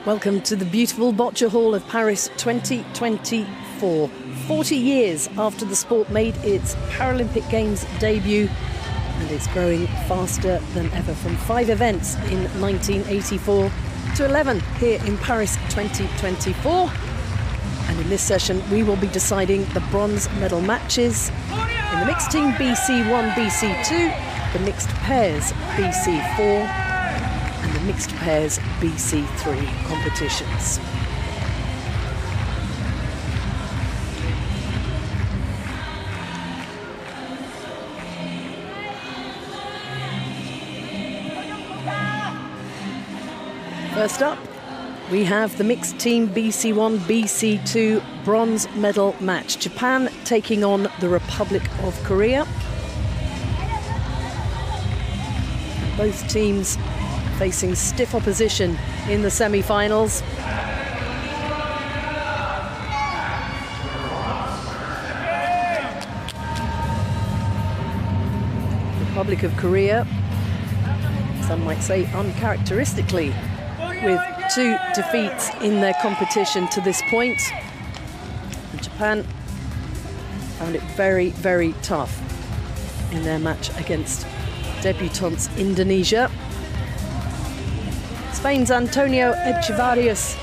Welcome to the beautiful Boccia Hall of Paris 2024. 40 years after the sport made its Paralympic Games debut, and it's growing faster than ever, from 5 events in 1984 to 11 here in Paris 2024. And in this session we will be deciding the bronze medal matches in the mixed team BC1, BC2, the mixed pairs BC4 and the mixed pairs BC3 competitions. First up, we have the mixed team BC1, BC2 bronze medal match. Japan taking on the Republic of Korea. Both teams facing stiff opposition in the semi-finals. Republic of Korea, some might say uncharacteristically, with 2 defeats in their competition to this point. And Japan found it very, very tough in their match against debutants Indonesia. Spain's Antonio Echevarius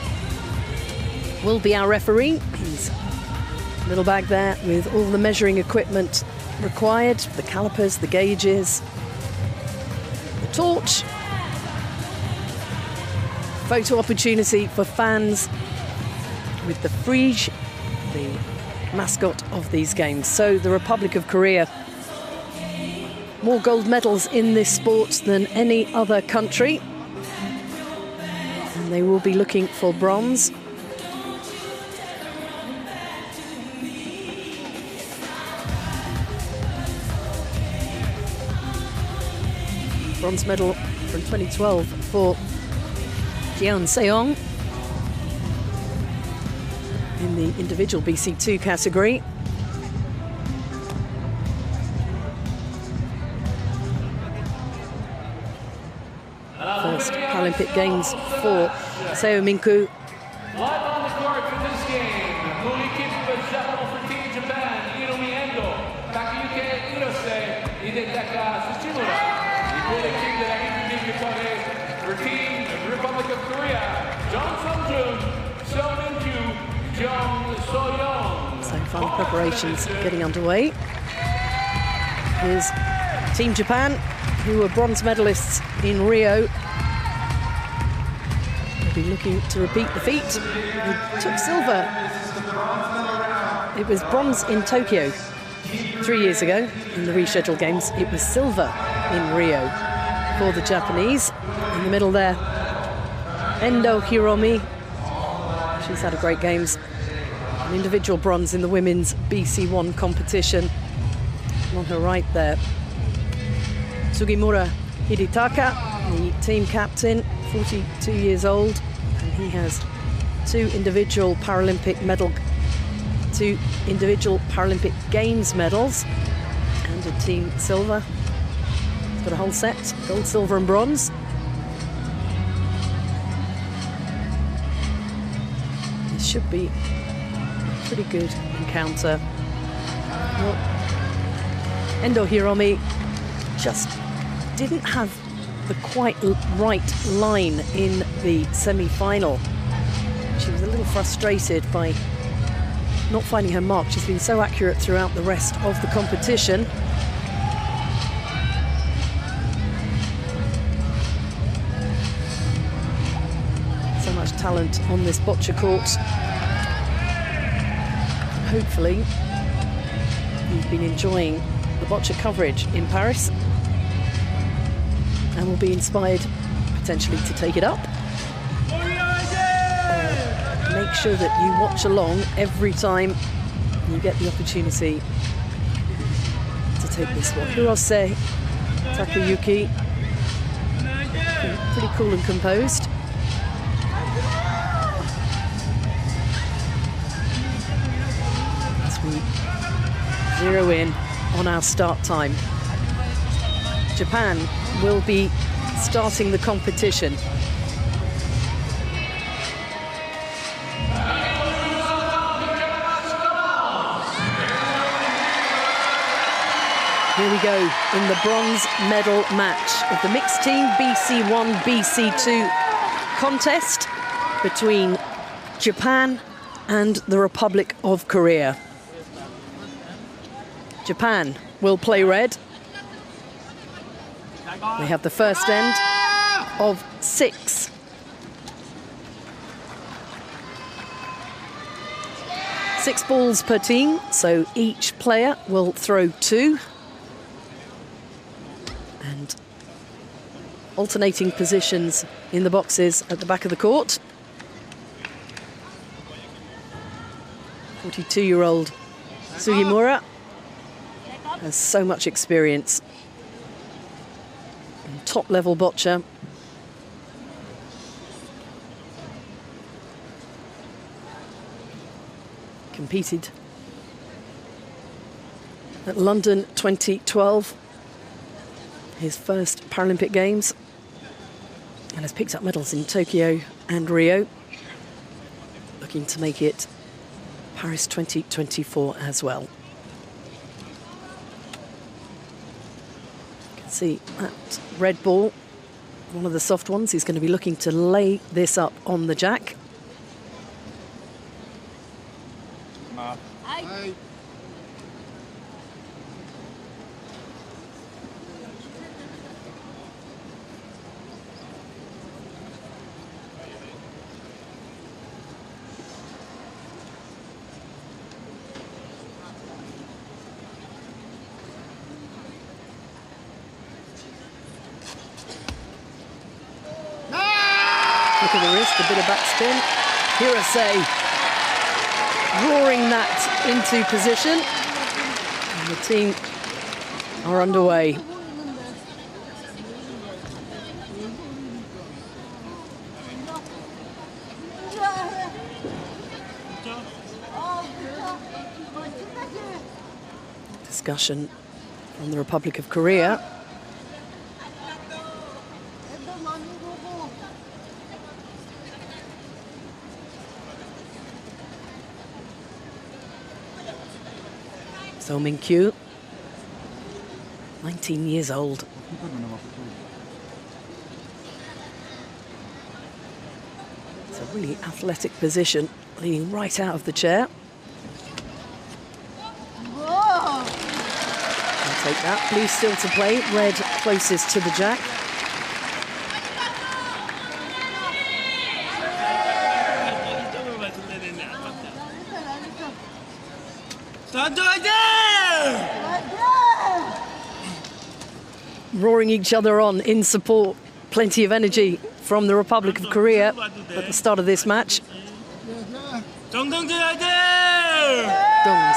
will be our referee. He's a little bag there with all the measuring equipment required, the calipers, the gauges, the torch. Photo opportunity for fans with the Frige, the mascot of these games. So the Republic of Korea, more gold medals in this sport than any other country. And they will be looking for bronze. Bronze medal from 2012 for Jian Seong in the individual BC2 category. First Paralympic Games for Seo Minku. Live on the court for this game, pour l'équipe Japon for Team Japan, Hiromi Endo, Takayuki Hirose, Hidetaka Tsuchimura. Et pour l'équipe de la République de Corée, for Team Republic of Korea, Jung Sung-jun, Seo Min-kyu, Jung So-young. So final preparations getting underway. Here's Team Japan, who were bronze medalists in Rio. They'll be looking to repeat the feat. They took silver. It was bronze in Tokyo 3 years ago in the rescheduled games. It was silver in Rio for the Japanese. In the middle there, Endo Hiromi. She's had a great games. An individual bronze in the women's BC1 competition. And on her right there, Sugimura Hidetaka, the team captain, 42 years old, and he has 2 individual Paralympic Games medals and a team silver. He's got a whole set, gold, silver and bronze. This should be a pretty good encounter. Well, Endo Hiromi just didn't have the quite right line in the semi-final. She was a little frustrated by not finding her mark. She's been so accurate throughout the rest of the competition. So much talent on this boccia court. Hopefully, you've been enjoying the boccia coverage in Paris and will be inspired potentially to take it up. Make sure that you watch along every time you get the opportunity to take this one. Hirose Takayuki, pretty cool and composed. As we zero in on our start time. Japan will be starting the competition. Here we go in the bronze medal match of the mixed team BC1, BC2 contest between Japan and the Republic of Korea. Japan will play red. They have the first end of 6. Six balls per team, so each player will throw 2. And alternating positions in the boxes at the back of the court. 42-year-old Sugimura has so much experience in top-level boccia. Competed at London 2012. His first Paralympic Games, and has picked up medals in Tokyo and Rio. Looking to make it Paris 2024 as well. You can see that red ball, one of the soft ones. He's going to be looking to lay this up on the jack. Look at the wrist, a bit of backspin. Hirose roaring that into position. And the team are underway. Discussion from the Republic of Korea. So Min-kyu, 19 years old. It's a really athletic position, leaning right out of the chair. I'll take that. Blue still to play, red closest to the jack. Roaring each other on in support. Plenty of energy from the Republic of Korea at the start of this match. Dong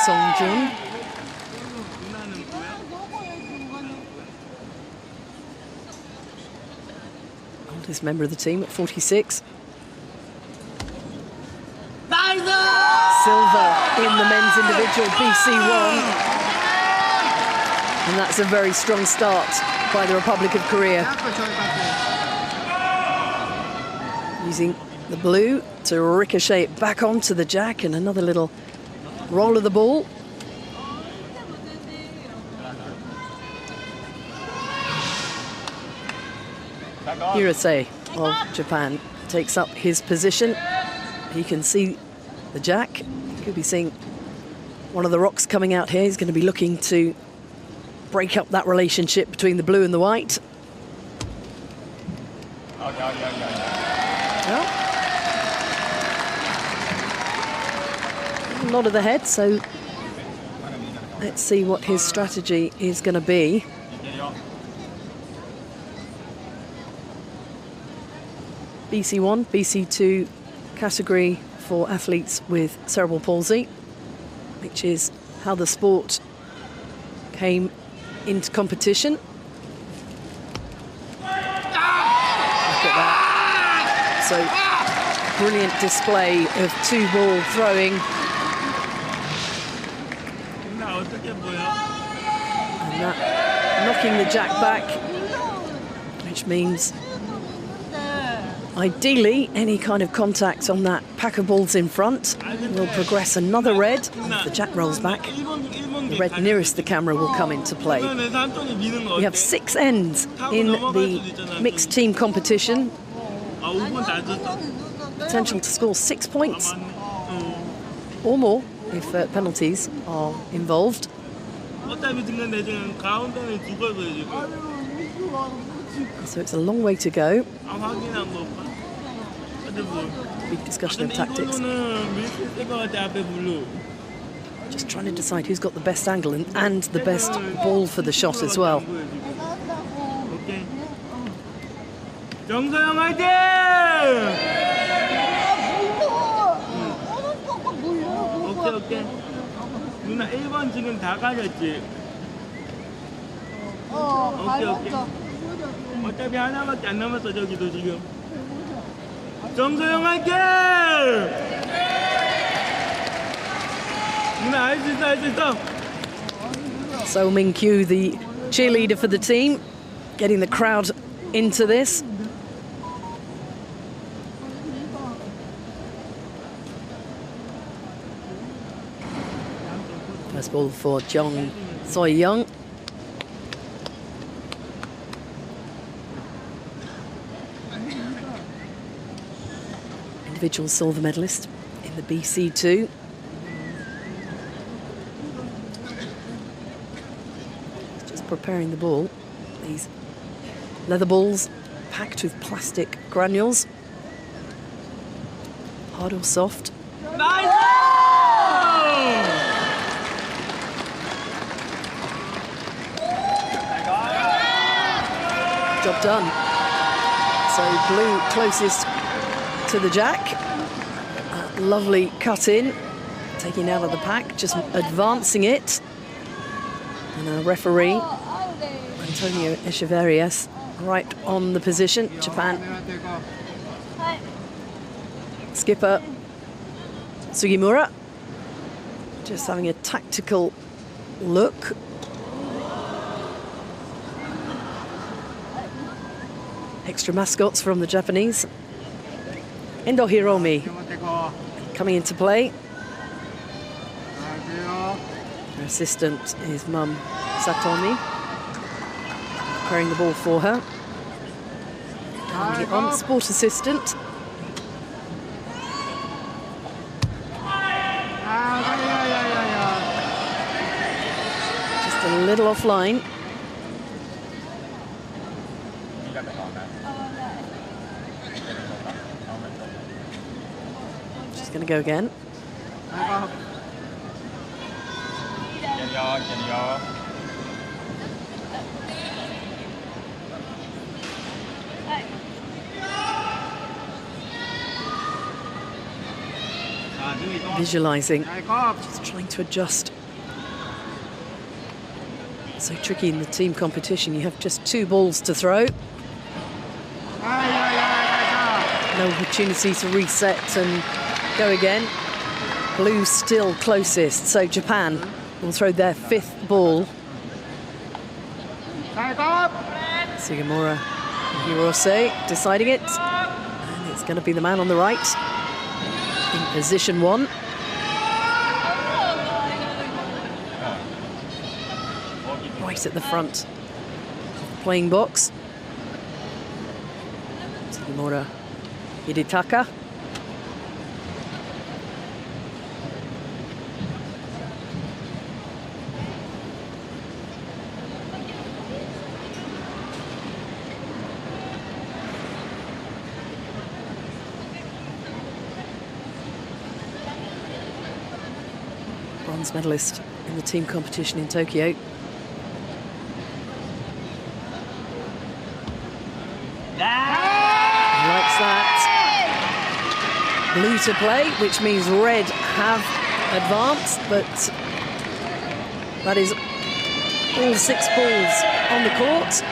Song-jun. Oldest member of the team at 46. Silver in the men's individual BC1. And that's a very strong start by the Republic of Korea. Using the blue to ricochet it back onto the jack, and another little roll of the ball. Hirose of Japan takes up his position. He can see the jack. You could be seeing one of the rocks coming out here. He's going to be looking to break up that relationship between the blue and the white. Well, a nod of the head, so let's see what his strategy is going to be. BC1, BC2 category for athletes with cerebral palsy, which is how the sport came into competition. Look at that. So, brilliant display of 2-ball throwing. And that knocking the jack back, which means Ideally, any kind of contact on that pack of balls in front will progress another red. If the jack rolls back, the red nearest the camera will come into play. We have 6 ends in the mixed team competition. Potential to score 6 points or more if penalties are involved. So it's a long way to go. Big discussion of tactics. Just trying to decide who's got the best angle and the best ball for the shot as well. 정서영 화이팅! 오케이. 누나 1번 지금 다 가졌지? 오케이. 어차피 하나밖에 안 남았어, 저기도 지금. 정서영 화이팅! 누나 할 수 있어. So Min-kyu, the cheerleader for the team, getting the crowd into this. First ball for Jong Soy-young. Individual silver medalist in the BC2. Just preparing the ball. These leather balls packed with plastic granules. Hard or soft. Nice! Job done. So blue closest to the jack. Lovely cut in, taking out of the pack, just advancing it. And our referee, Antonio Echeverrias, right on the position. Japan. Skipper Sugimura just having a tactical look. Extra mascots from the Japanese. Endo Hiromi coming into play. Her assistant is Mum Satomi, preparing the ball for her. And the on-sport assistant. Just a little offline. She's going to go again. Visualizing, just trying to adjust. So tricky in the team competition. You have just 2 balls to throw. No opportunity to reset and go again. Blue still closest, so Japan will throw their 5th ball. Sugimura Hirose deciding it. And it's going to be the man on the right in position 1. Right at the front of the playing box. Sugimura Hidetaka. Bronze medalist in the team competition in Tokyo. Likes that. Blue to play, which means red have advanced, but that is all 6 balls on the court.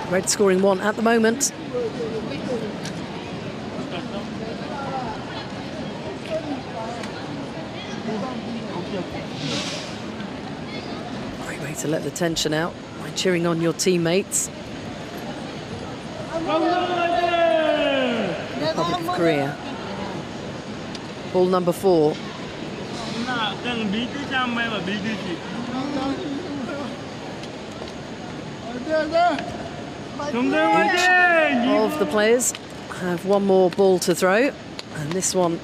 Red scoring 1 at the moment. Great way to let the tension out by cheering on your teammates. Republic of Korea. Ball number 4. Each of the players have one more ball to throw, and this one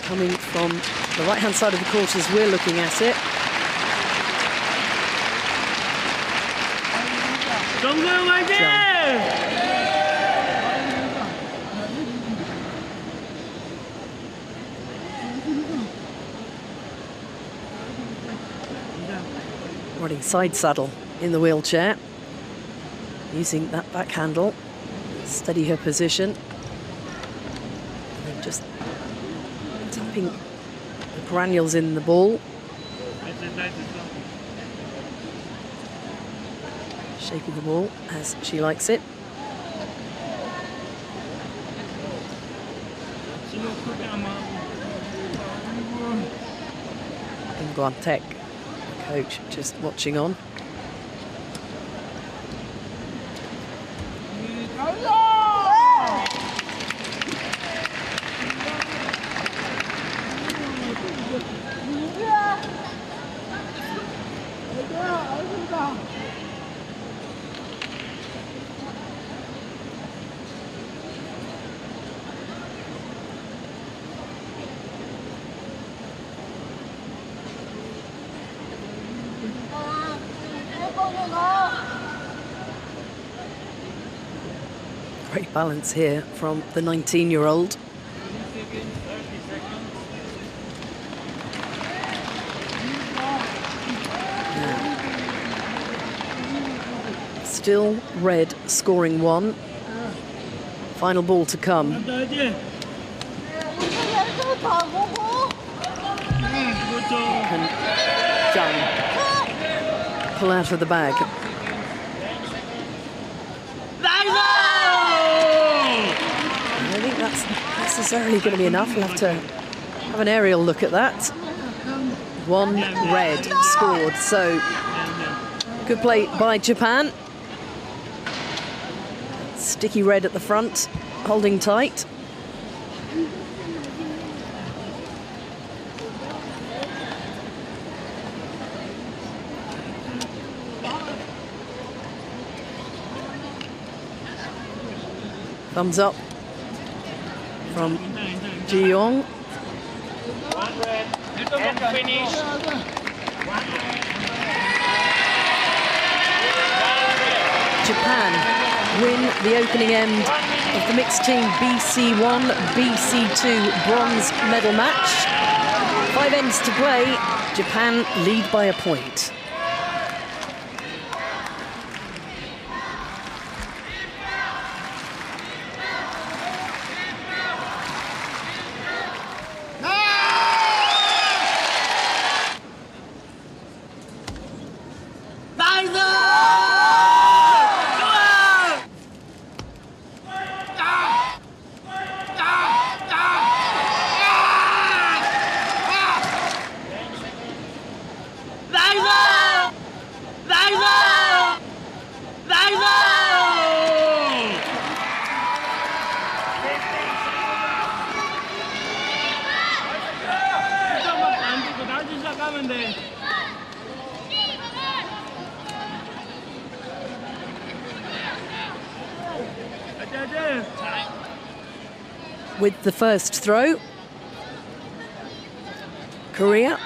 coming from the right-hand side of the court as we're looking at it. Running side saddle in the wheelchair, using that back handle, steady her position, and then just tapping the granules in the ball, shaping the ball as she likes it. In Guantek, coach just watching on. Great balance here from the 19-year-old. Still red, scoring 1. Final ball to come. Can Zhang pull out of the bag? I don't think that's necessarily going to be enough. We'll have to have an aerial look at that. 1 red scored, so good play by Japan. Sticky red at the front, holding tight. Thumbs up from Ji Yong. Japan win the opening end of the mixed team BC1, BC2 bronze medal match. 5 ends to play. Japan lead by a point. With the first throw, Korea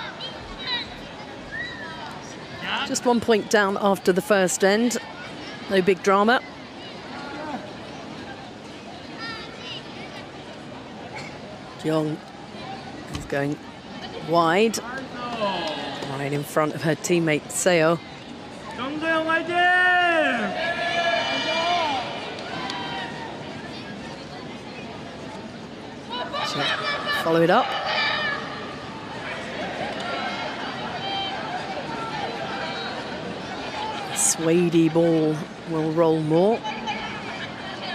just 1 point down after the first end. No big drama. Jeong is going wide, right in front of her teammate Seo. Follow it up. Suede ball will roll more.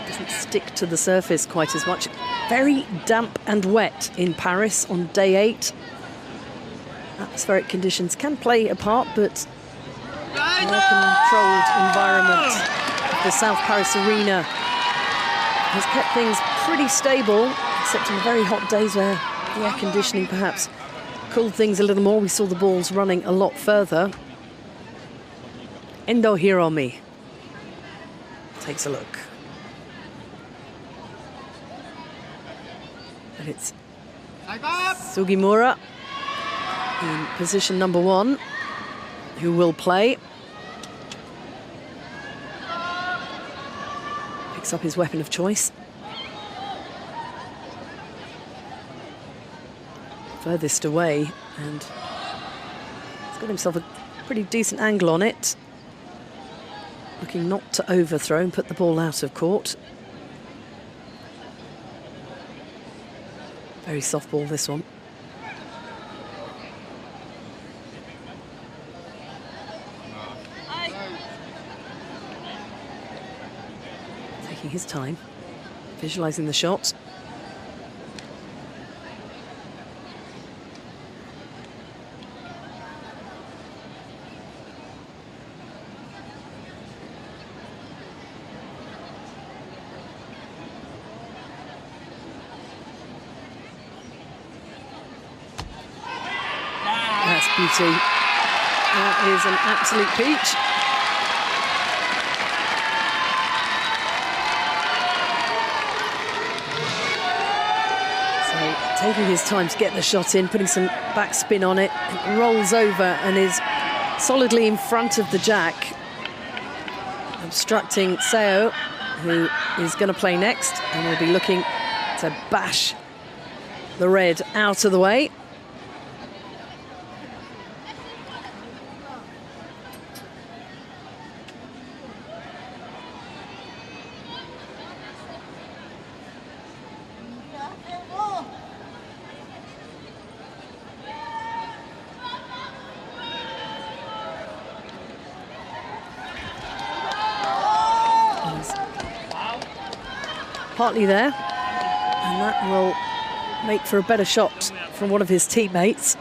Doesn't stick to the surface quite as much. Very damp and wet in Paris on day 8. Atmospheric conditions can play a part, but well-controlled environment. The South Paris Arena has kept things pretty stable, except on very hot days where the air conditioning perhaps cooled things a little more. We saw the balls running a lot further. Endo Hiromi takes a look. And it's Sugimura in position number 1, who will play. Picks up his weapon of choice. Furthest away, and he's got himself a pretty decent angle on it. Looking not to overthrow and put the ball out of court. Very soft ball, this one. Taking his time, visualizing the shot. Beauty. That is an absolute peach. So taking his time to get the shot in, putting some backspin on it, it rolls over and is solidly in front of the jack, obstructing Seo, who is going to play next and will be looking to bash the red out of the way. Partly there, and that will make for a better shot from one of his teammates.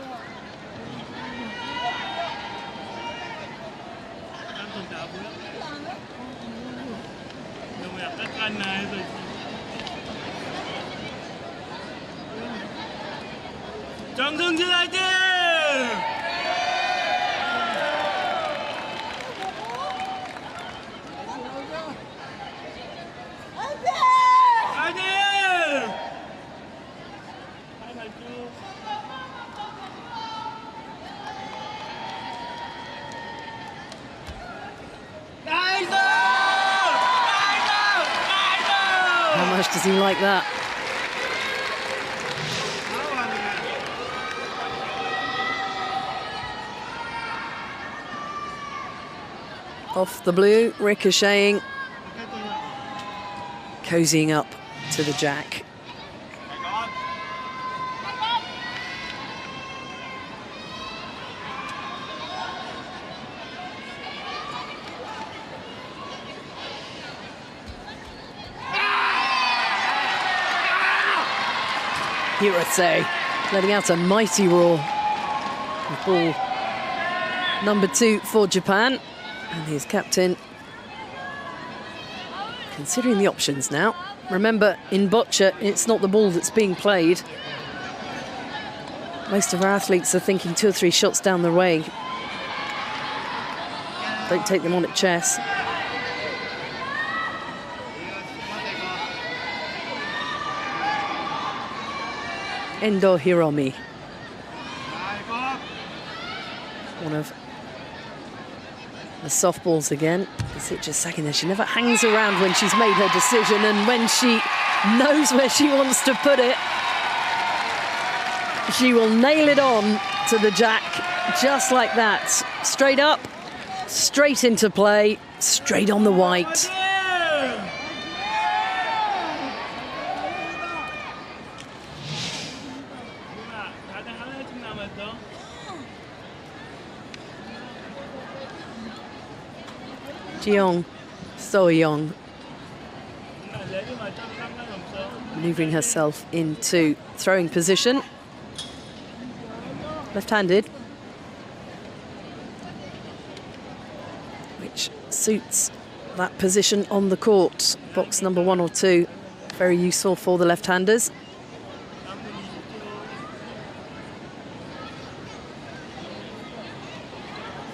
How much does he like that? Off the blue, ricocheting, cozying up to the jack. Hirose letting out a mighty roar. Ball number 2 for Japan. And his captain considering the options now. Remember, in Boccia, it's not the ball that's being played. Most of our athletes are thinking 2 or 3 shots down the way. Don't take them on at chess. Endo Hiromi. One of the softballs again. Is it just second there? She never hangs around when she's made her decision, and when she knows where she wants to put it, she will nail it on to the jack just like that. Straight up, straight into play, straight on the white. Jeong So-young maneuvering herself into throwing position. Left-handed. which suits that position on the court. Box number 1 or 2, very useful for the left-handers.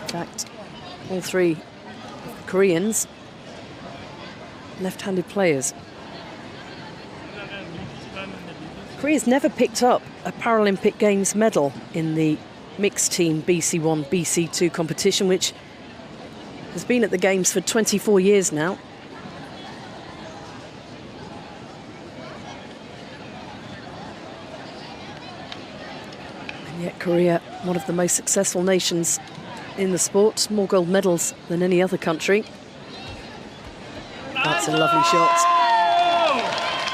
In fact, all 3 Koreans, left-handed players. Korea's never picked up a Paralympic Games medal in the mixed team BC1, BC2 competition, which has been at the Games for 24 years now. And yet Korea, one of the most successful nations in the sport, more gold medals than any other country. That's a lovely shot.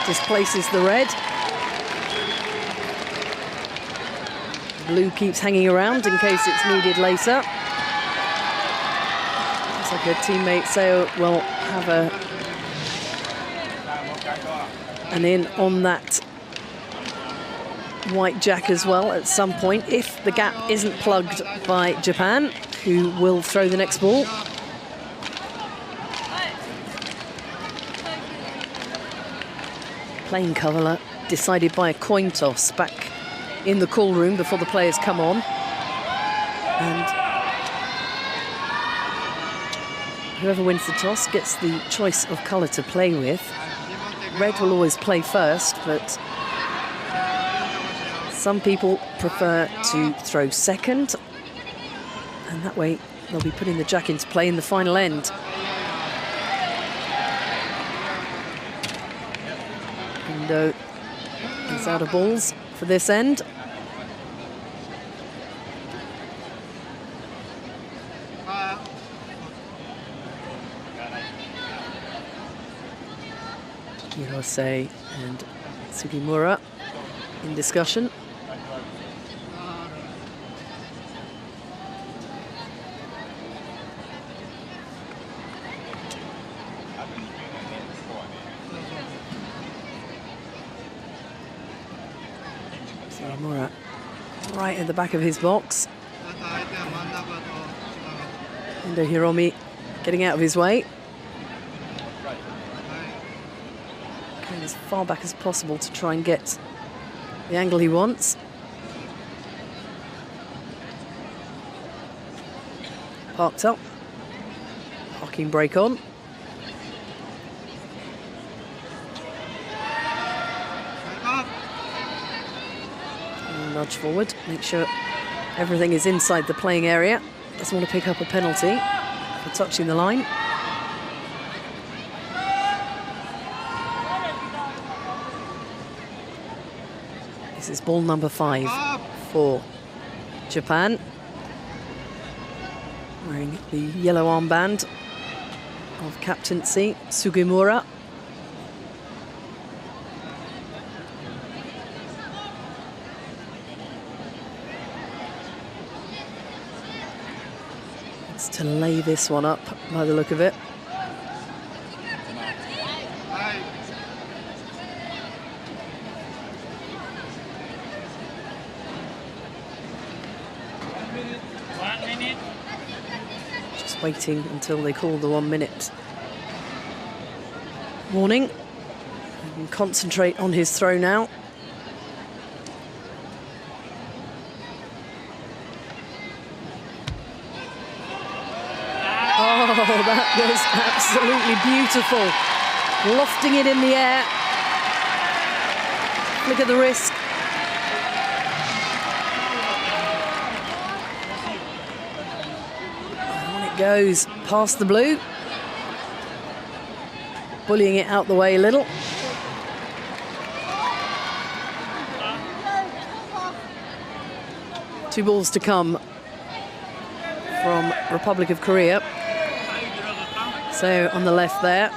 Displaces the red. Blue keeps hanging around in case it's needed later. Looks like her teammate Seo will have an in on that white jack as well at some point, if the gap isn't plugged by Japan, who will throw the next ball. Playing colour decided by a coin toss back in the call room before the players come on. And whoever wins the toss gets the choice of colour to play with. Red will always play first, but some people prefer to throw second, and that way they'll be putting the jack into play in the final end. Indo is out of balls for this end. Hirose and Sugimura in discussion. Sugimura right at the back of his box. Endo Hiromi getting out of his way. Going as far back as possible to try and get the angle he wants. Parked up. Parking brake on. And nudge forward, make sure everything is inside the playing area. Doesn't want to pick up a penalty for touching the line. This is ball number 5 for Japan. Wearing the yellow armband of captaincy, Sugimura. It's to lay this one up by the look of it. Waiting until they call the 1 minute warning. He can concentrate on his throw now. Oh, that was absolutely beautiful. Lofting it in the air. Look at the wrist. Goes past the blue, bullying it out the way a little. Two balls to come from Republic of Korea. So on the left there,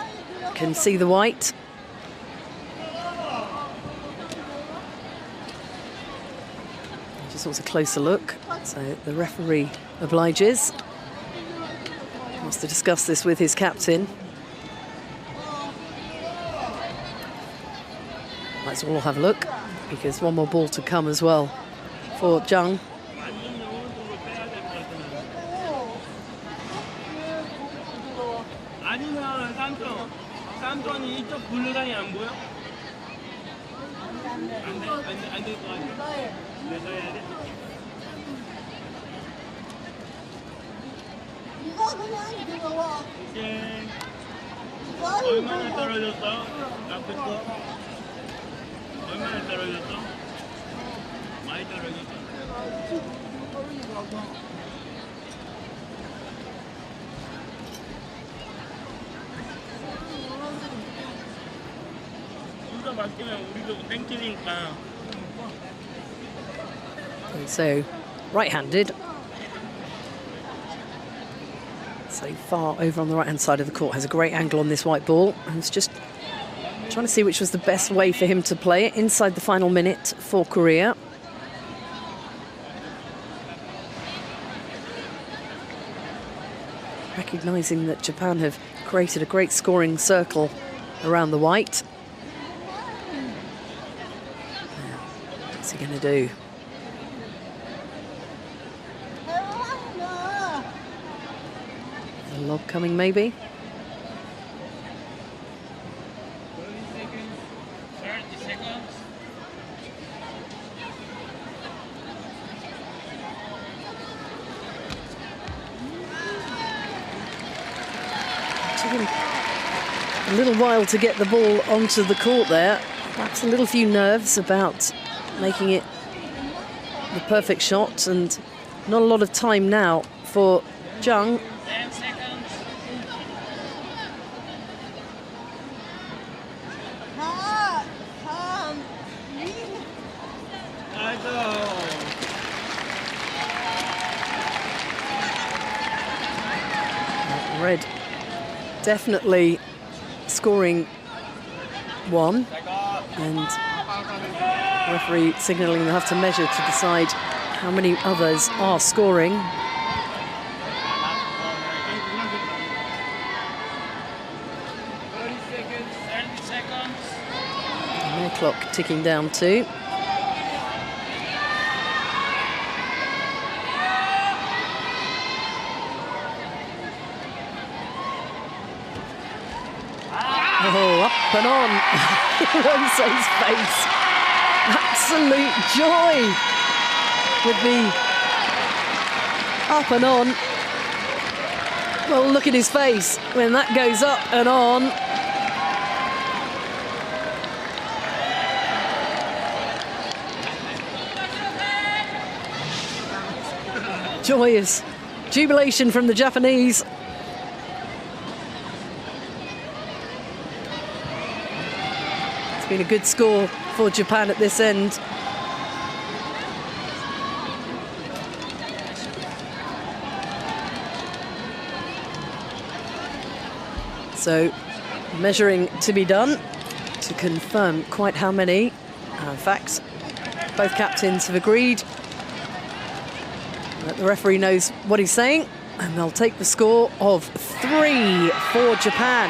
can see the white. Just wants a closer look, so the referee obliges. Wants to discuss this with his captain. Let's all have a look, because one more ball to come as well for Jung. 아니면 3점. 3점이 이쪽 블루라인 안 보여? 안 될 것 같아. 내가 해야 돼? 이거 그냥 들어와. 오케이. 이거 얼마나 떨어졌어? 앞에 거? 얼마나 떨어졌어? 많이 떨어졌어. 둘 다 바뀌면 우리도 땡기니까. So, right-handed. So far over on the right-hand side of the court, has a great angle on this white ball. And it's just trying to see which was the best way for him to play it inside the final minute for Korea. Recognising that Japan have created a great scoring circle around the white. What's he going to do? A lob coming, maybe? 30 seconds. Took him a little while to get the ball onto the court there. Perhaps a little few nerves about making it the perfect shot, and not a lot of time now for Jung. 10 seconds. Red definitely scoring one, and referee signalling they'll have to measure to decide how many others are scoring. 30 seconds. And their clock ticking down too. Oh, up and on. Rose's face. Absolute joy with the up and on. Well, look at his face when that goes up and on. Joyous jubilation from the Japanese. It's been a good score for Japan at this end. So, measuring to be done to confirm quite how many. In fact, both captains have agreed that the referee knows what he's saying, and they'll take the score of 3 for Japan.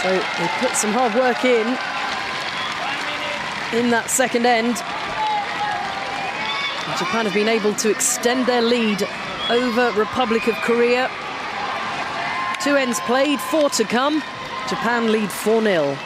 So they put some hard work in that second end. And Japan have been able to extend their lead over Republic of Korea. 2 ends played, 4 to come. Japan lead 4-0.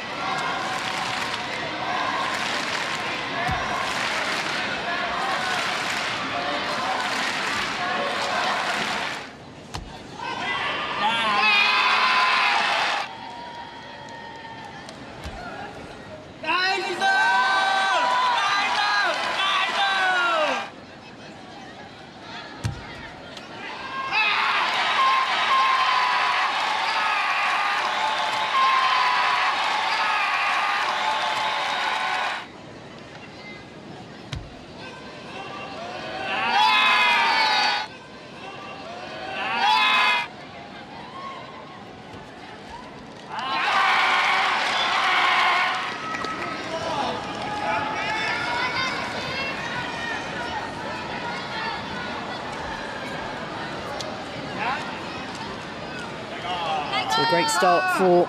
So a great start for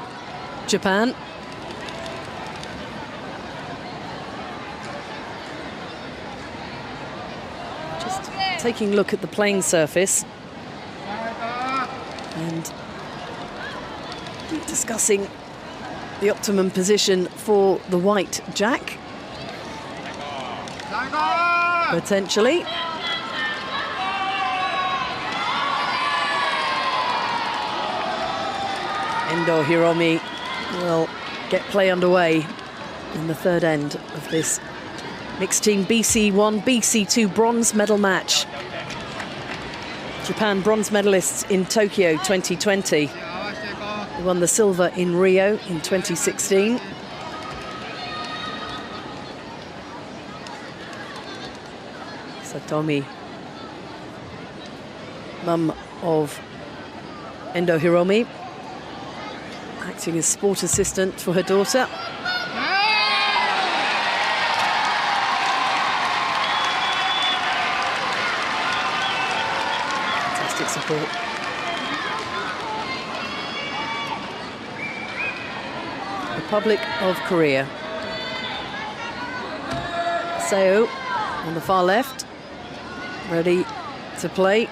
Japan. Just taking a look at the playing surface and discussing the optimum position for the white jack. Potentially. Endo Hiromi will get play underway in the third end of this mixed team BC1, BC2 bronze medal match. Japan bronze medalists in Tokyo 2020. They won the silver in Rio in 2016. Satomi, mum of Endo Hiromi, acting as sport assistant for her daughter. Fantastic support. Republic of Korea. Seo on the far left, ready to play.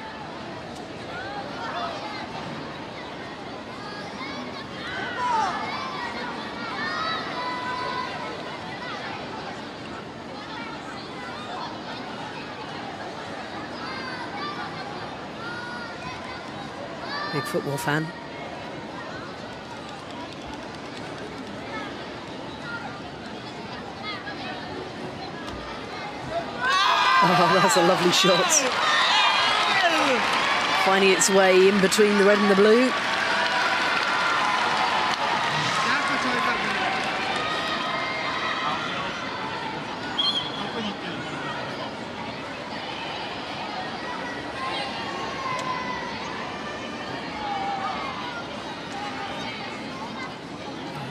Big football fan. Oh, that's a lovely shot. Finding its way in between the red and the blue.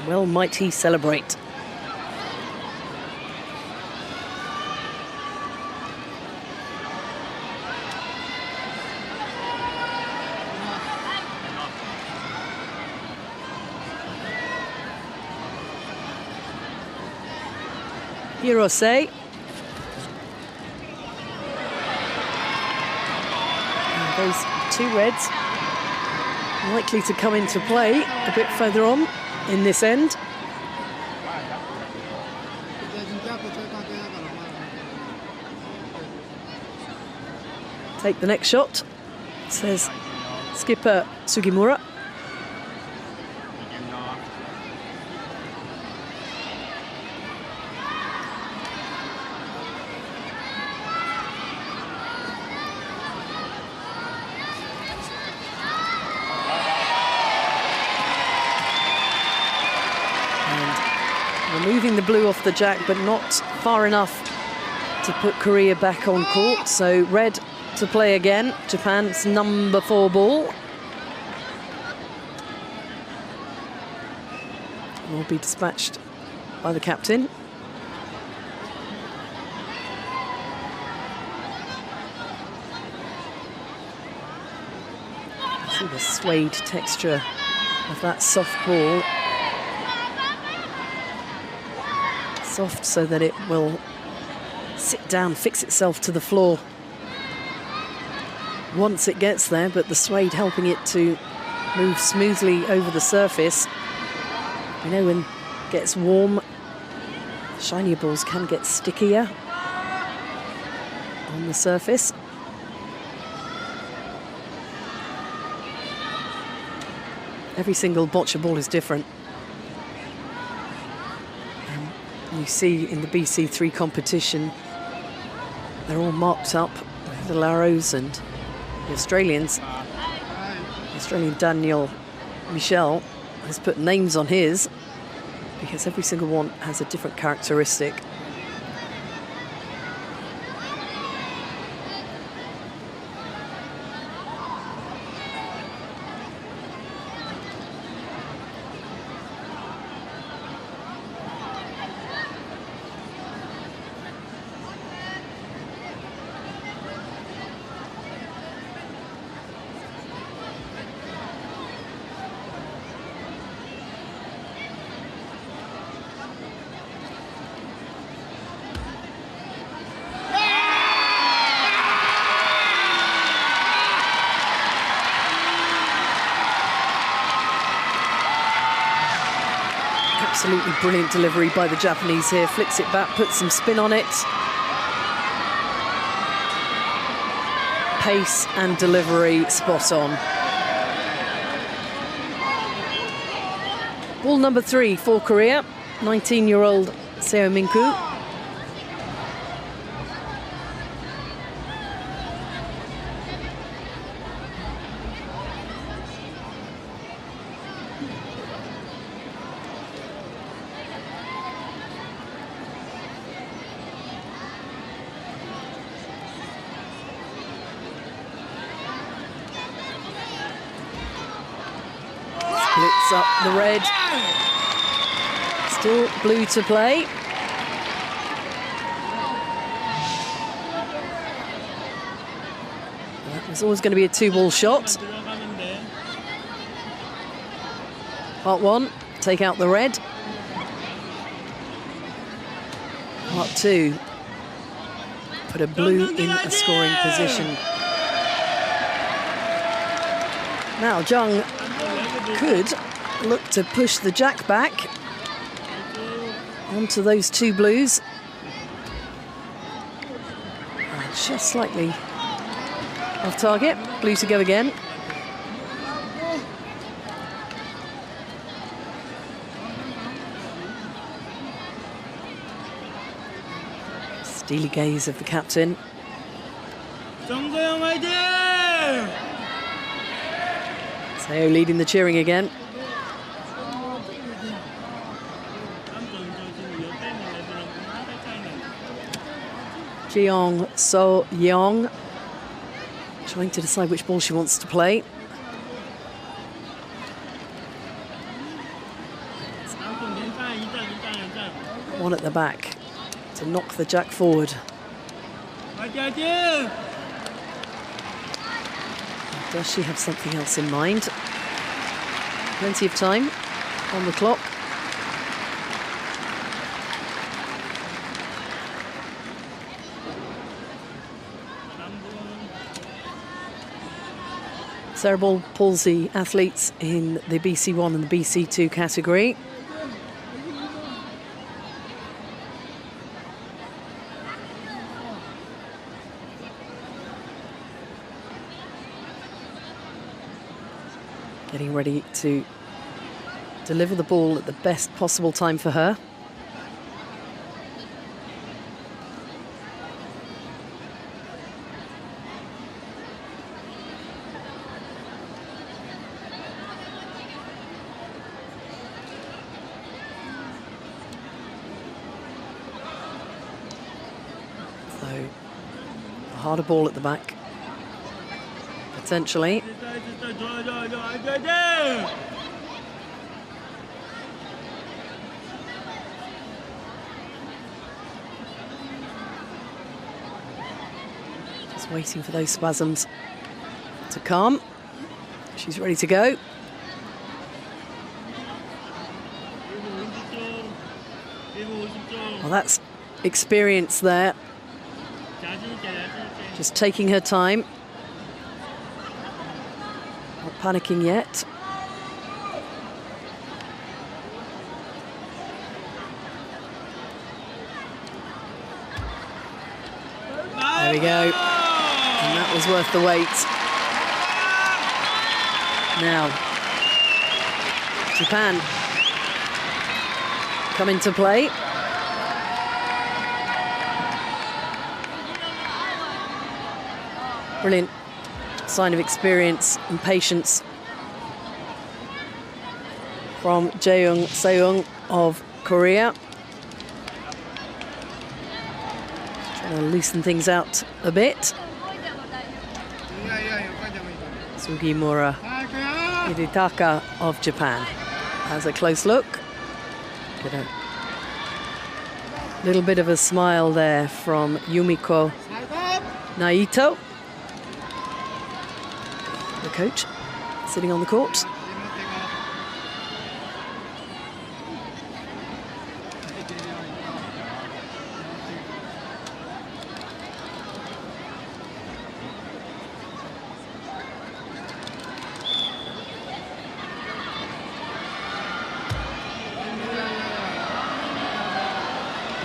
Well might he celebrate. Hirose. And those two reds likely to come into play a bit further on in this end. Take the next shot, says skipper Sugimura. Removing the blue off the jack, but not far enough to put Korea back on court. So red to play again. Japan's number 4 ball. Will be dispatched by the captain. See the suede texture of that soft ball. Soft so that it will sit down, fix itself to the floor once it gets there, but the suede helping it to move smoothly over the surface. You know, when it gets warm, shinier balls can get stickier on the surface. Every single boccia ball is different. You see in the BC3 competition, they're all marked up, the arrows, and the Australians. The Australian Daniel Michel has put names on his because every single one has a different characteristic. Absolutely brilliant delivery by the Japanese here. Flicks it back, puts some spin on it. Pace and delivery spot on. Ball number 3 for Korea, 19-year-old Seo Min-koo. Splits up the red. Still blue to play. That was always going to be a 2-ball shot. Part 1, take out the red. Part 2, put a blue in a scoring position. Now Jung could look to push the jack back onto those 2 blues. Just slightly off target. Blue to go again. Steely gaze of the captain. Seo leading the cheering again. Jeong So-young trying to decide which ball she wants to play. One at the back to knock the jack forward. Does she have something else in mind? Plenty of time on the clock. Cerebral palsy athletes in the BC1 and the BC2 category. Getting ready to deliver the ball at the best possible time for her. So, a harder ball at the back, potentially. Just waiting for those spasms to calm. She's ready to go. Well, that's experience there. Just taking her time. Not panicking yet. There we go. And that was worth the wait. Now, Japan come into play. Brilliant sign of experience and patience from Jeong Seung of Korea. Trying to loosen things out a bit. Sugimura Hidetaka of Japan has a close look. Get a little bit of a smile there from Yumiko Naito, the coach, sitting on the court.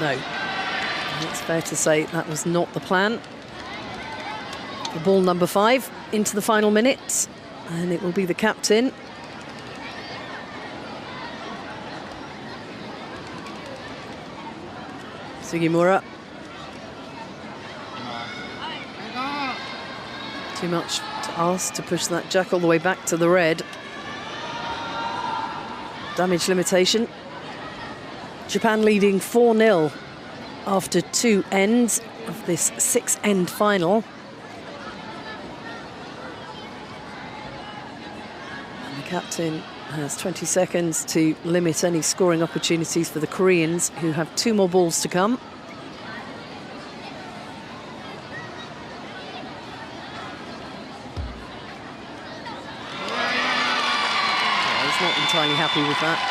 No, it's fair to say that was not the plan. The ball number 5 into the final minute, and it will be the captain. Sugimura. Too much to ask to push that jack all the way back to the red. Damage limitation. Japan leading 4-0 after 2 ends of this 6-end final. And the captain has 20 seconds to limit any scoring opportunities for the Koreans, who have 2 more balls to come. He's not entirely happy with that.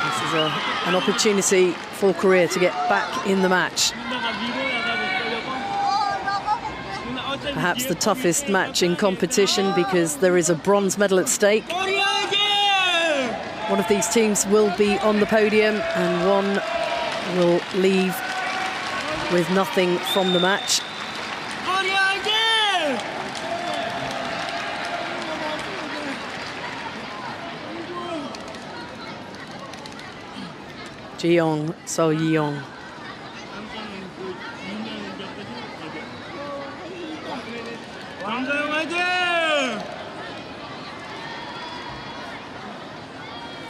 This is an opportunity for Korea to get back in the match. Perhaps the toughest match in competition, because there is a bronze medal at stake. One of these teams will be on the podium and one will leave with nothing from the match. Jeong, So Yeong.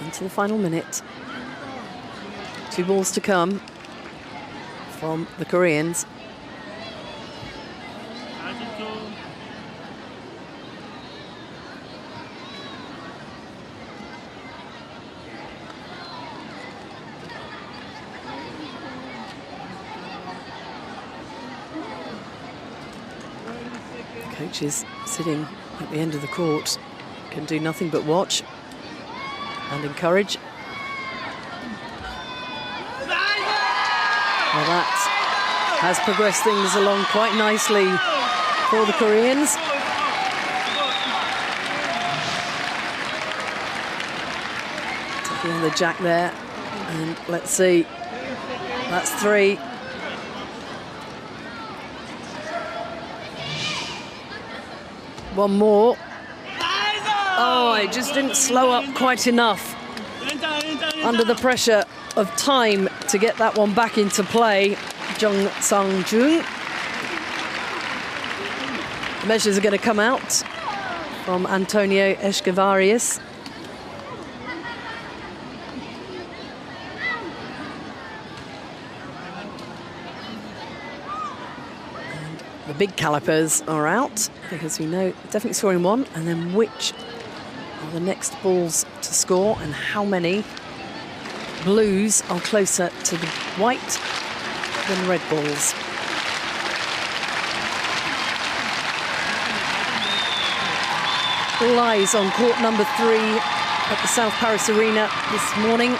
Into the final minute. 2 balls to come from the Koreans. Coach is sitting at the end of the court, can do nothing but watch and encourage. Well, that has progressed things along quite nicely for the Koreans. Taking on the jack there, and let's see, that's 3. One more. Oh, it just didn't slow up quite enough under the pressure of time to get that one back into play. Jung Sang-jung. The measures are going to come out from Antonio Echevarrias. The big calipers are out, because we know definitely scoring 1, and then which are the next balls to score and how many blues are closer to the white than red balls. All eyes on court number 3 at the South Paris Arena this morning.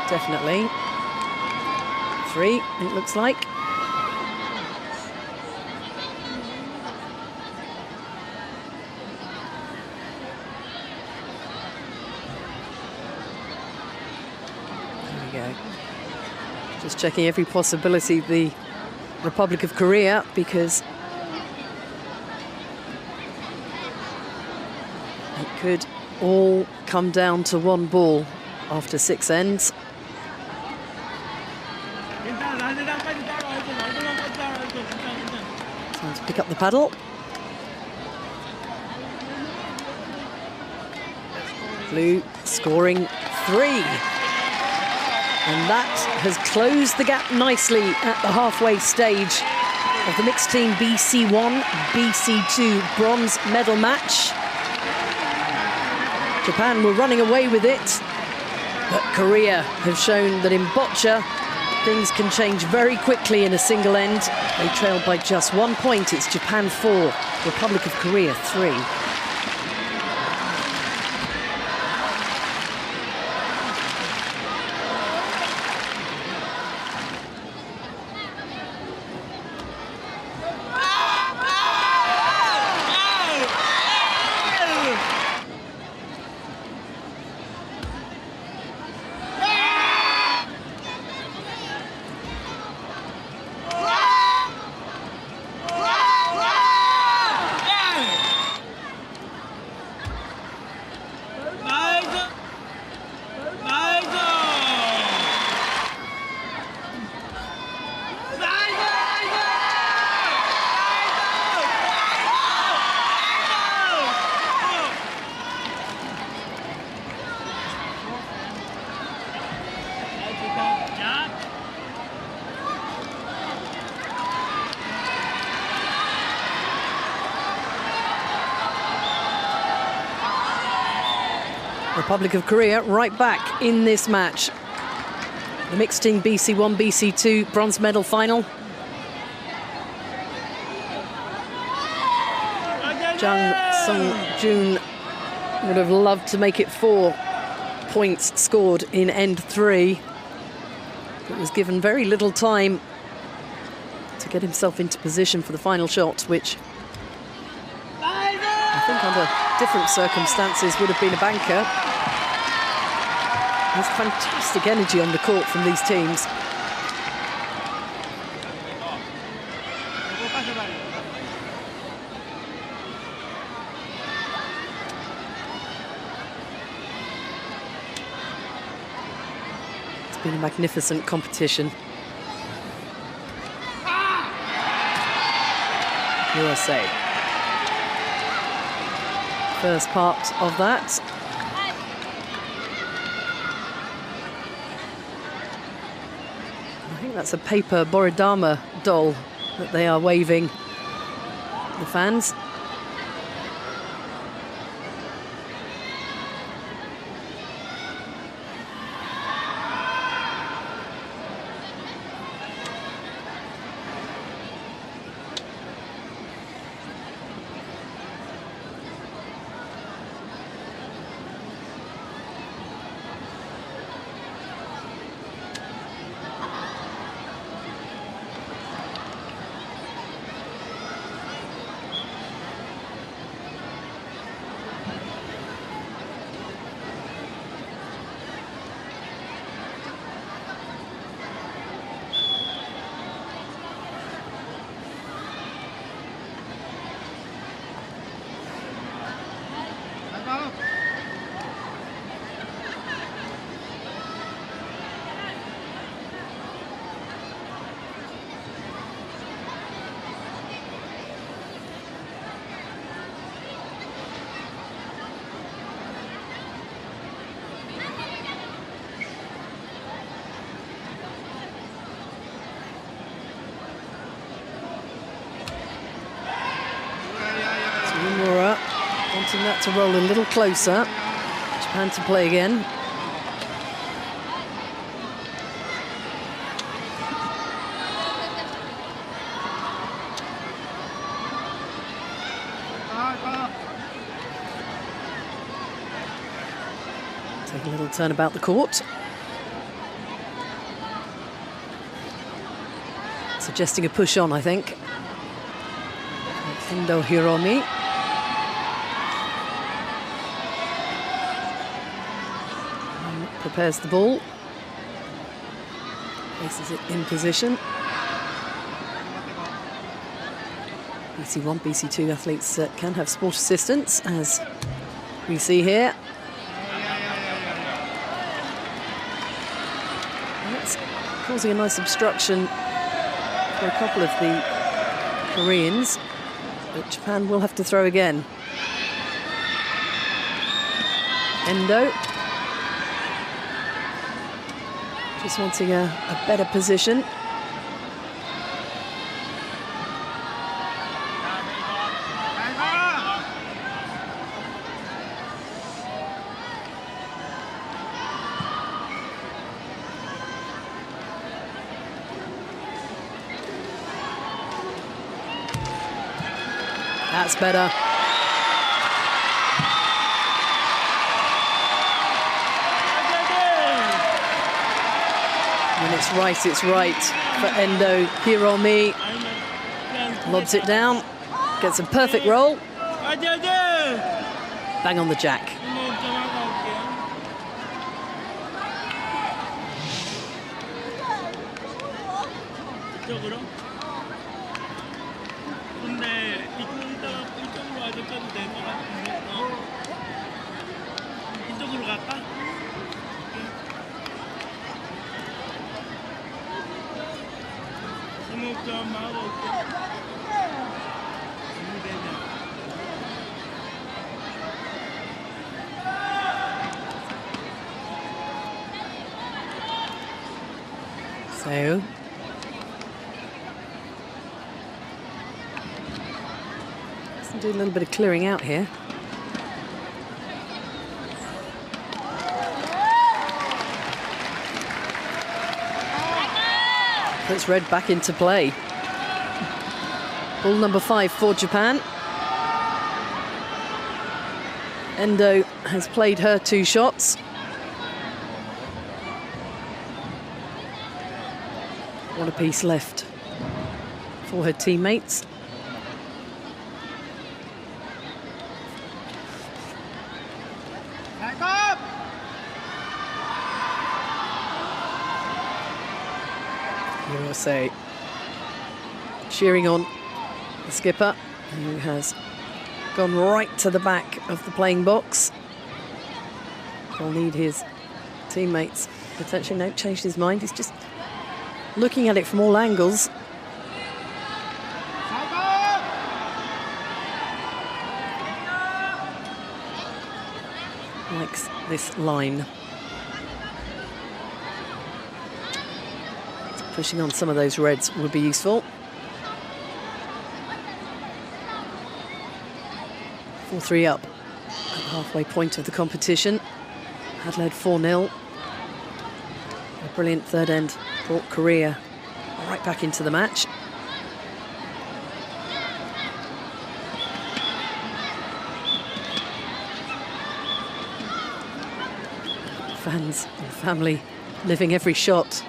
Definitely. 3, it looks like. There we go. Just checking every possibility, the Republic of Korea, because it could all come down to 1 ball after 6 ends. Time to pick up the paddle. Blue scoring 3. And that has closed the gap nicely at the halfway stage of the mixed team BC1, BC2 bronze medal match. Japan were running away with it, but Korea have shown that in boccia, things can change very quickly in a single end. They trailed by just 1 point. It's Japan 4, Republic of Korea 3. Republic of Korea right back in this match. The mixed team BC1, BC2 bronze medal final. Jung Sung-jun would have loved to make it 4 points scored in end 3. But was given very little time to get himself into position for the final shot, which I think under different circumstances would have been a banker. There's fantastic energy on the court from these teams. It's been a magnificent competition. USA. First part of that. I think that's a paper Borodama doll that they are waving, the fans. Wanting that to roll a little closer. Japan to play again. Take a little turn about the court. Suggesting a push on, I think. Endo Hiromi. Prepares the ball, places it in position. BC1, BC2 athletes can have sport assistance, as we see here. And that's causing a nice obstruction for a couple of the Koreans, but Japan will have to throw again. Endo. Just wanting a better position. That's better. When it's right for Endo Hiromi. Lobs it down, gets a perfect roll. Bang on the jack. So let's do a little bit of clearing out here. Puts red back into play. Ball number 5 for Japan. Endo has played her 2 shots. One apiece left for her teammates. USA cheering on the skipper, who has gone right to the back of the playing box. He'll need his teammates. Potentially, no, changed his mind. He's just looking at it from all angles. Likes this line. Pushing on some of those reds would be useful. 4-3 up at the halfway point of the competition. Had led 4-0. A brilliant third end brought Korea right back into the match. Fans and family living every shot.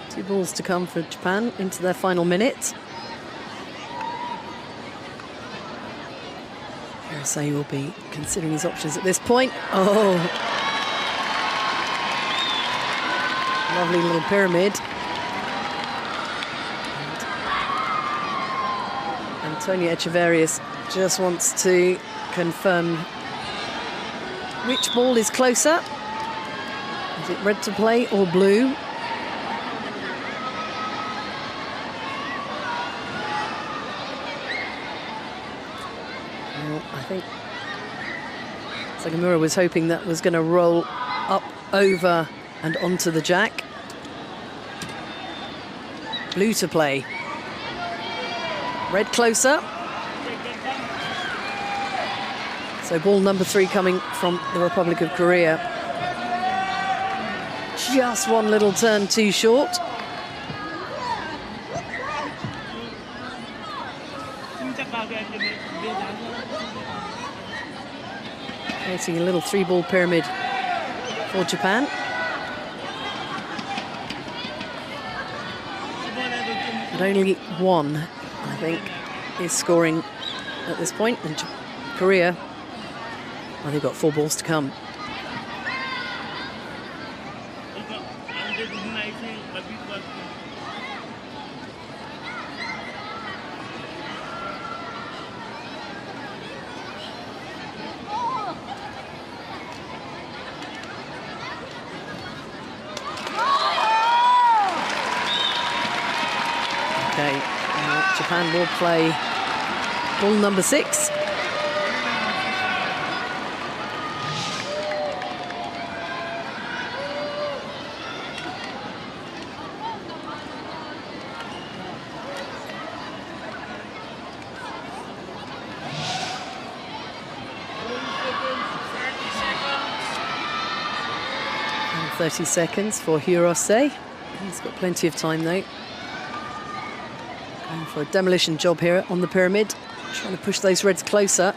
Two balls to come for Japan into their final minute. Versailles will be considering his options at this point. Oh, lovely little pyramid. And Antonia Echeverrius just wants to confirm which ball is closer. Is it red to play or blue? I think Sagamura was hoping that was going to roll up, over and onto the jack. Blue to play. Red closer. So ball number 3 coming from the Republic of Korea. Just one little turn too short. Creating a little 3-ball pyramid for Japan. But only one, I think, is scoring at this point. And Korea, well, they've got 4 balls to come. Japan will play ball number 6. And 30 seconds for Hirose. He's got plenty of time though. Going for a demolition job here on the pyramid, trying to push those reds closer.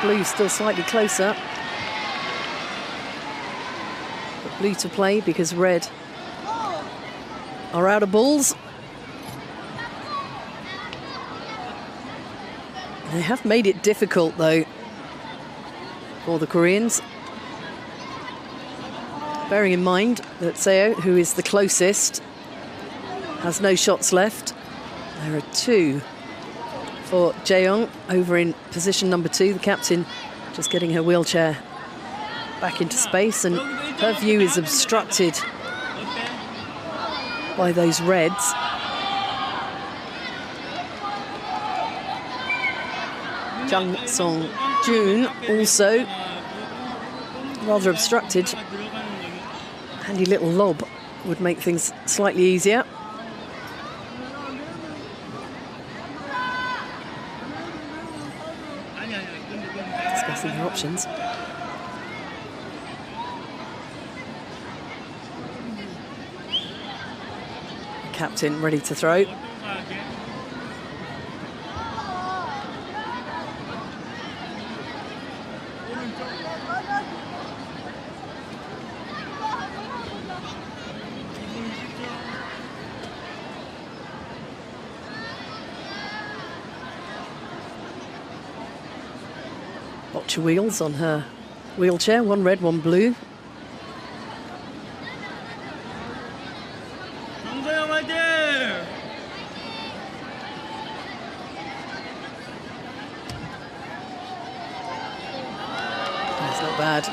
Blue still slightly closer. But blue to play because red are out of balls. They have made it difficult though for the Koreans. Bearing in mind that Seo, who is the closest, has no shots left. There are 2 for Jaeyoung over in position number 2. The captain just getting her wheelchair back into space, and her view is obstructed by those reds. Jung Song-jun also rather obstructed. Handy little lob would make things slightly easier. Discussing their options. The captain ready to throw. Boccia wheels on her wheelchair, one red, one blue. That's not bad.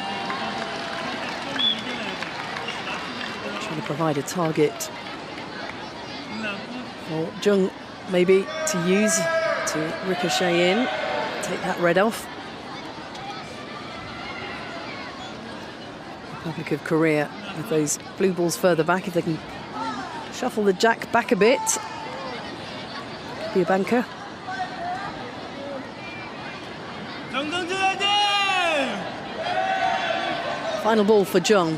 Trying to provide a target for Jung maybe to use to ricochet in, take that red off. Republic of Korea with those blue balls further back, if they can shuffle the jack back a bit. Could be a banker. Final ball for Jung.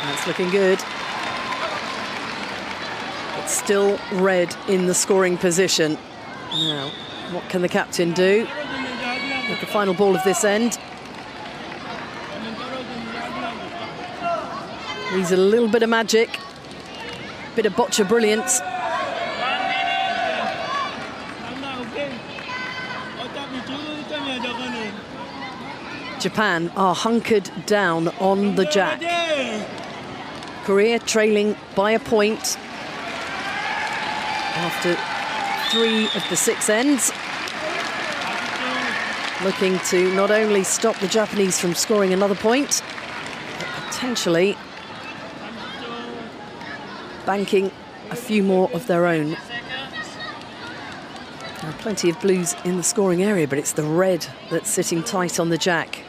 That's looking good. It's still red in the scoring position. Now, what can the captain do with the final ball of this end? Needs a little bit of magic, bit of boccia brilliance. Japan are hunkered down on the jack. Korea trailing by a point after 3 of the 6 ends. Looking to not only stop the Japanese from scoring another point, but potentially banking a few more of their own. There are plenty of blues in the scoring area, but it's the red that's sitting tight on the jack.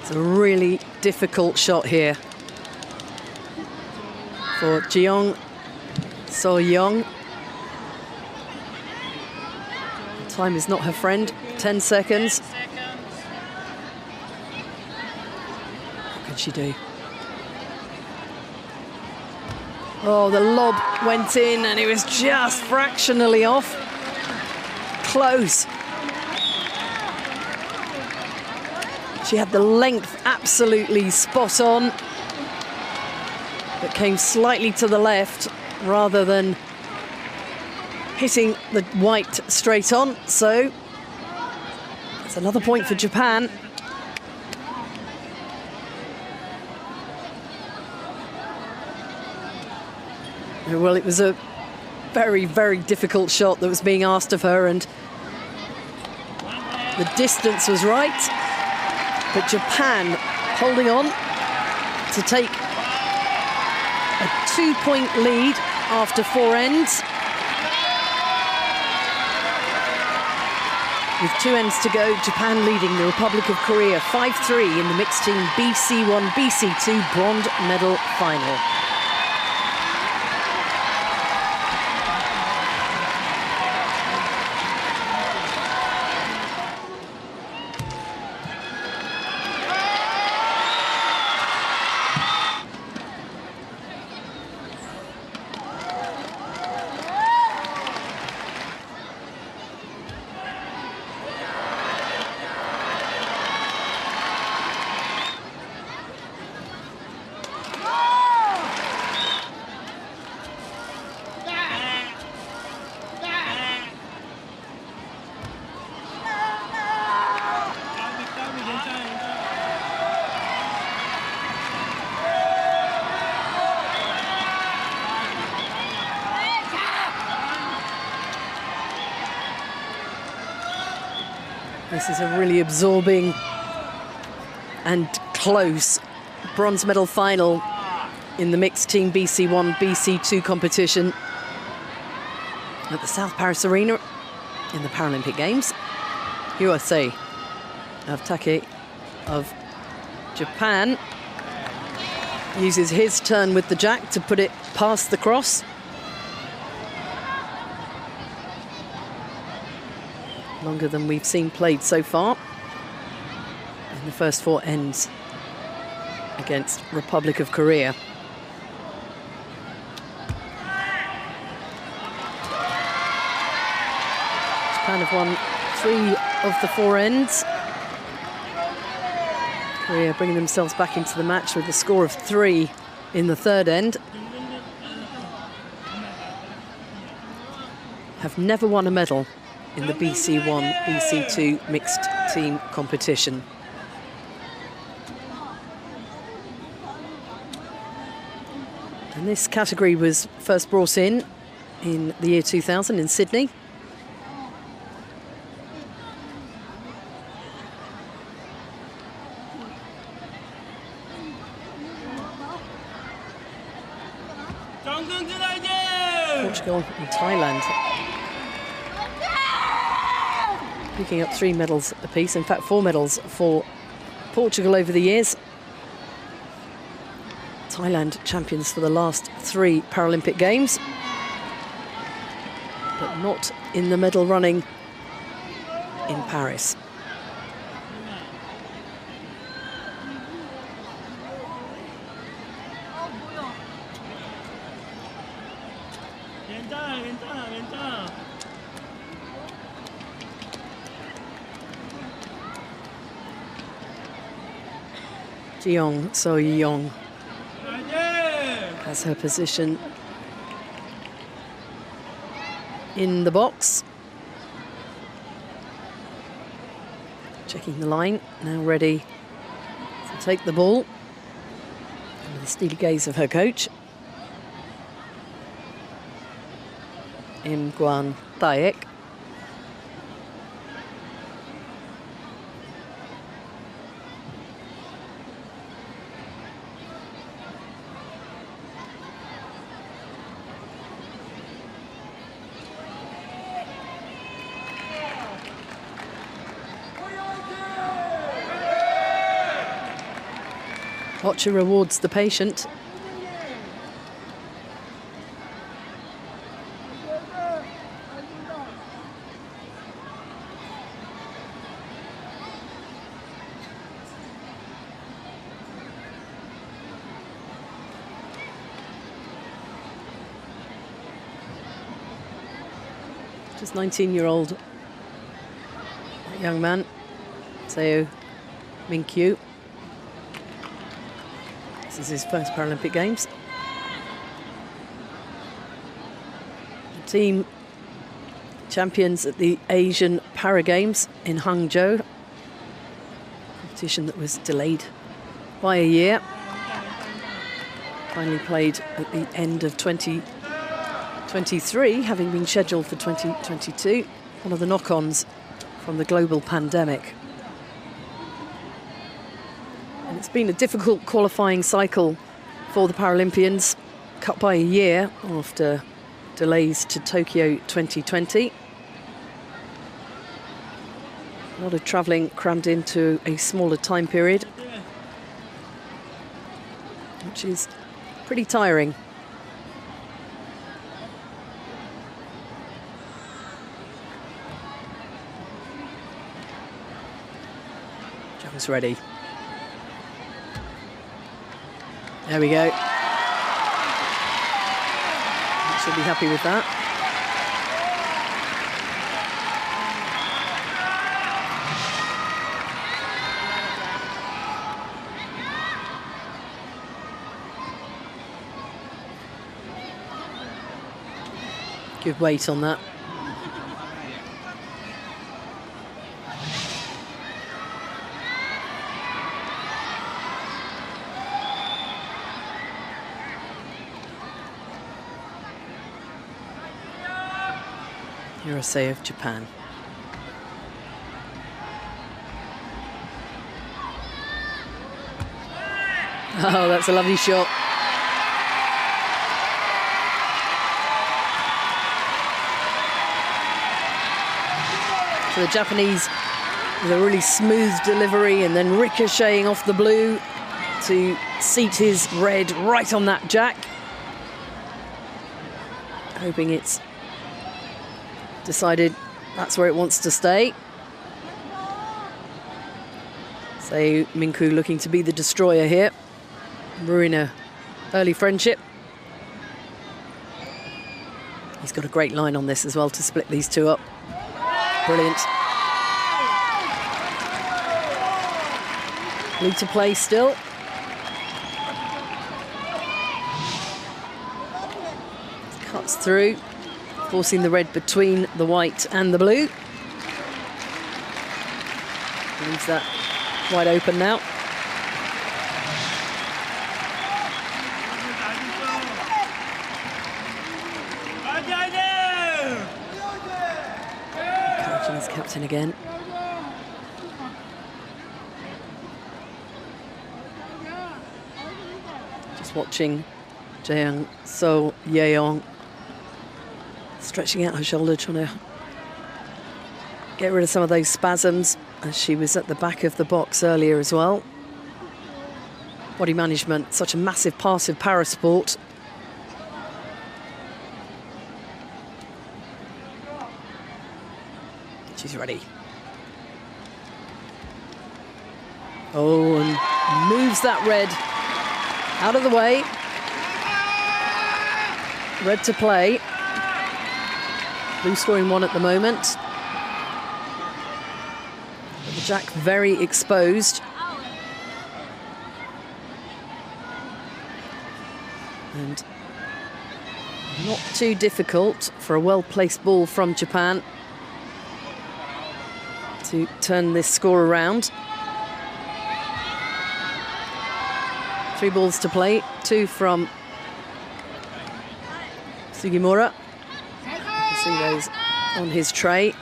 It's a really difficult shot here for Jeong So-young. Time is not her friend. 10 seconds. What can she do? Oh, the lob went in and it was just fractionally off. Close. She had the length absolutely spot on, but came slightly to the left rather than hitting the white straight on. So it's another point for Japan. Well, it was a very, very difficult shot that was being asked of her, and the distance was right, but Japan holding on to take a 2-point lead after 4 ends. With 2 ends to go, Japan leading the Republic of Korea 5-3 in the mixed team BC1, BC2 bronze medal final. This is a really absorbing and close bronze medal final in the mixed team BC1, BC2 competition at the South Paris Arena in the Paralympic Games. USA of Take of Japan uses his turn with the jack to put it past the cross. Longer than we've seen played so far in the first 4 ends against Republic of Korea. Japan have won 3 of the 4 ends. Korea bringing themselves back into the match with a score of 3 in the 3rd end. Have never won a medal in the BC1, BC2 mixed team competition. And this category was first brought in the year 2000 in Sydney. Portugal and Thailand picking up 3 medals apiece, in fact 4 medals for Portugal over the years. Thailand champions for the last 3 Paralympic Games, but not in the medal running in Paris. Jeong So-yeong has her position in the box. Checking the line, now ready to take the ball. Under the steely gaze of her coach. Im Guan Taek. Boccia rewards the patient. Just 19-year-old young man, Seo Min-kyu. This is his first Paralympic Games. The team champions at the Asian Para Games in Hangzhou. Competition that was delayed by a year. Finally played at the end of 2023, having been scheduled for 2022. One of the knock-ons from the global pandemic. And it's been a difficult qualifying cycle for the Paralympians, cut by a year after delays to Tokyo 2020. A lot of travelling crammed into a smaller time period, which is pretty tiring. Jones ready. There we go. She'll be happy with that. Good weight on that. Hirose of Japan. Oh, that's a lovely shot. So the Japanese with a really smooth delivery and then ricocheting off the blue to seat his red right on that jack. Hoping it's decided that's where it wants to stay. So Minku looking to be the destroyer here. Ruin a early friendship. He's got a great line on this as well to split these two up. Brilliant. Lead to play still. Cuts through, forcing the red between the white and the blue. Leaves that wide open now. Encouraging his captain again. Just watching Jeong So Yeong stretching out her shoulder, trying to get rid of some of those spasms, as she was at the back of the box earlier as well. Body management, such a massive part of parasport. She's ready. Oh, and moves that red out of the way. Red to play. Blue scoring one at the moment. The jack very exposed. And not too difficult for a well-placed ball from Japan to turn this score around. 3 balls to play, 2 from Sugimura. You see those on his tray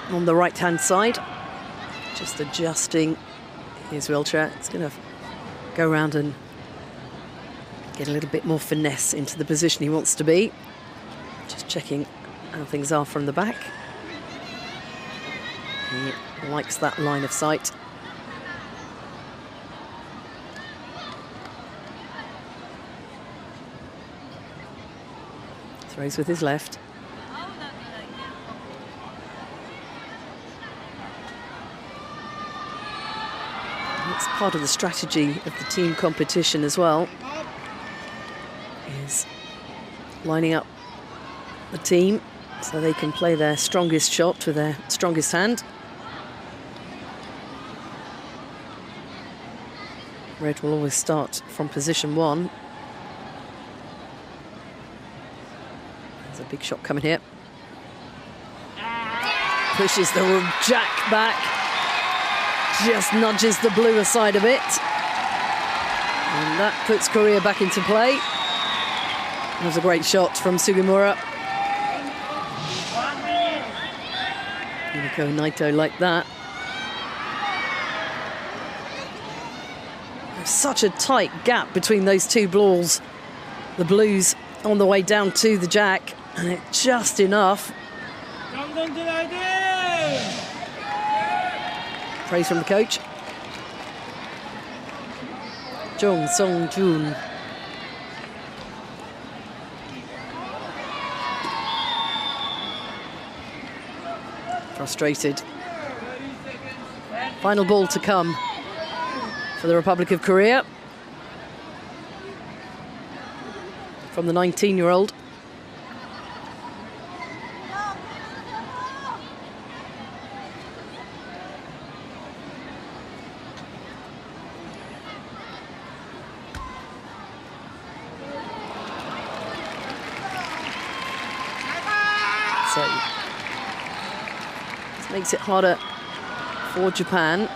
on the right-hand side. Just adjusting his wheelchair. It's going to go around and get a little bit more finesse into the position he wants to be. Just checking how things are from the back. He likes that line of sight. Throws with his left. It's part of the strategy of the team competition as well, is lining up the team so they can play their strongest shot with their strongest hand. Red will always start from position 1. There's a big shot coming here. Pushes the jack back. Just nudges the blue aside a bit. And that puts Korea back into play. That was a great shot from Sugimura. Yumiko Naito like that. There's such a tight gap between those 2 balls. The blues on the way down to the jack, and it's just enough. Praise from the coach. Jung Song-jun. Frustrated. Final ball to come for the Republic of Korea. From the 19-year-old. So this makes it harder for Japan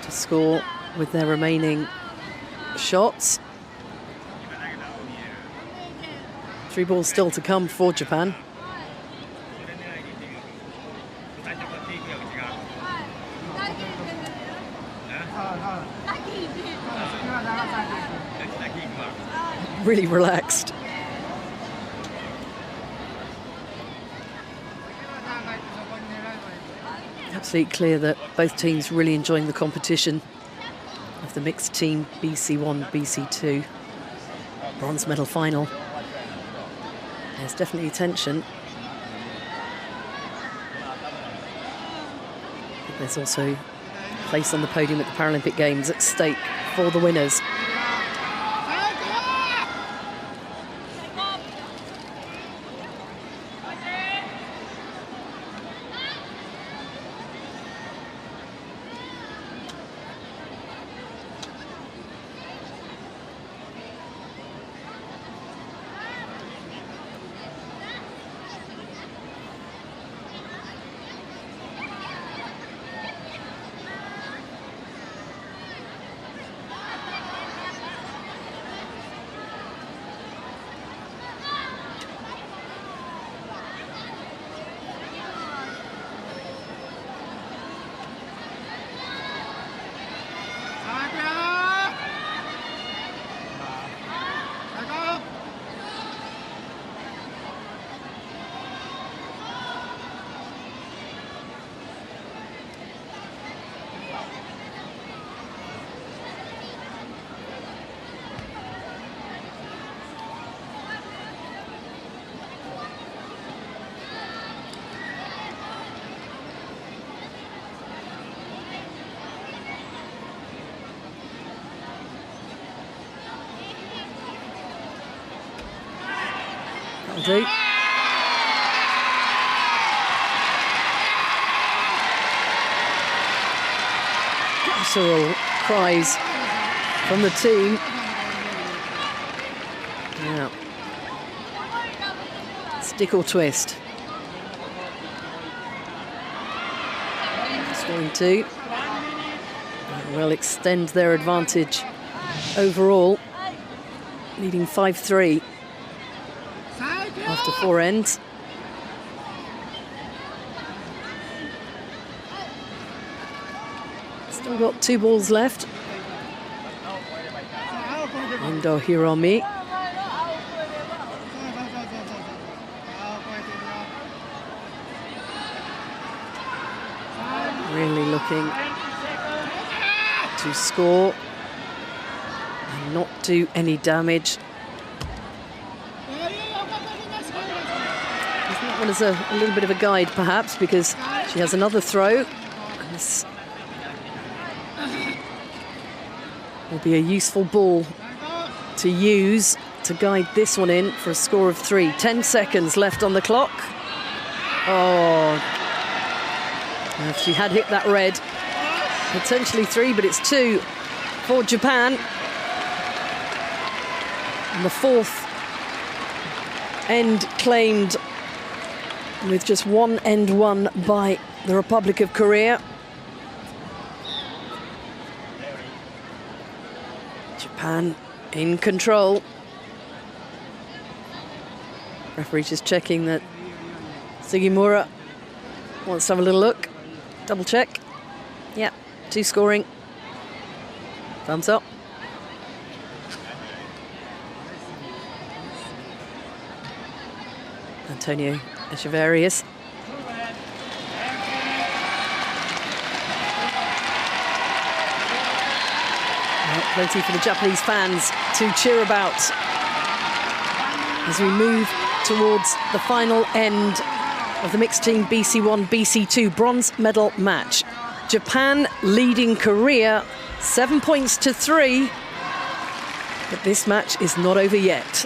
to score with their remaining shots. 3 balls still to come for Japan. Really relaxed. Absolutely clear that both teams really enjoying the competition of the mixed team BC1, BC2 bronze medal final. There's definitely tension. There's also a place on the podium at the Paralympic Games at stake for the winners. Do. Visceral cries from the team. Now, stick or twist. Scoring two. Will extend their advantage overall, leading 5-3. After 4 ends. Still got 2 balls left. Endo Hiromi. Really looking to score and not do any damage. That one is a little bit of a guide, perhaps, because she has another throw. And this will be a useful ball to use to guide this one in for a score of 3. 10 seconds left on the clock. Oh, if she had hit that red, potentially 3, but it's 2 for Japan. And the 4th end claimed, with just 1 end won by the Republic of Korea. Japan in control. Referee just checking that Sugimura wants to have a little look. Double check. Yep, 2 scoring. Thumbs up. Antonio Echeverrius. Plenty for the Japanese fans to cheer about as we move towards the final end of the mixed team BC1, BC2 bronze medal match. Japan leading Korea 7 points to 3, but this match is not over yet.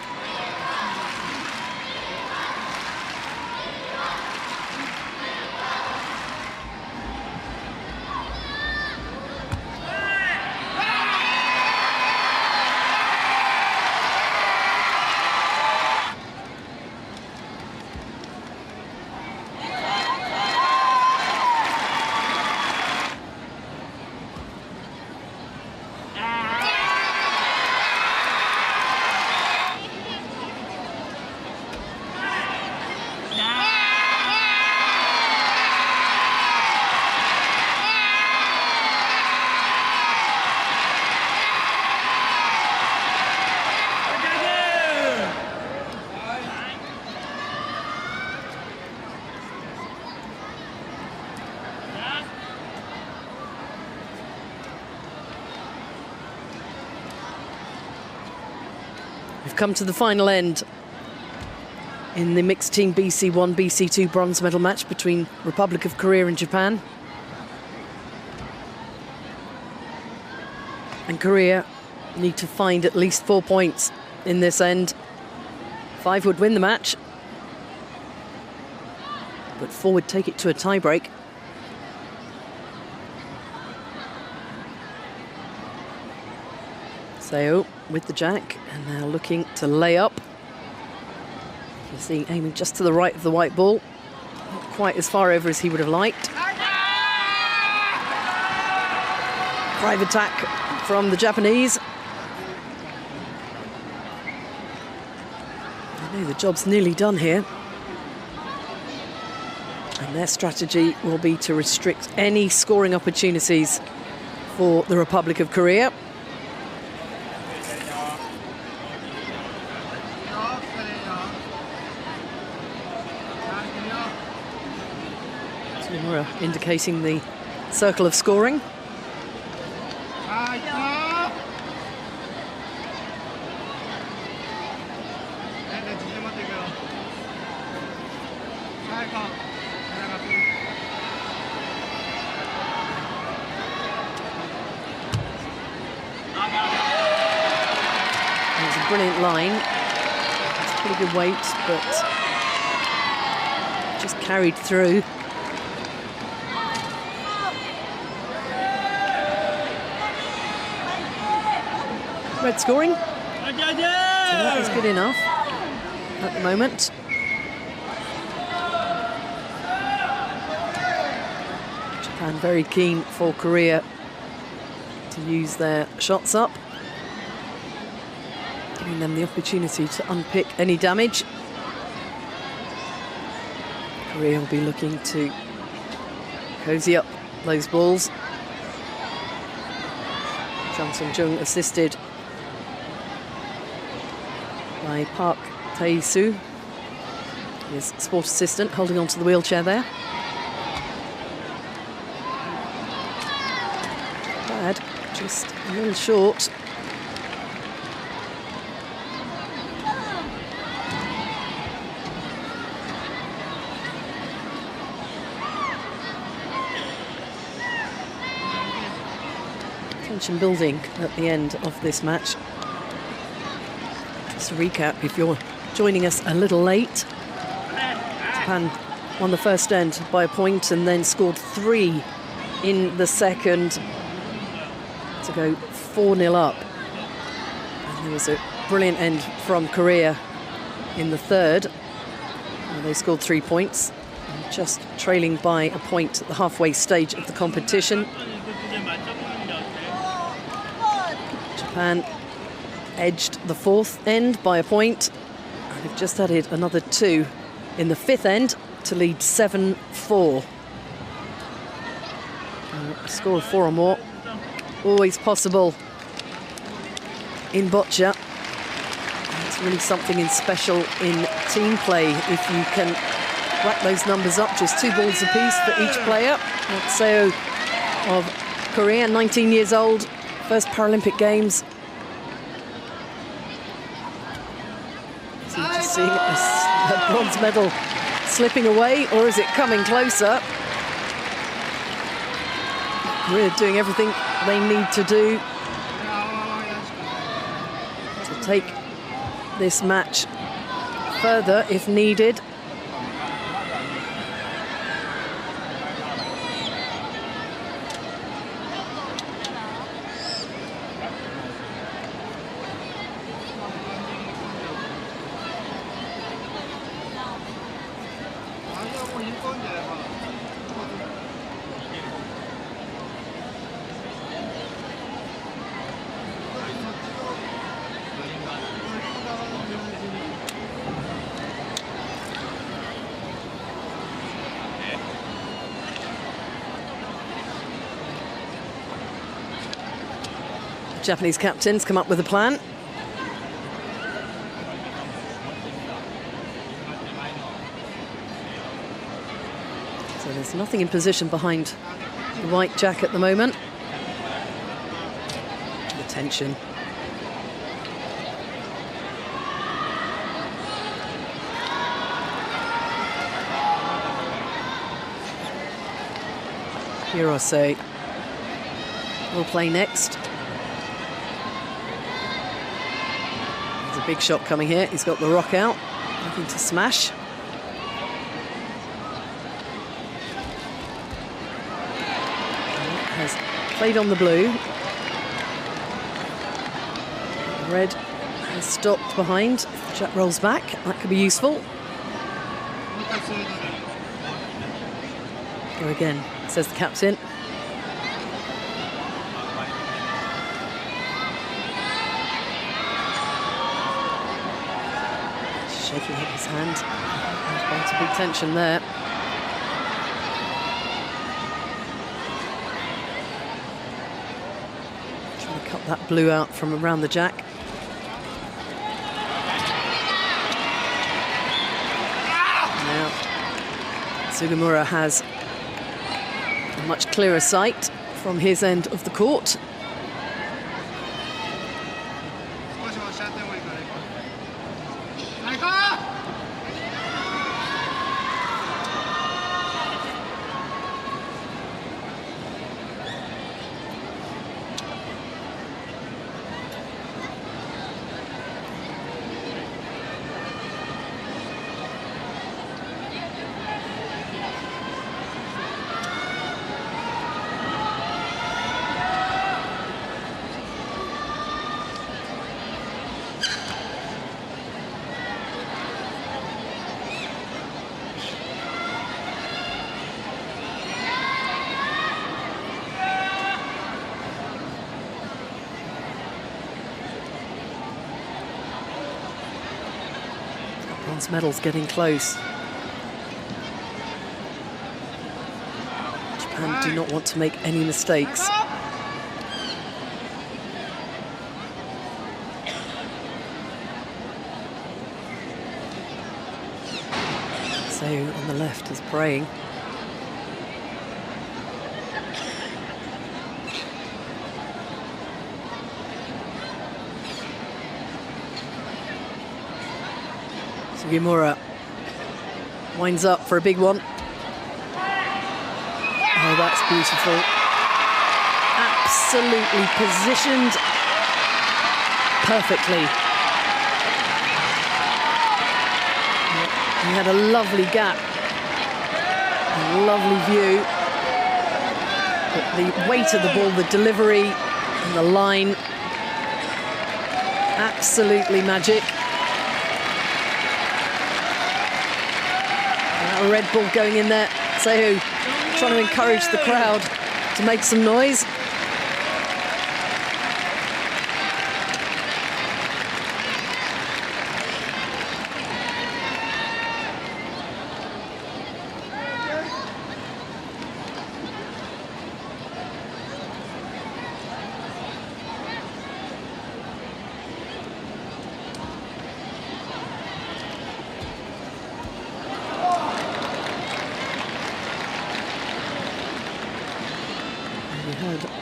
We've come to the final end in the mixed team BC1, BC2 bronze medal match between Republic of Korea and Japan. And Korea need to find at least 4 points in this end. 5 would win the match, but 4 would take it to a tie-break. Chateau with the jack, and now looking to lay up. You see, aiming just to the right of the white ball. Not quite as far over as he would have liked. Drive attack from the Japanese. I know the job's nearly done here. And their strategy will be to restrict any scoring opportunities for the Republic of Korea. Indicating the circle of scoring. It's a brilliant line. It's pretty good weight, but just carried through. Red scoring. So that is good enough at the moment. Japan very keen for Korea to use their shots up, giving them the opportunity to unpick any damage. Korea will be looking to cozy up those balls. Chung Sung-jung assisted by Park Tae-soo, his sport assistant, holding on to the wheelchair there. Bad, just a little short. Tension building at the end of this match. Just to recap, if you're joining us a little late, Japan won the first end by a point and then scored 3 in the second to go 4-0 up. And there was a brilliant end from Korea in the third, where they scored 3 points, and just trailing by a point at the halfway stage of the competition. Japan edged the fourth end by a point, and they've just added another 2 in the fifth end to lead 7-4. A score of 4 or more, always possible in Boccia. It's really something special in team play if you can rack those numbers up, just 2 balls apiece for each player. Chateau of Korea, 19 years old, first Paralympic Games. So you just seeing a bronze medal slipping away, or is it coming closer? Korea doing everything they need to do to take this match further if needed. Japanese captains come up with a plan. So there's nothing in position behind the white jack at the moment. The tension. Hirose will play next. There's a big shot coming here. He's got the rock out, looking to smash. Has played on the blue. Red has stopped behind. Jack rolls back. That could be useful. Go again, says the captain. Shaking up his hand. Quite a big tension there. Trying to cut that blue out from around the jack. Now, Sugimura has a much clearer sight from his end of the court. Bronze medal's getting close. Japan do not want to make any mistakes. So on the left is praying. Sugimura winds up for a big one. Oh, that's beautiful. Absolutely positioned perfectly. He had a lovely gap, a lovely view. But the weight of the ball, the delivery and the line, absolutely magic. A red ball going in there. Sehu trying to encourage the crowd to make some noise.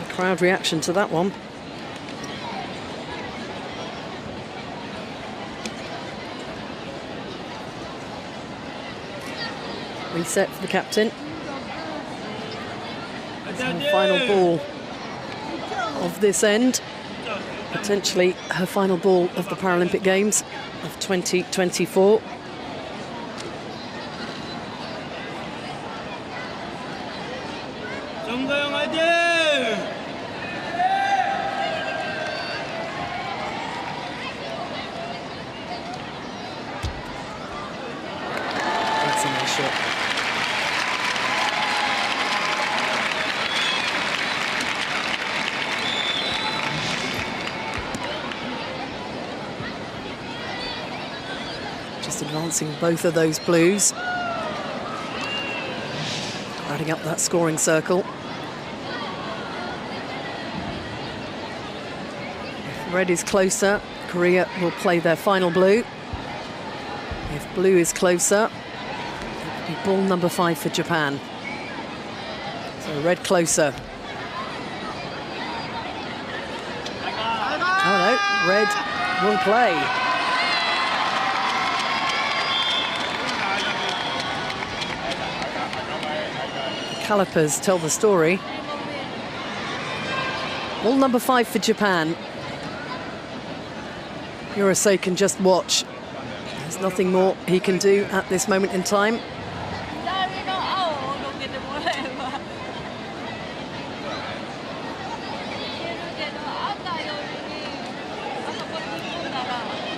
Crowd reaction to that one. Reset for the captain. Her final ball of this end. Potentially her final ball of the Paralympic Games of 2024. Just advancing both of those blues. Adding up that scoring circle. If red is closer, Korea will play their final blue. If blue is closer, it will be ball number 5 for Japan. So red closer. Oh no, red will play. calipers tell the story. Ball number 5 for Japan. Urase can just watch. There's nothing more he can do at this moment in time.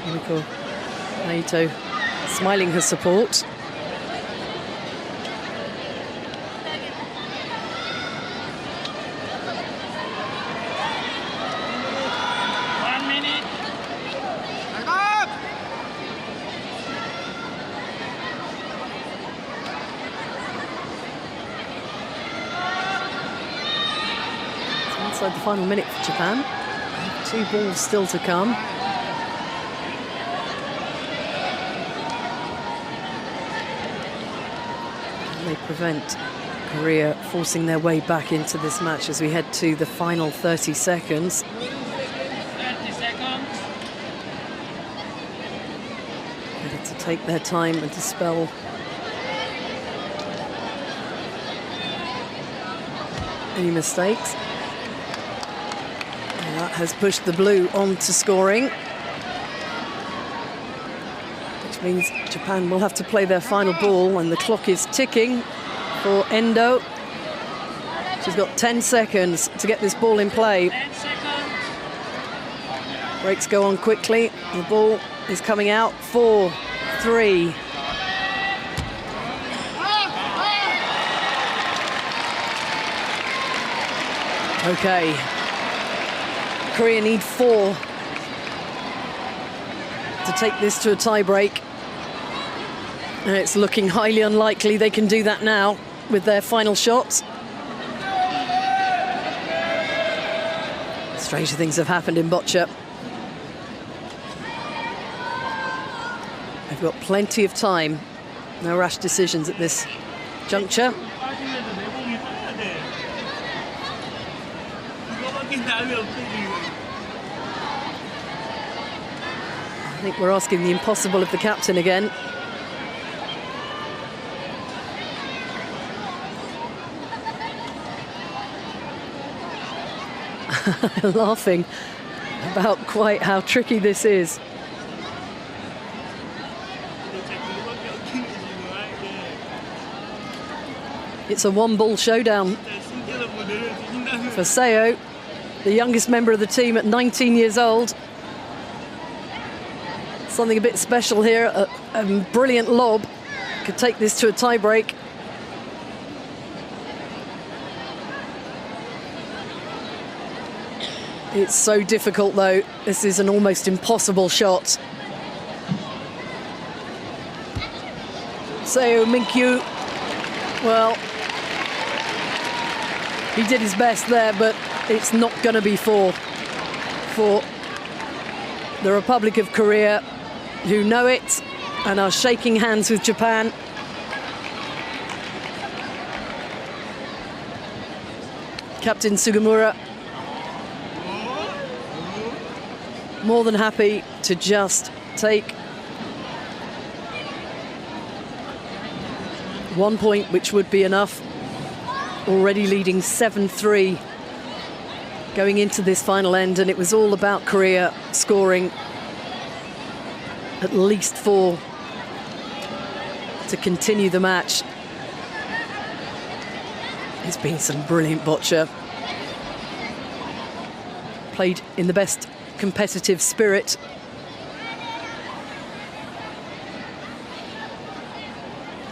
Yumiko Naito smiling her support. Inside the final minute for Japan. 2 balls still to come. They prevent Korea forcing their way back into this match as we head to the final 30 seconds. 30 seconds. Ready to take their time and dispel any mistakes. And that has pushed the blue on to scoring, which means Japan will have to play their final ball, and the clock is ticking for Endo. She's got 10 seconds to get this ball in play. 10 seconds. Breaks go on quickly. The ball is coming out. 4, 3. Okay. Korea need 4 to take this to a tie-break. And it's looking highly unlikely they can do that now with their final shots. Stranger things have happened in Boccia. They've got plenty of time. No rash decisions at this juncture. I think we're asking the impossible of the captain again. Laughing about quite how tricky this is. It's a 1-ball showdown for Seo, the youngest member of the team at 19 years old. Something a bit special here. A brilliant lob could take this to a tie-break. It's so difficult, though. This is an almost impossible shot. Seo Minkyu, well, he did his best there, but it's not going to be for the Republic of Korea, who know it and are shaking hands with Japan. Captain Sugimura more than happy to just take 1 point, which would be enough. Already leading 7-3 going into this final end, and it was all about Korea scoring at least 4 to continue the match. It's been some brilliant boccia. Played in the best competitive spirit.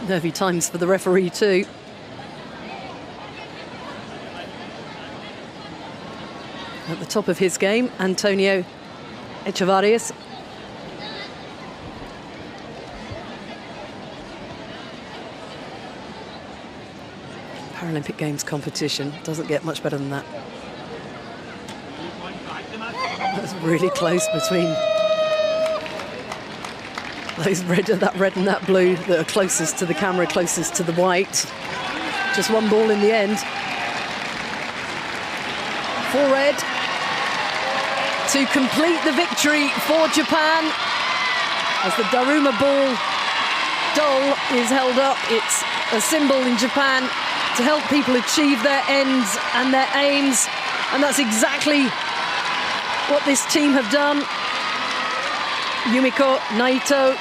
Nervy times for the referee too. At the top of his game, Antonio Echevarrias. Paralympic Games competition doesn't get much better than that. That's really close between those that red and that blue that are closest to the camera, closest to the white. Just 1 ball in the end. 4 red to complete the victory for Japan as the Daruma ball doll is held up. It's a symbol in Japan to help people achieve their ends and their aims. And that's exactly what this team have done. Yumiko Naito,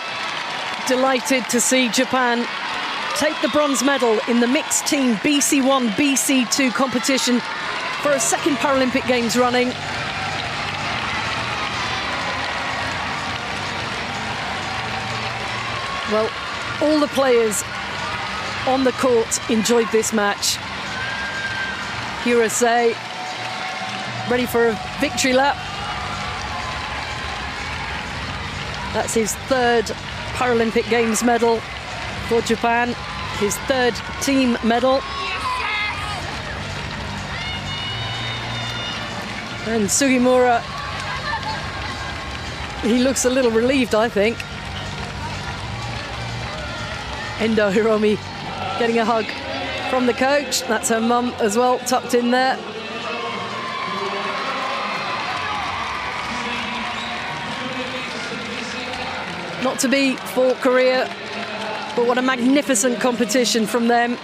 delighted to see Japan take the bronze medal in the mixed team BC1, BC2 competition for a second Paralympic Games running. Well, all the players on the court enjoyed this match. Hirose ready for a victory lap. That's his third Paralympic Games medal for Japan, his third team medal. And Sugimura, he looks a little relieved, I think. Endo Hiromi getting a hug from the coach. That's her mum as well, tucked in there. Not to be for Korea, but what a magnificent competition from them.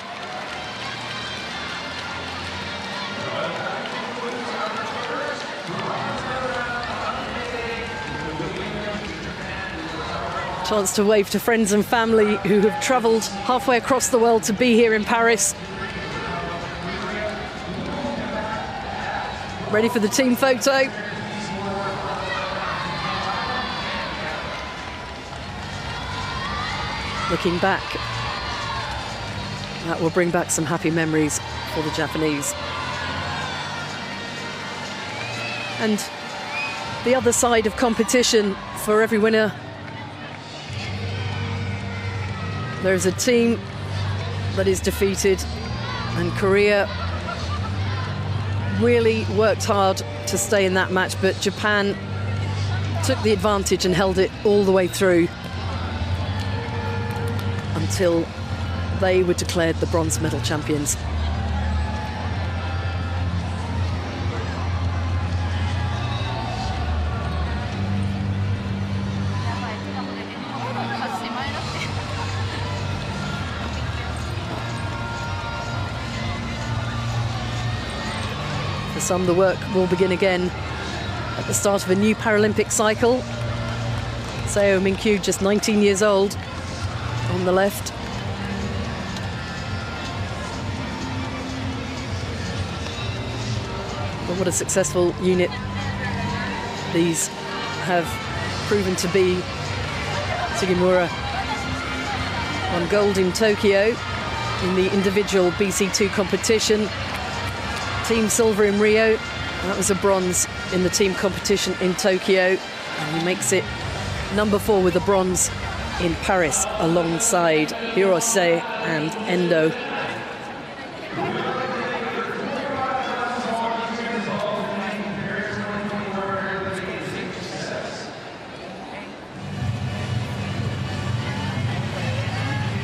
Chance to wave to friends and family who have travelled halfway across the world to be here in Paris. Ready for the team photo. Looking back, that will bring back some happy memories for the Japanese. And the other side of competition for every winner, there's a team that is defeated, and Korea really worked hard to stay in that match, but Japan took the advantage and held it all the way through until they were declared the bronze medal champions. For some, the work will begin again at the start of a new Paralympic cycle. Seo Min-kyu, just 19 years old, on the left. But what a successful unit these have proven to be. Sugimura won gold in Tokyo in the individual BC2 competition. Team silver in Rio. That was a bronze in the team competition in Tokyo. And he makes it number 4 with a bronze in Paris alongside Hirose and Endo.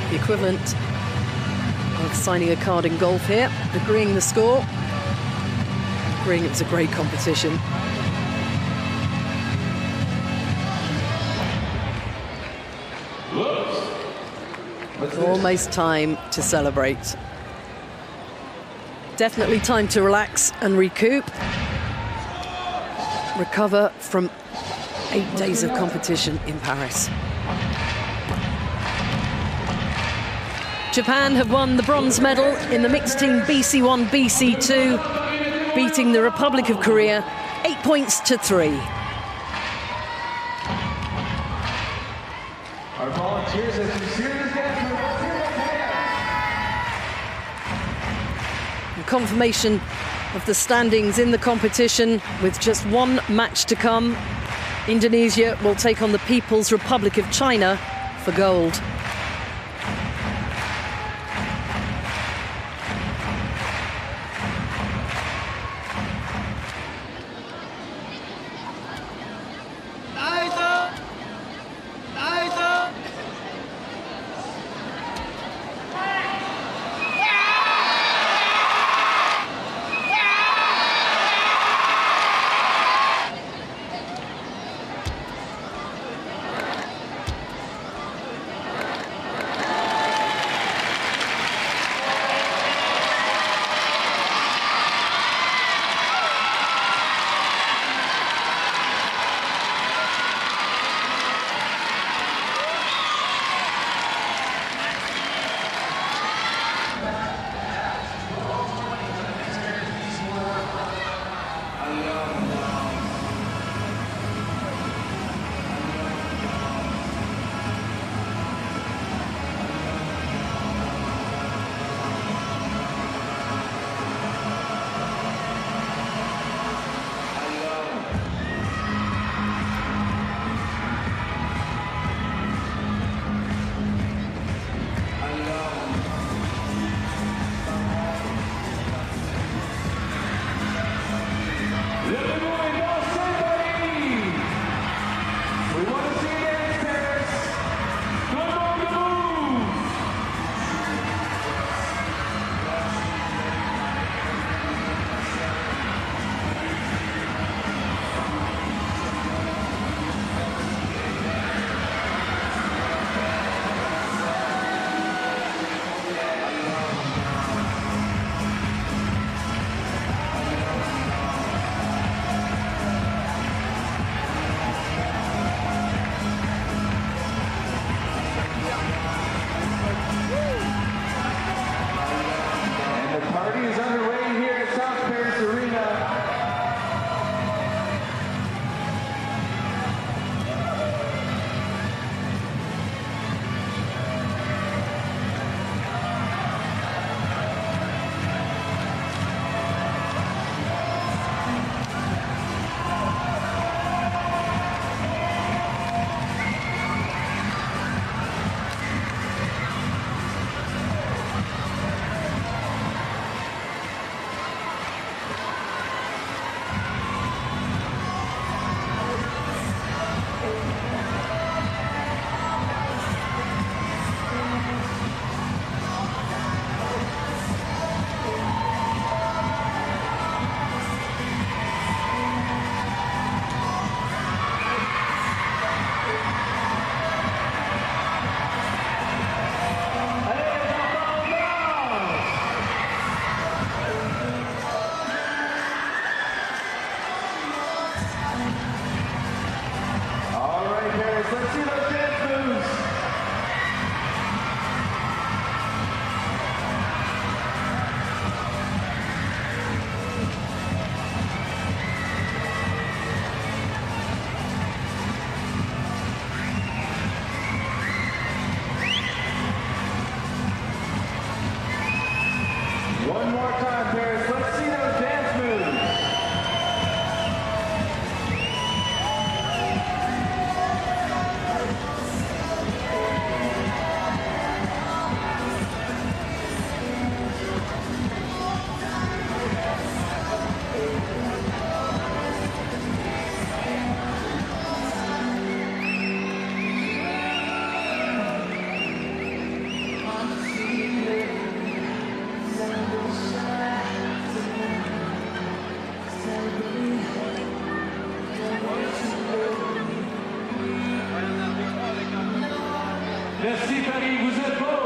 The equivalent of signing a card in golf here, agreeing the score, agreeing it was a great competition. Almost time to celebrate. Definitely time to relax and recoup. Recover from 8 days of competition in Paris. Japan have won the bronze medal in the mixed team BC1, BC2, beating the Republic of Korea 8 points to 3. Our volunteers have some serious confirmation of the standings in the competition with just one match to come. Indonesia will take on the People's Republic of China for gold. Merci Paris, vous êtes beaux.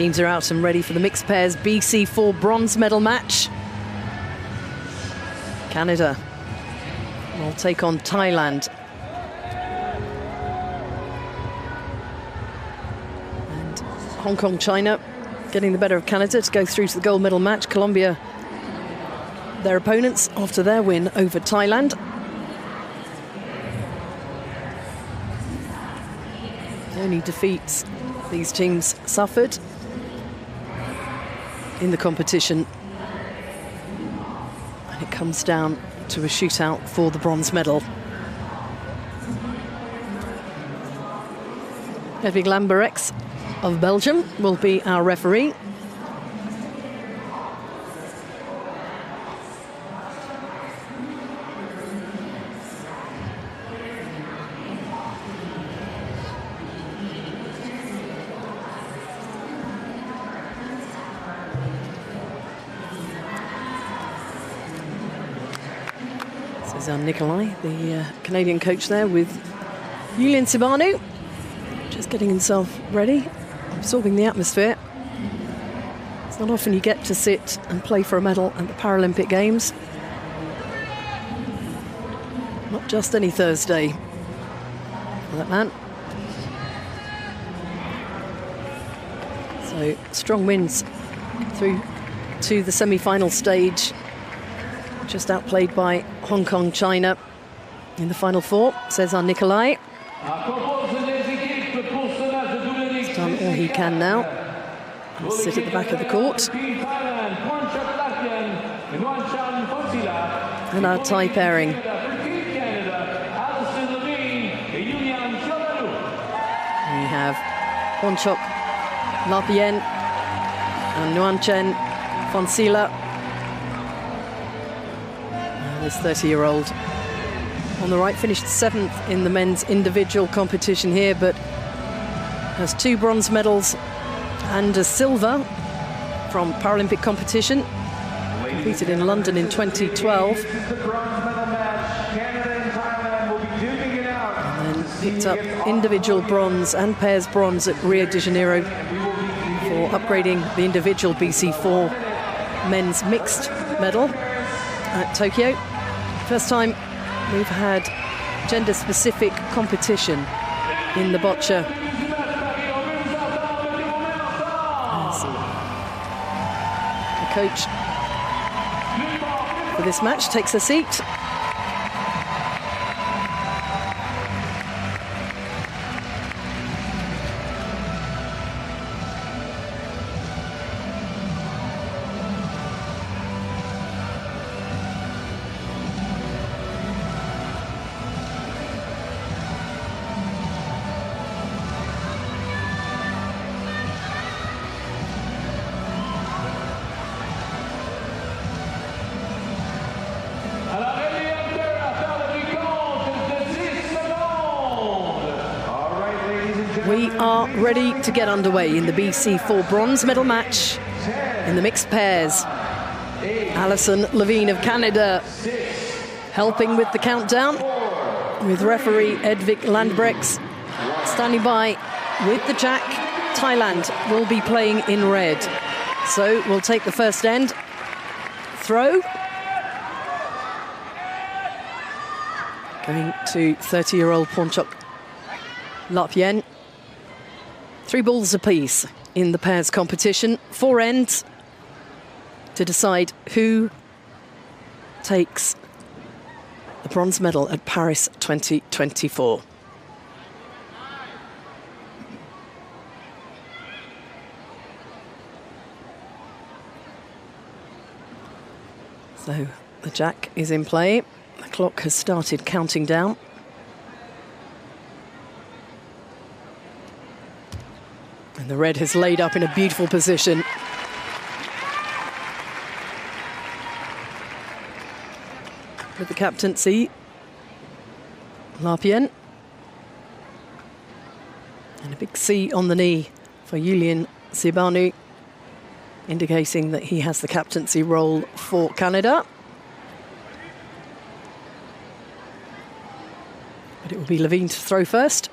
Teams are out and ready for the mixed pairs BC4 bronze medal match. Canada will take on Thailand. And Hong Kong, China getting the better of Canada to go through to the gold medal match. Colombia, their opponents after their win over Thailand. The only defeats these teams suffered in the competition. And it comes down to a shootout for the bronze medal. Hedwig Lamberex of Belgium will be our referee. Nikolai, the Canadian coach there, with Julian Sibanu, just getting himself ready, absorbing the atmosphere. It's not often you get to sit and play for a medal at the Paralympic Games. Not just any Thursday for that man. So strong wins through to the semi-final stage. Just outplayed by Hong Kong, China in the final four. Cesar Nicolai. He's done all he can now. He'll sit at the back of the court. And our Thai pairing. We have Ponchok Lapien and Nguyen Chen Fonsila. This 30-year-old on the right finished 7th in the men's individual competition here, but has 2 bronze medals and a silver from Paralympic competition. Competed in London in 2012. And then picked up individual bronze and pairs bronze at Rio de Janeiro for upgrading the individual BC4 men's mixed medal at Tokyo. First time we've had gender-specific competition in the Boccia. The coach for this match takes a seat. We are ready to get underway in the BC4 bronze medal match in the mixed pairs. Alison Levine of Canada helping with the countdown, with referee Hedwig Lamberex standing by with the jack. Thailand will be playing in red. So we'll take the first end. Throw. Going to 30-year-old Ponchok Lapien. 3 balls apiece in the pairs competition. 4 ends to decide who takes the bronze medal at Paris 2024. So the jack is in play. The clock has started counting down. And the red has laid up in a beautiful position. With the captaincy, Lapien. And a big C on the knee for Julian Sibanu, indicating that he has the captaincy role for Canada. But it will be Levine to throw first.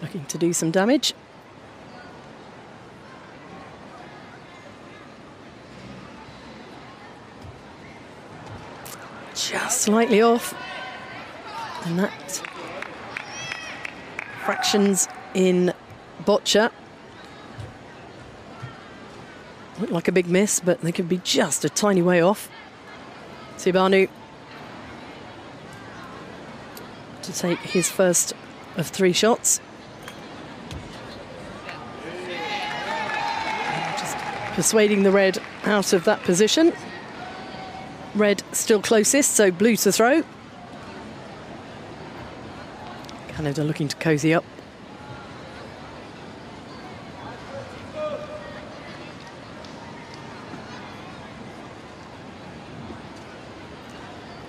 looking to do some damage. Just slightly off. And that fractions in Boccia. Looked like a big miss, but they could be just a tiny way off. Sibanu to take his first of 3 shots. Just persuading the red out of that position. Red still closest, so blue to throw. Canada looking to cosy up.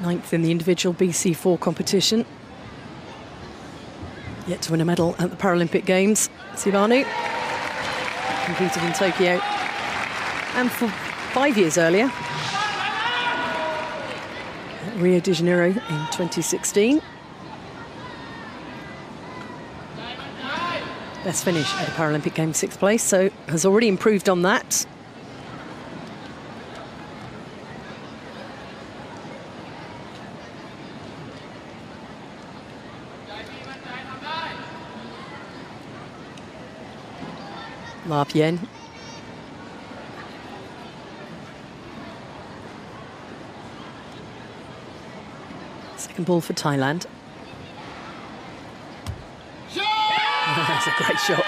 Ninth in the individual BC4 competition. Yet to win a medal at the Paralympic Games. Sibanu competed in Tokyo and for 5 years earlier at Rio de Janeiro in 2016. Best finish at the Paralympic Games, 6th place, so has already improved on that. La Pienne. Second ball for Thailand. That's a great shot.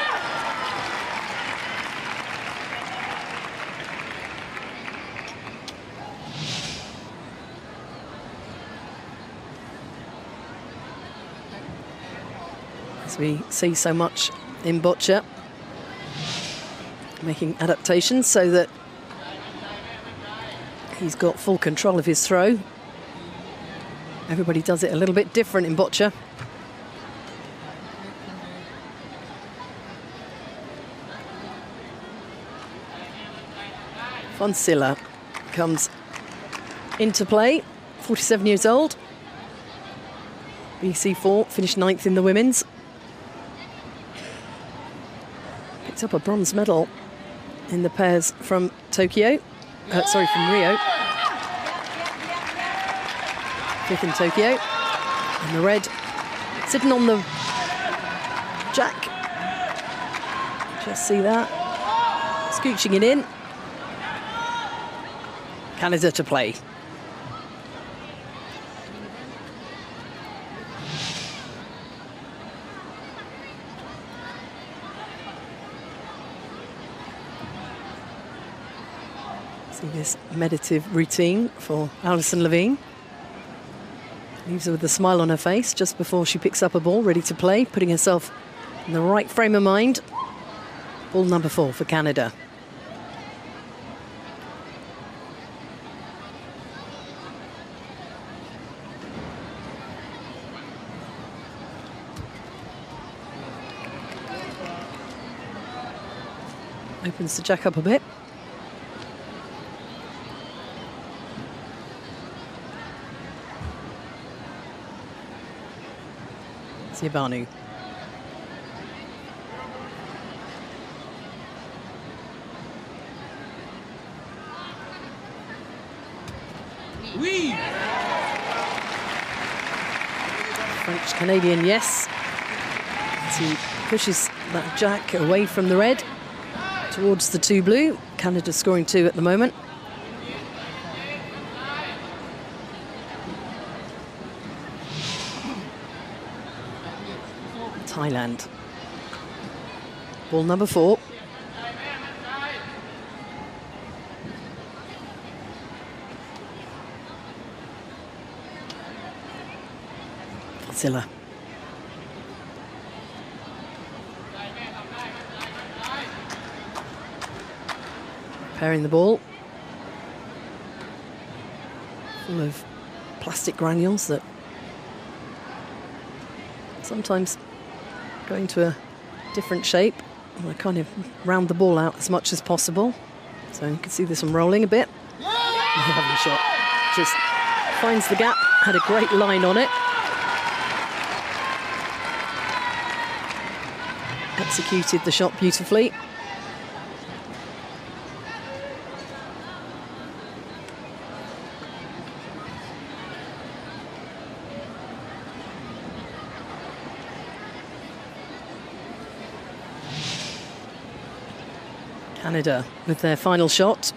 As we see so much in Boccia, making adaptations so that he's got full control of his throw. Everybody does it a little bit different in Boccia. Fonsilla comes into play, 47 years old. BC4 finished 9th in the women's. Picked up a bronze medal in the pairs from Tokyo, from Rio. 5th in Tokyo. And the red sitting on the jack. Just see that. Scooching it in. Canada to play. See this meditative routine for Alison Levine. Leaves her with a smile on her face just before she picks up a ball, ready to play, putting herself in the right frame of mind. Ball number 4 for Canada. Opens the jack up a bit. Sibanu. Oui. French-Canadian, yes. As he pushes that jack away from the red towards the 2 blue. Canada scoring 2 at the moment. Thailand. Ball number 4. Zilla. Preparing the ball. Full of plastic granules that sometimes go into a different shape. I kind of round the ball out as much as possible. So you can see this one rolling a bit. Lovely shot. Just finds the gap, had a great line on it. executed the shot beautifully. Canada with their final shot.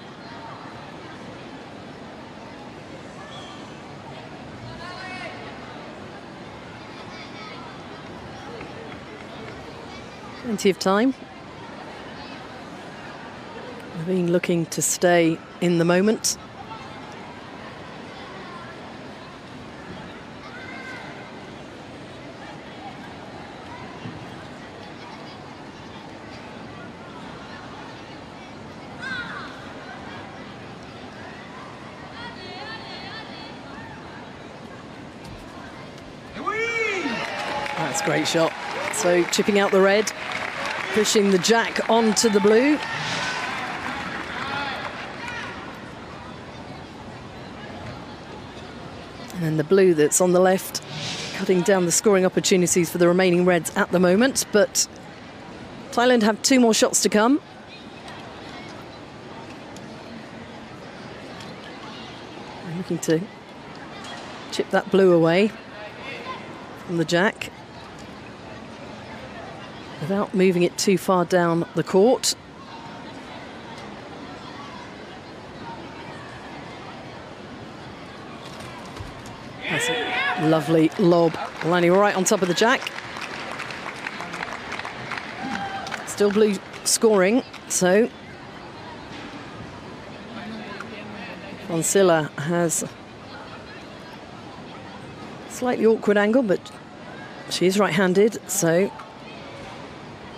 Plenty of time. They've been looking to stay in the moment. That's a great shot. So chipping out the red, pushing the jack onto the blue. And then the blue that's on the left, cutting down the scoring opportunities for the remaining reds at the moment. But Thailand have 2 more shots to come. They're looking to chip that blue away from the jack without moving it too far down the court. That's a lovely lob, landing right on top of the jack. Still blue scoring, so Foncilla has a slightly awkward angle, but she is right-handed, so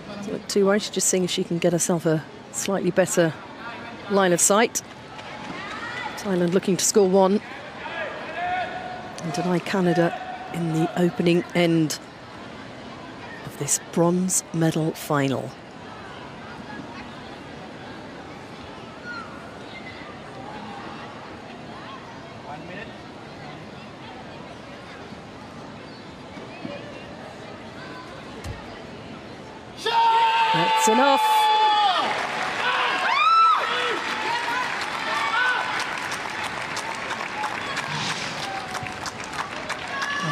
don't look too worried. She's just seeing if she can get herself a slightly better line of sight. Thailand looking to score 1 and deny Canada in the opening end of this bronze medal final. That's enough.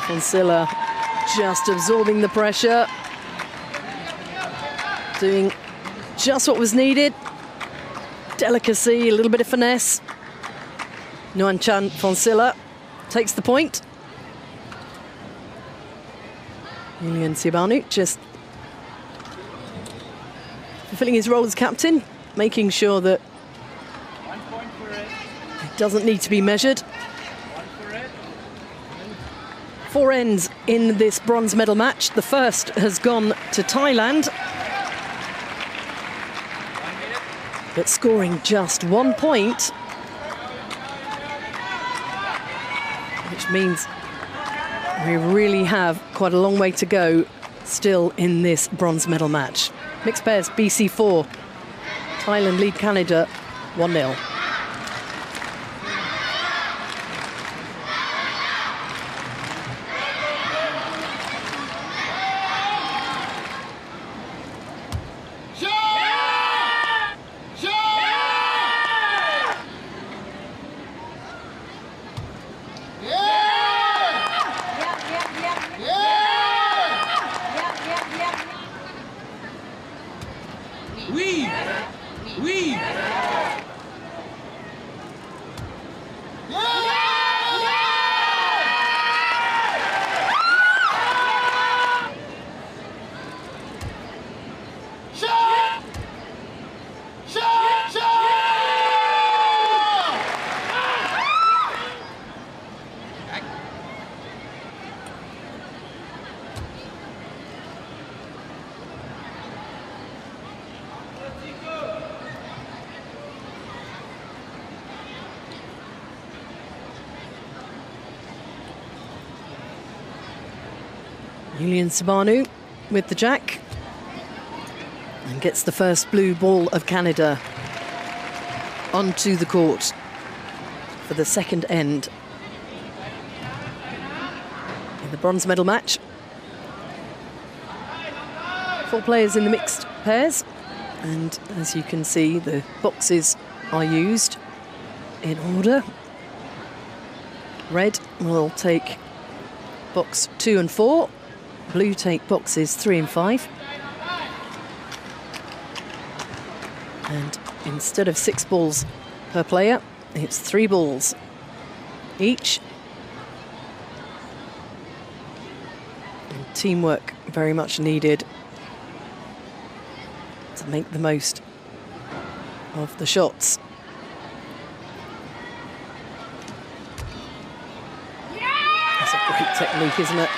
Foncilla just absorbing the pressure, doing just what was needed. Delicacy, a little bit of finesse. Nguyen Chan Foncilla takes the point. Julian Sibanu just fulfilling his role as captain, making sure that it doesn't need to be measured. 4 ends in this bronze medal match. The first has gone to Thailand, but scoring just 1 point, which means we really have quite a long way to go still in this bronze medal match. Mixed pairs, BC 4. Thailand lead Canada 1-0. Julian Sibanu with the jack and gets the first blue ball of Canada onto the court for the second end in the bronze medal match. 4 players in the mixed pairs. And as you can see, the boxes are used in order. Red will take box 2 and 4. Blue take boxes 3 and 5. And instead of 6 balls per player, it's 3 balls each. And teamwork very much needed to make the most of the shots. That's a great technique, isn't it?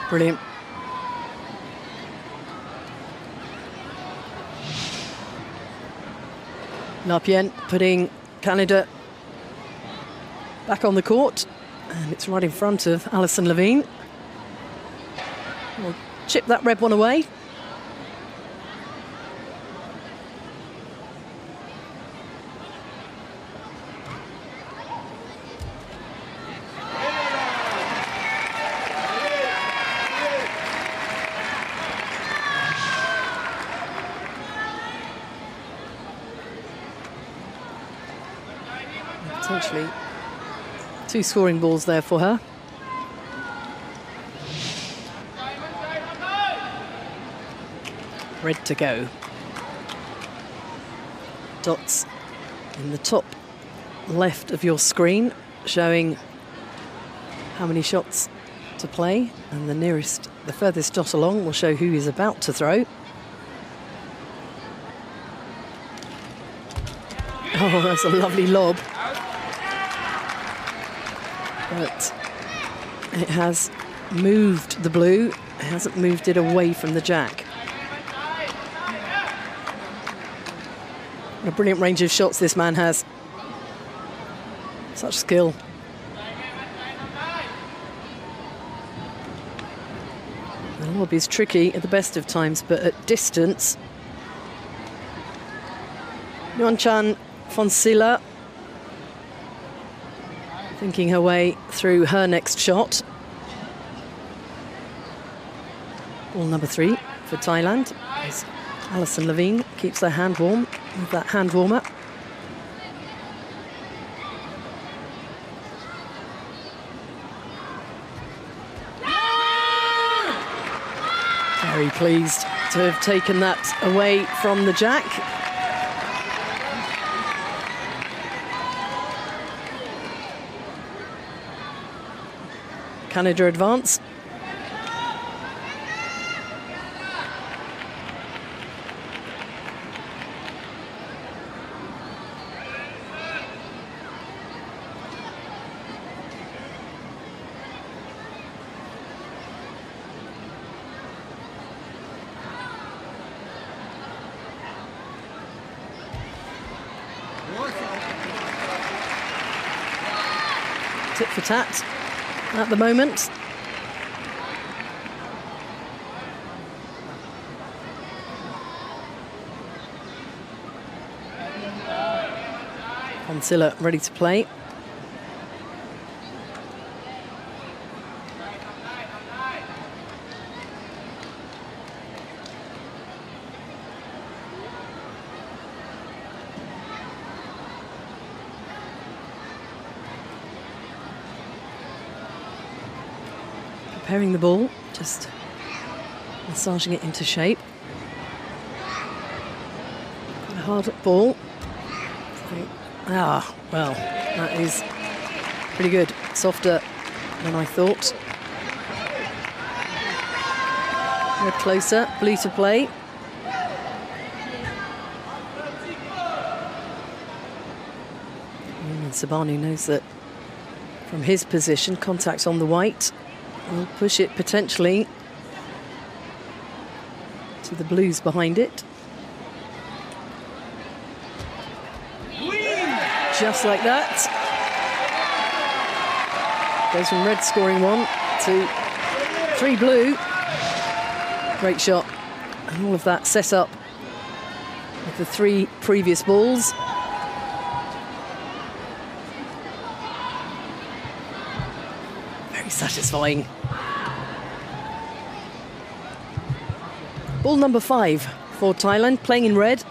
Brilliant. Lapien putting Canada back on the court, and it's right in front of Alison Levine. We'll chip that red one away. Potentially 2 scoring balls there for her. Red to go. Dots in the top left of your screen showing how many shots to play, and the furthest dot along will show who is about to throw. Oh, that's a lovely lob. But it has moved the blue, it hasn't moved it away from the jack. What a brilliant range of shots this man has. Such skill. The lob is tricky at the best of times, but at distance, Yuanchan Fonsilla thinking her way through her next shot. Ball number 3 for Thailand, as Alison Levine keeps their hand warm with that hand warmer. Very pleased to have taken that away from the jack. Canada advance. Tit for tat at the moment. Fonsilla ready to play. Preparing the ball, just massaging it into shape. A hard ball. Ah, well, that is pretty good. Softer than I thought. Red closer, blue to play. And Sabanu knows that from his position, contact on the white will push it potentially to the blues behind it. Just like that. Goes from red scoring 1 to 3 blue. Great shot. And all of that set up the like the 3 previous balls. Very satisfying. Ball number 5 for Thailand, playing in red.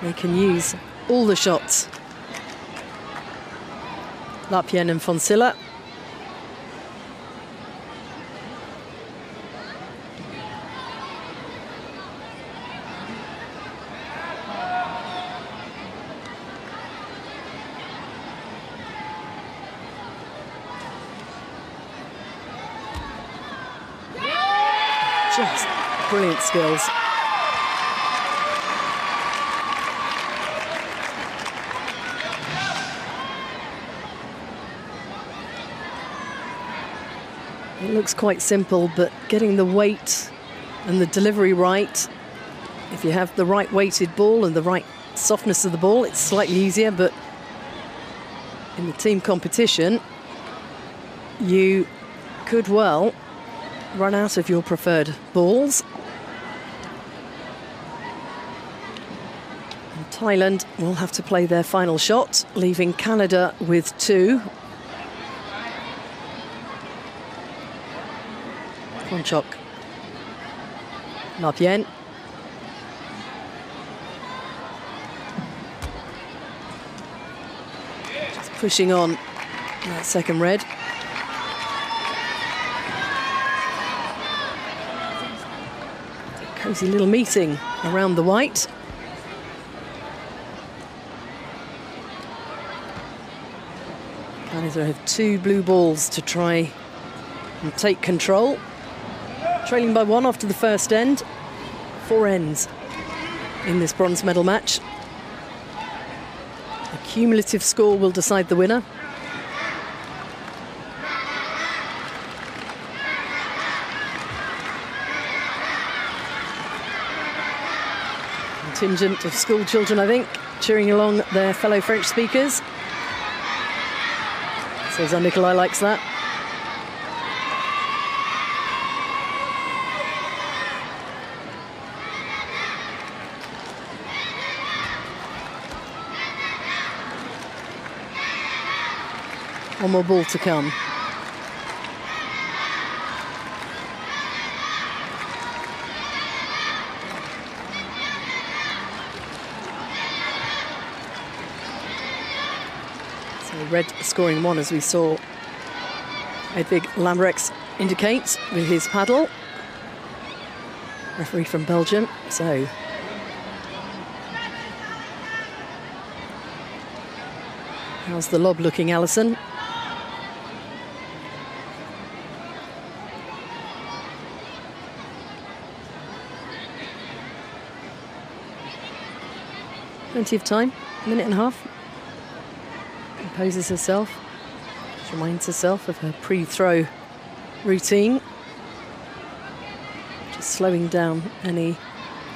They can use all the shots. Lapien and Fonsilla. Just brilliant skills. It looks quite simple, but getting the weight and the delivery right, if you have the right weighted ball and the right softness of the ball, it's slightly easier, but in the team competition, you could well run out of your preferred balls. And Thailand will have to play their final shot, leaving Canada with 2. Konchok. Lapien. Just pushing on that second red. Cosy little meeting around the white. Canada have 2 blue balls to try and take control. Trailing by 1 after the first end. 4 ends in this bronze medal match. A cumulative score will decide the winner. Contingent of school children, I think, cheering along their fellow French speakers. Says Nikolai likes that. One more ball to come. So red scoring 1, as we saw Edvig Lambrechts indicate with his paddle. Referee from Belgium. So how's the lob looking, Alison? Plenty of time, 1.5 minutes. Composes herself. She reminds herself of her pre-throw routine. Just slowing down any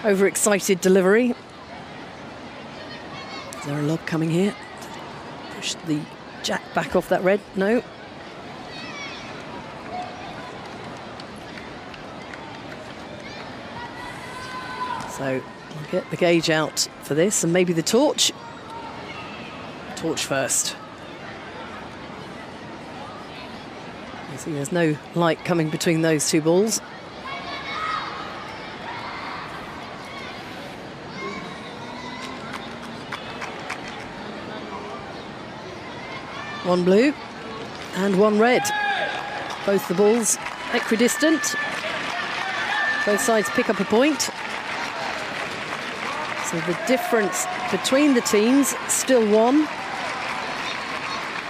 overexcited delivery. Is there a lob coming here? Push the jack back off that red. No. So we'll get the gauge out for this, and maybe the torch. Torch first. You see there's no light coming between those 2 balls. One blue and 1 red. Both the balls equidistant. Both sides pick up a point. So the difference between the teams, still 1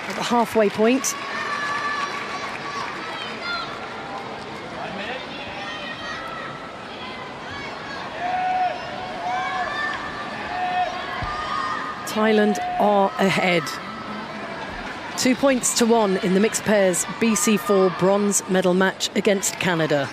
at the halfway point. Thailand are ahead. 2 points to 1 in the mixed pairs BC4 bronze medal match against Canada.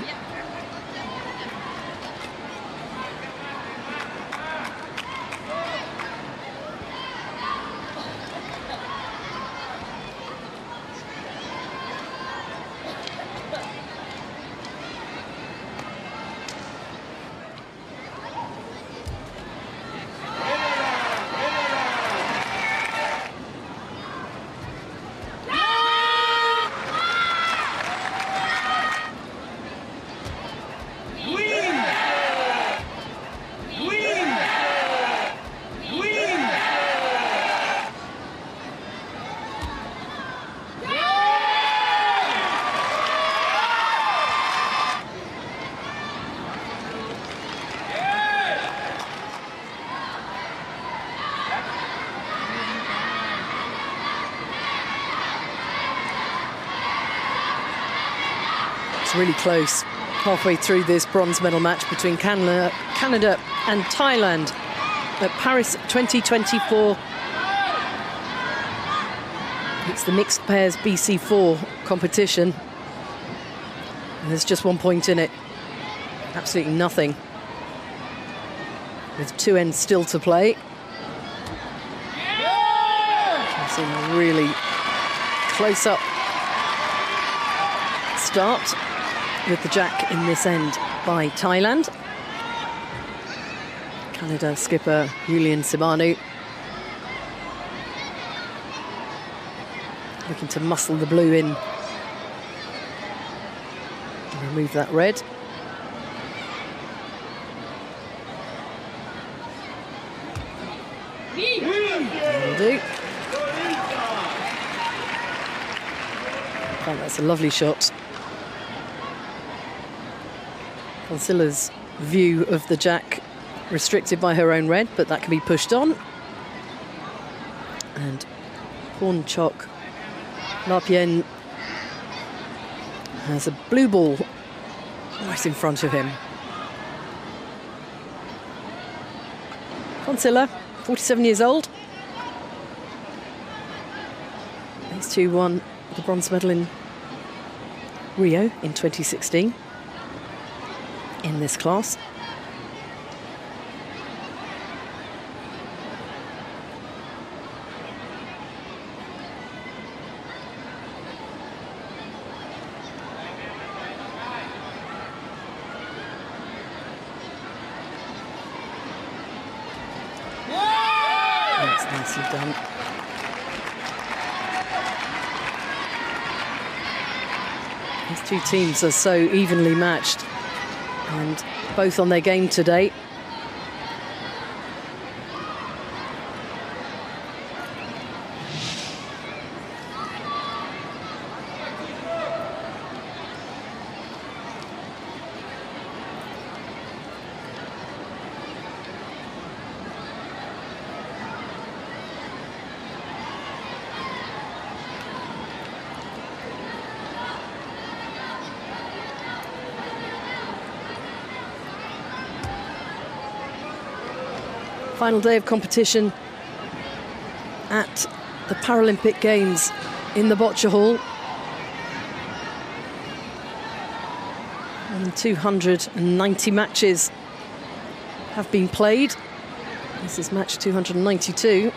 It's really close. Halfway through this bronze medal match between Canada and Thailand at Paris 2024. It's the mixed pairs BC4 competition. And there's just 1 point in it. Absolutely nothing. With 2 ends still to play. It's a really close-up start with the jack in this end by Thailand. Canada skipper Julian Simanu looking to muscle the blue in and remove that red. That'll do. I think that's a lovely shot. Consilla's view of the jack restricted by her own red, but that can be pushed on. And Pornchok Lapien has a blue ball right in front of him. Consilla, 47 years old. These two won the bronze medal in Rio in 2016 in this class. That's nicely done. These two teams are so evenly matched and both on their game today. Final day of competition at the Paralympic Games in the Boccia Hall. More than 290 matches have been played. This is match 292.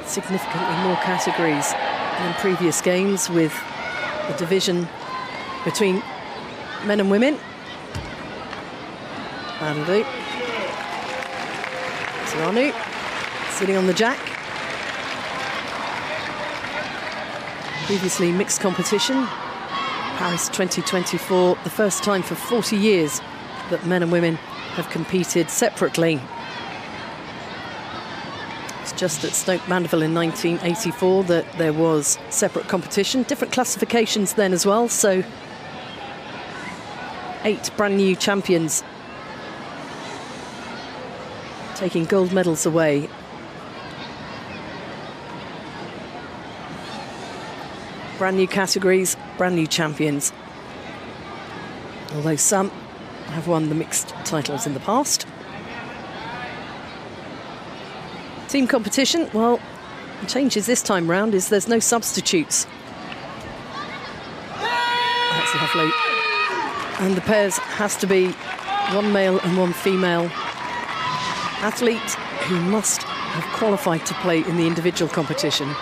Significantly more categories than previous games, with the division between men and women. That'll do. Serrano sitting on the jack. Previously mixed competition. Paris 2024, the first time for 40 years that men and women have competed separately. It's just at Stoke Mandeville in 1984 that there was separate competition. Different classifications then as well, so 8 brand new champions taking gold medals away. Brand new categories, brand new champions. Although some have won the mixed titles in the past. Team competition, well, the changes this time round is there's no substitutes. That's lovely. And the pairs has to be one male and one female athlete who must have qualified to play in the individual competition.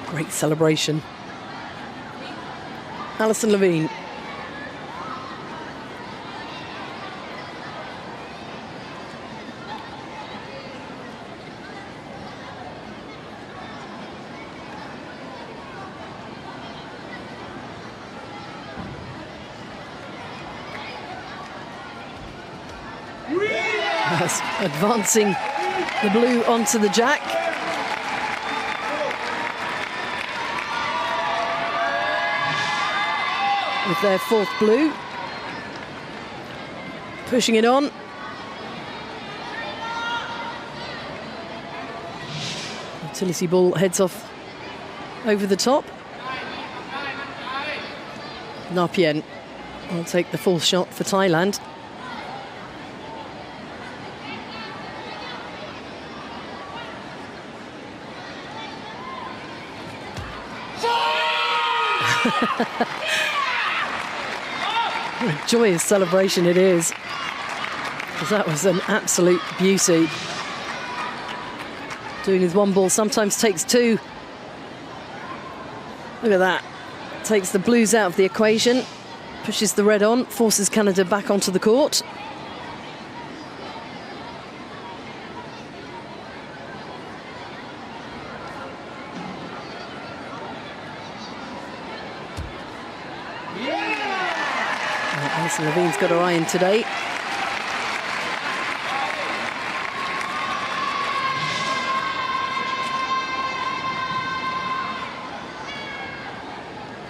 Great celebration. Alison Levine. Advancing the blue onto the jack. with their 4th blue. Pushing it on. Utility ball heads off over the top. Napien will take the full shot for Thailand. What a joyous celebration it is, because that was an absolute beauty. Doing his 1 ball sometimes takes 2. Look at that. Takes the blues out of the equation, pushes the red on, forces Canada back onto the court. Alison Levine's got her eye in today.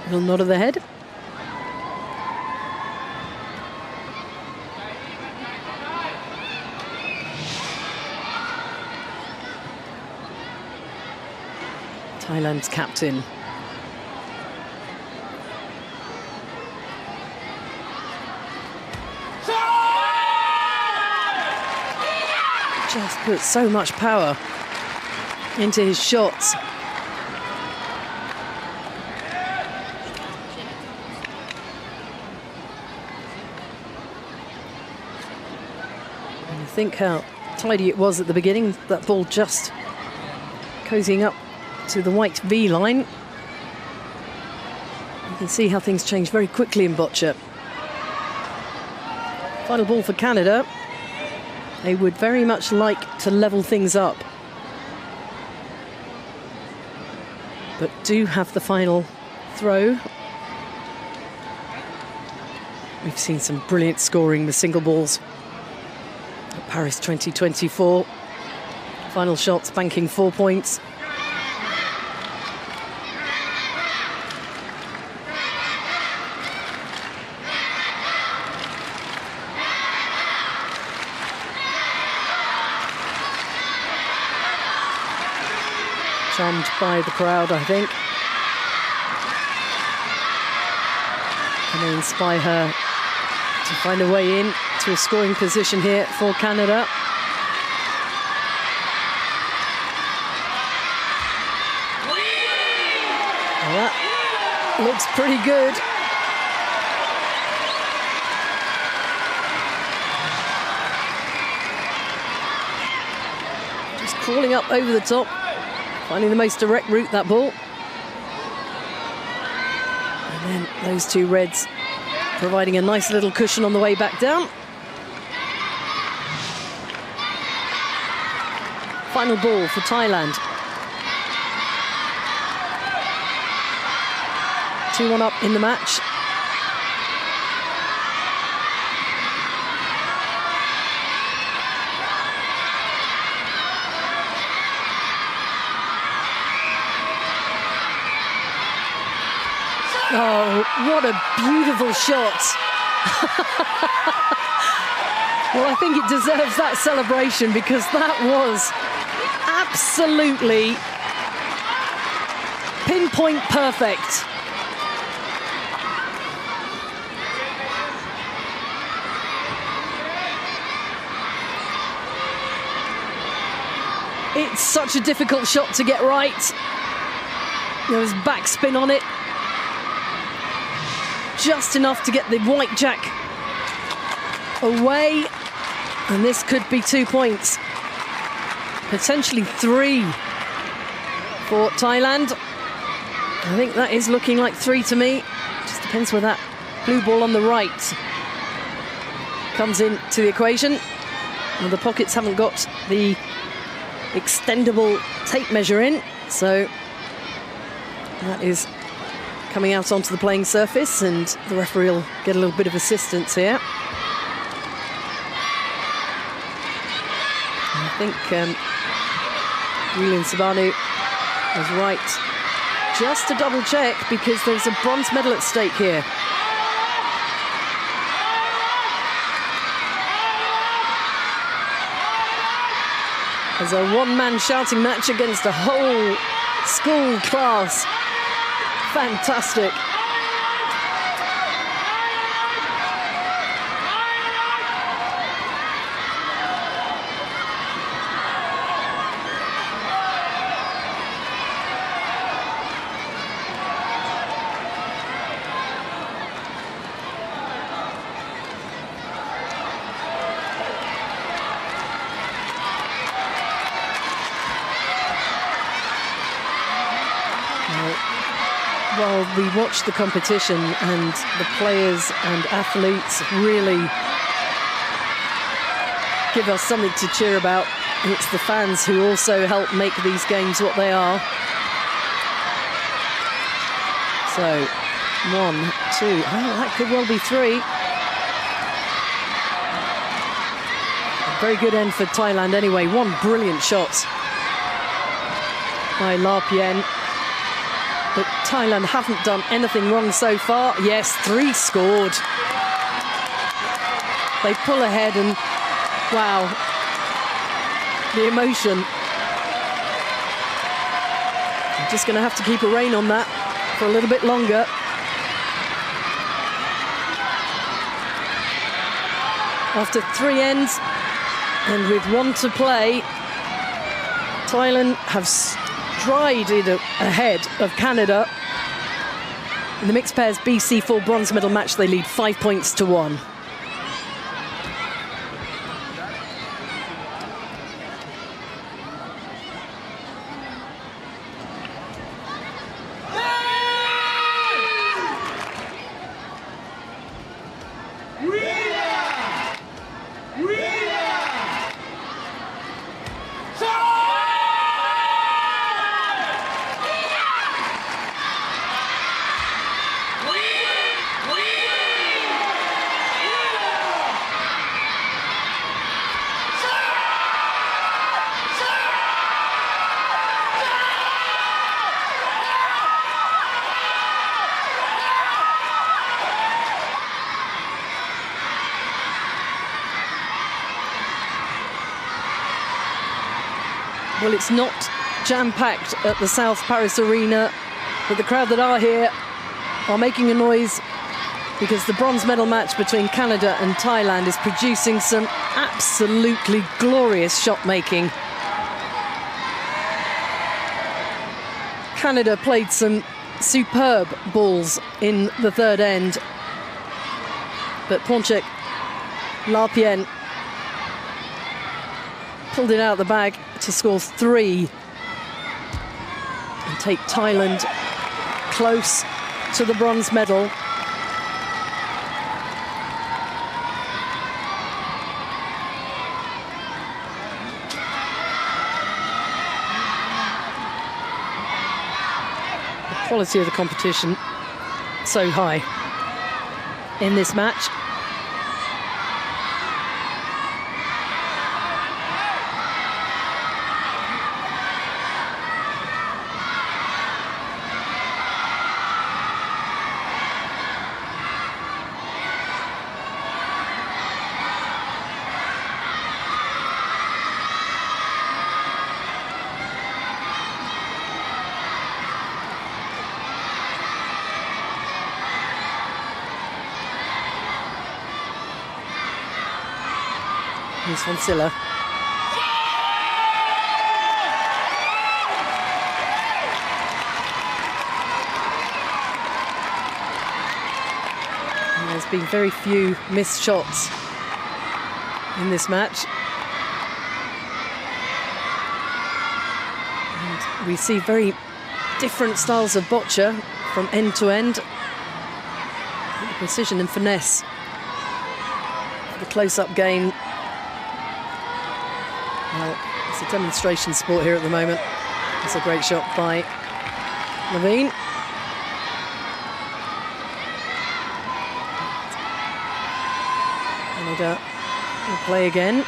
Little nod of the head. Thailand's captain. Just put so much power into his shots. And think how tidy it was at the beginning. That ball just cozying up to the white V line. You can see how things change very quickly in boccia. Final ball for Canada. They would very much like to level things up, but do have the final throw. We've seen some brilliant scoring with single balls at Paris 2024. Final shots banking 4 points. Charmed by the crowd, I think. And they inspire her to find a way in to a scoring position here for Canada. Well, that looks pretty good. Just crawling up over the top. Finding the most direct route, that ball. And then those 2 reds providing a nice little cushion on the way back down. Final ball for Thailand. 2-1 up in the match. Oh, what a beautiful shot. Well, I think it deserves that celebration, because that was absolutely pinpoint perfect. It's such a difficult shot to get right. There was backspin on it. Just enough to get the white jack away, and this could be 2 points, potentially 3 for Thailand. I think that is looking like 3 to me. Just depends where that blue ball on the right comes into the equation. Well, the pockets haven't got the extendable tape measure in, so that is coming out onto the playing surface, and the referee will get a little bit of assistance here. I think Julian Sabanu was right just to double check, because there's a bronze medal at stake here. As a one-man shouting match against a whole school class. Fantastic. Well, we watched the competition and the players and athletes really give us something to cheer about. It's the fans who also help make these games what they are. So, 1, 2, that could well be 3. A very good end for Thailand anyway. One brilliant shot by La Pien. But Thailand haven't done anything wrong so far. Yes, 3 scored. They pull ahead and, wow, the emotion. I'm just going to have to keep a rein on that for a little bit longer. After 3 ends and with 1 to play, Thailand have strided ahead of Canada. In the mixed pairs BC4 bronze medal match, they lead 5 points to 1. Well, it's not jam-packed at the South Paris Arena, but the crowd that are here are making a noise because the bronze medal match between Canada and Thailand is producing some absolutely glorious shot-making. Canada played some superb balls in the third end, but Ponchek La Pien pulled it out of the bag to score 3 and take Thailand close to the bronze medal. The quality of the competition so high in this match. Here's Foncilla. There's been very few missed shots in this match. And we see very different styles of boccia from end to end. Precision and finesse for the close-up game. Well, it's a demonstration sport here at the moment. It's a great shot by Levine. Canada will play again.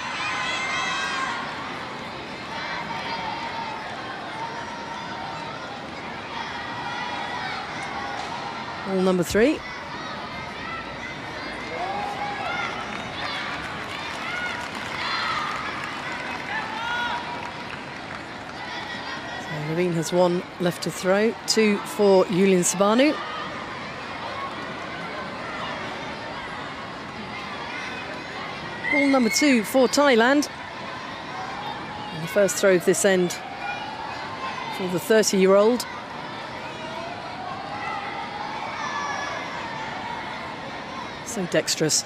Ball number 3. Levine has one left to throw, 2 for Julian Sabanu. Ball number 2 for Thailand. And the first throw of this end for the 30-year-old. So dexterous.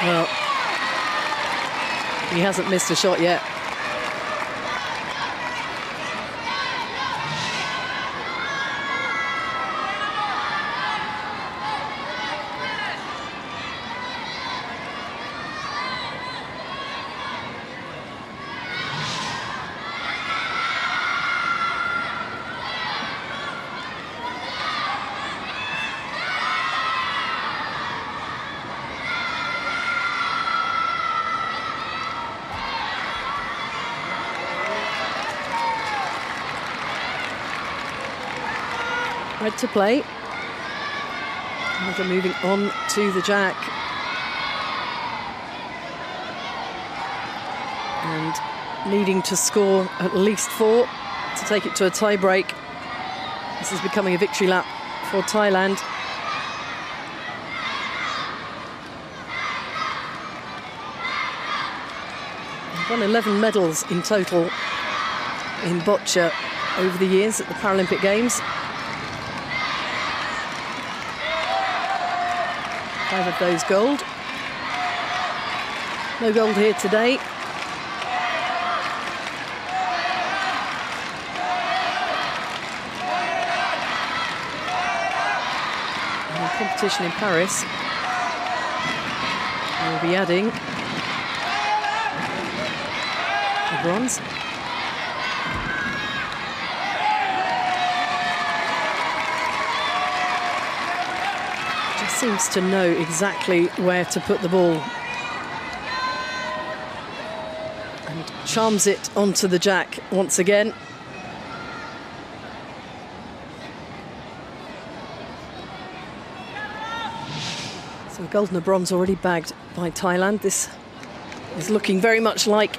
Well, he hasn't missed a shot yet. Red to play. Another moving on to the jack. And needing to score at least 4 to take it to a tie break. This is becoming a victory lap for Thailand. They've won 11 medals in total in boccia over the years at the Paralympic Games. 5 of those gold. No gold here today. And the competition in Paris will be adding the bronze. Seems to know exactly where to put the ball and charms it onto the jack once again. So a gold and a bronze already bagged by Thailand. This is looking very much like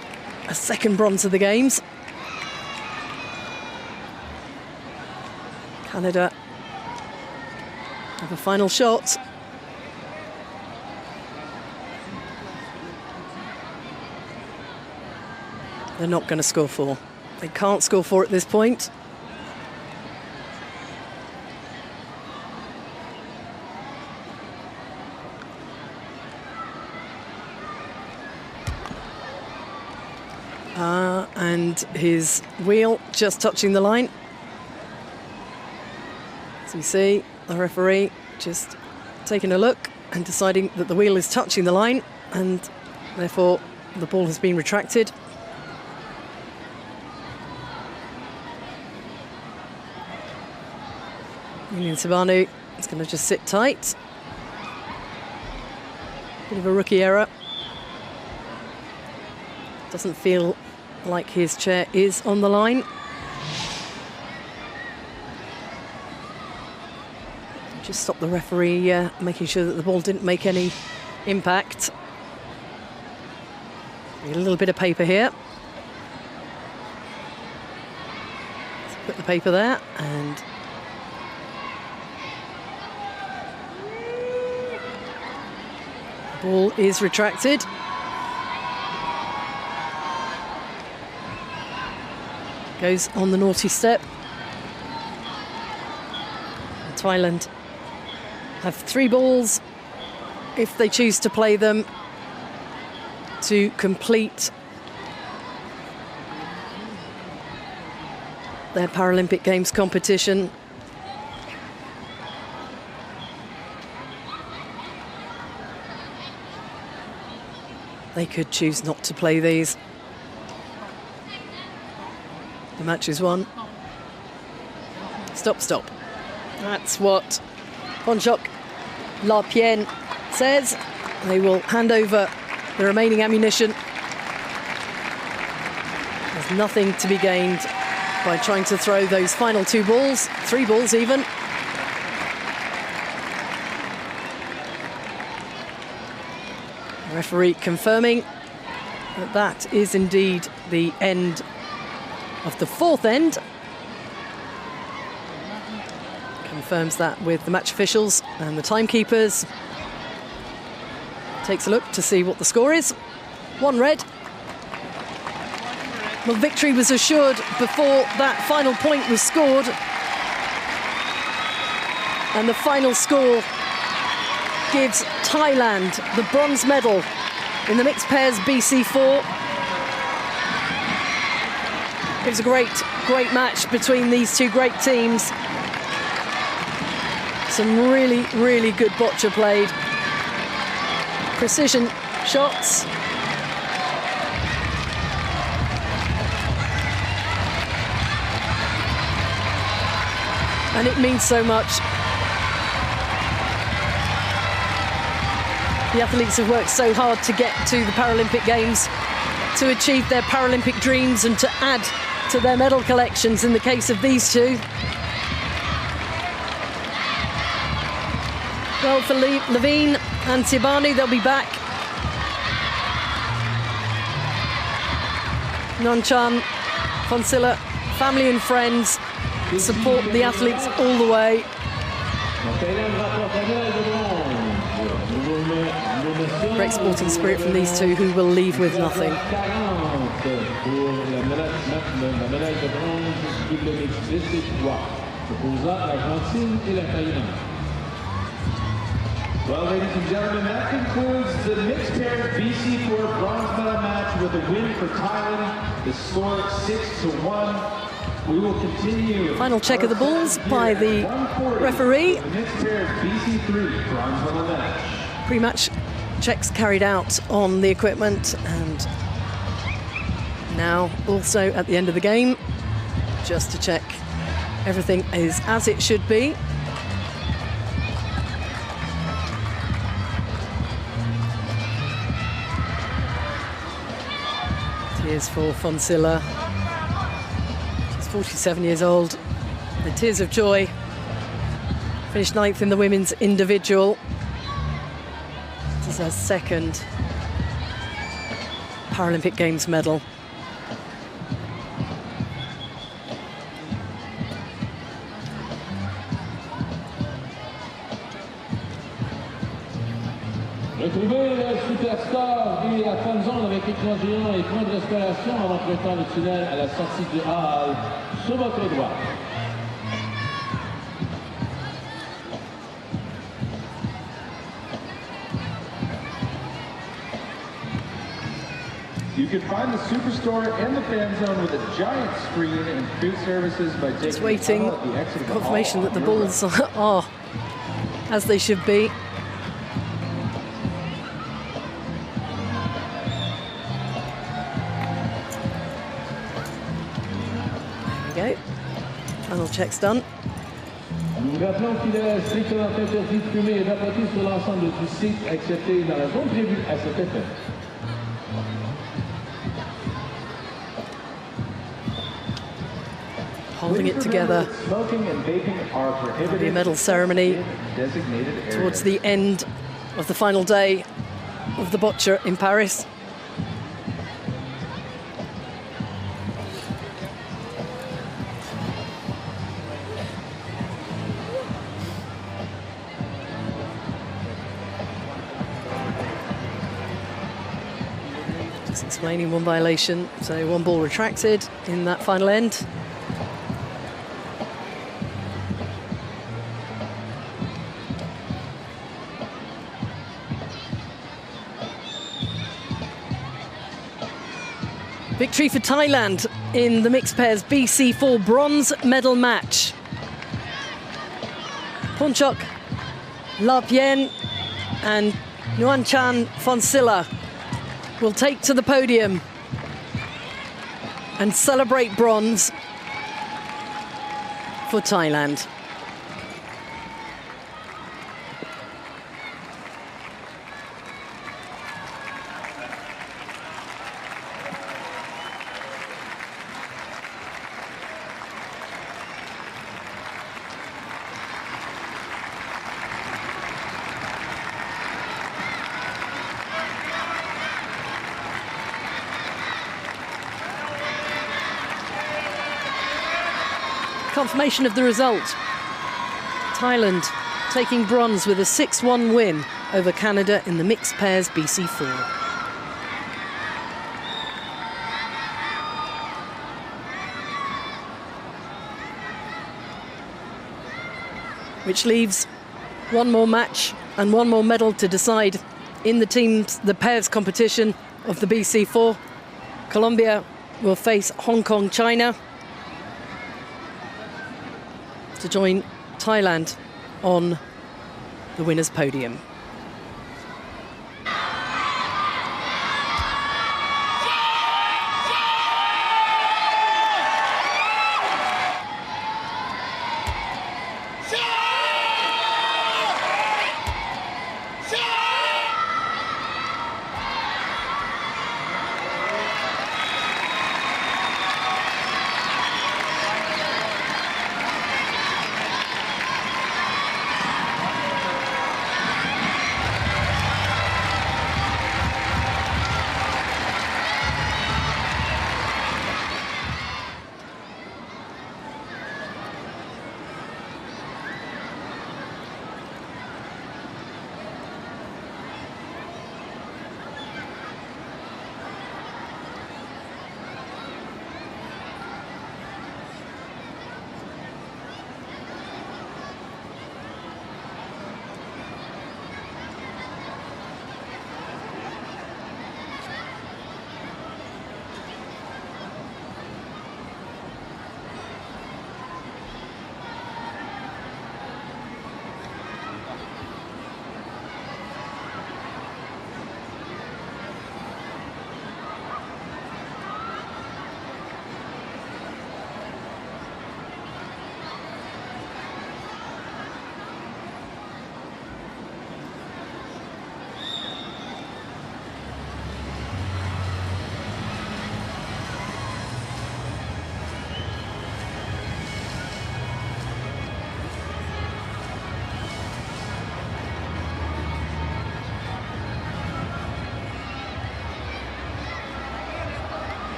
a second bronze of the Games. Canada have a final shot. They're not going to score 4. They can't score 4 at this point. And his wheel just touching the line. As you see, the referee just taking a look and deciding that the wheel is touching the line, and therefore the ball has been retracted. Julian Sabanu is going to just sit tight. Bit of a rookie error. Doesn't feel like his chair is on the line. Just stop the referee making sure that the ball didn't make any impact. A little bit of paper here. Let's put the paper there, and the ball is retracted. Goes on the naughty step. And Thailand have 3 balls if they choose to play them to complete their Paralympic Games competition. They could choose not to play these. The match is won. Stop, stop. That's what Ponchok Larpien says. They will hand over the remaining ammunition. There's nothing to be gained by trying to throw those final 2 balls, 3 balls even. The referee confirming that that is indeed the end of the fourth end. Confirms that with the match officials and the timekeepers. Takes a look to see what the score is. 1 red. Well, victory was assured before that final point was scored. And the final score gives Thailand the bronze medal in the mixed pairs BC4. It was a great match between these two great teams. Some really good boccia played. Precision shots. And it means so much. The athletes have worked so hard to get to the Paralympic Games, to achieve their Paralympic dreams and to add to their medal collections in the case of these two. Well, for Levine and Tibani, they'll be back. Nonchan, Fonsilla, family and friends support the athletes all the way. Great sporting spirit from these two who will leave with nothing. Well, ladies and gentlemen, that concludes the mixed pairs BC4 bronze medal match with a win for Thailand. The score 6-1. We will continue. Final check of the balls by the referee. The mixed pairs BC3 bronze medal match. Pre-match checks carried out on the equipment, and now also at the end of the game, just to check everything is as it should be. Tears for Fonsilla. She's 47 years old. The tears of joy. Finished 9th in the women's individual. This is her second Paralympic Games medal. Retrouvez le superstar et la fan zone avec écran géant et point de respiration en empruntant le tunnel à la sortie du hall sur votre droite. You can find the Superstore and the fan zone with a giant screen and food services by taking Just waiting the tunnel at the exit of the confirmation hall that the on your balls are as they should be. There we go. Final check's done. Nous rappelons qu'il est strictement interdit de fumer et d'apporter sur l'ensemble du site, excepté dans la zone prévue à cet effet. Holding it together. Smoking and vaping are prohibited. There'll be a medal ceremony towards the end of the final day of the Boccia in Paris. Just explaining one violation, so one ball retracted in that final end. Victory for Thailand in the mixed pairs BC4 bronze medal match. Punchok, Lapien and Nuanchan Fonsilla will take to the podium and celebrate bronze for Thailand. confirmation of the result. Thailand taking bronze with a 6-1 win over Canada in the mixed pairs BC4. Which leaves one more match and one more medal to decide in the pairs competition of the BC4. Colombia will face Hong Kong, China, to join Thailand on the winners' podium.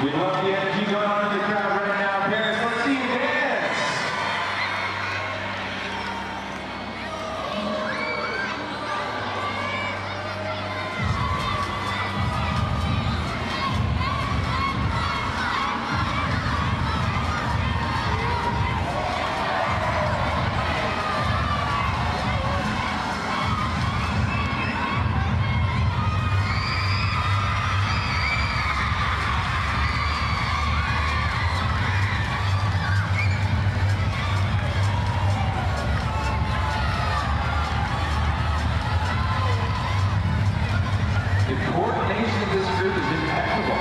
We love the energy going on in the crowd right now, parents. Let's see you dance. The coordination of this group is impeccable.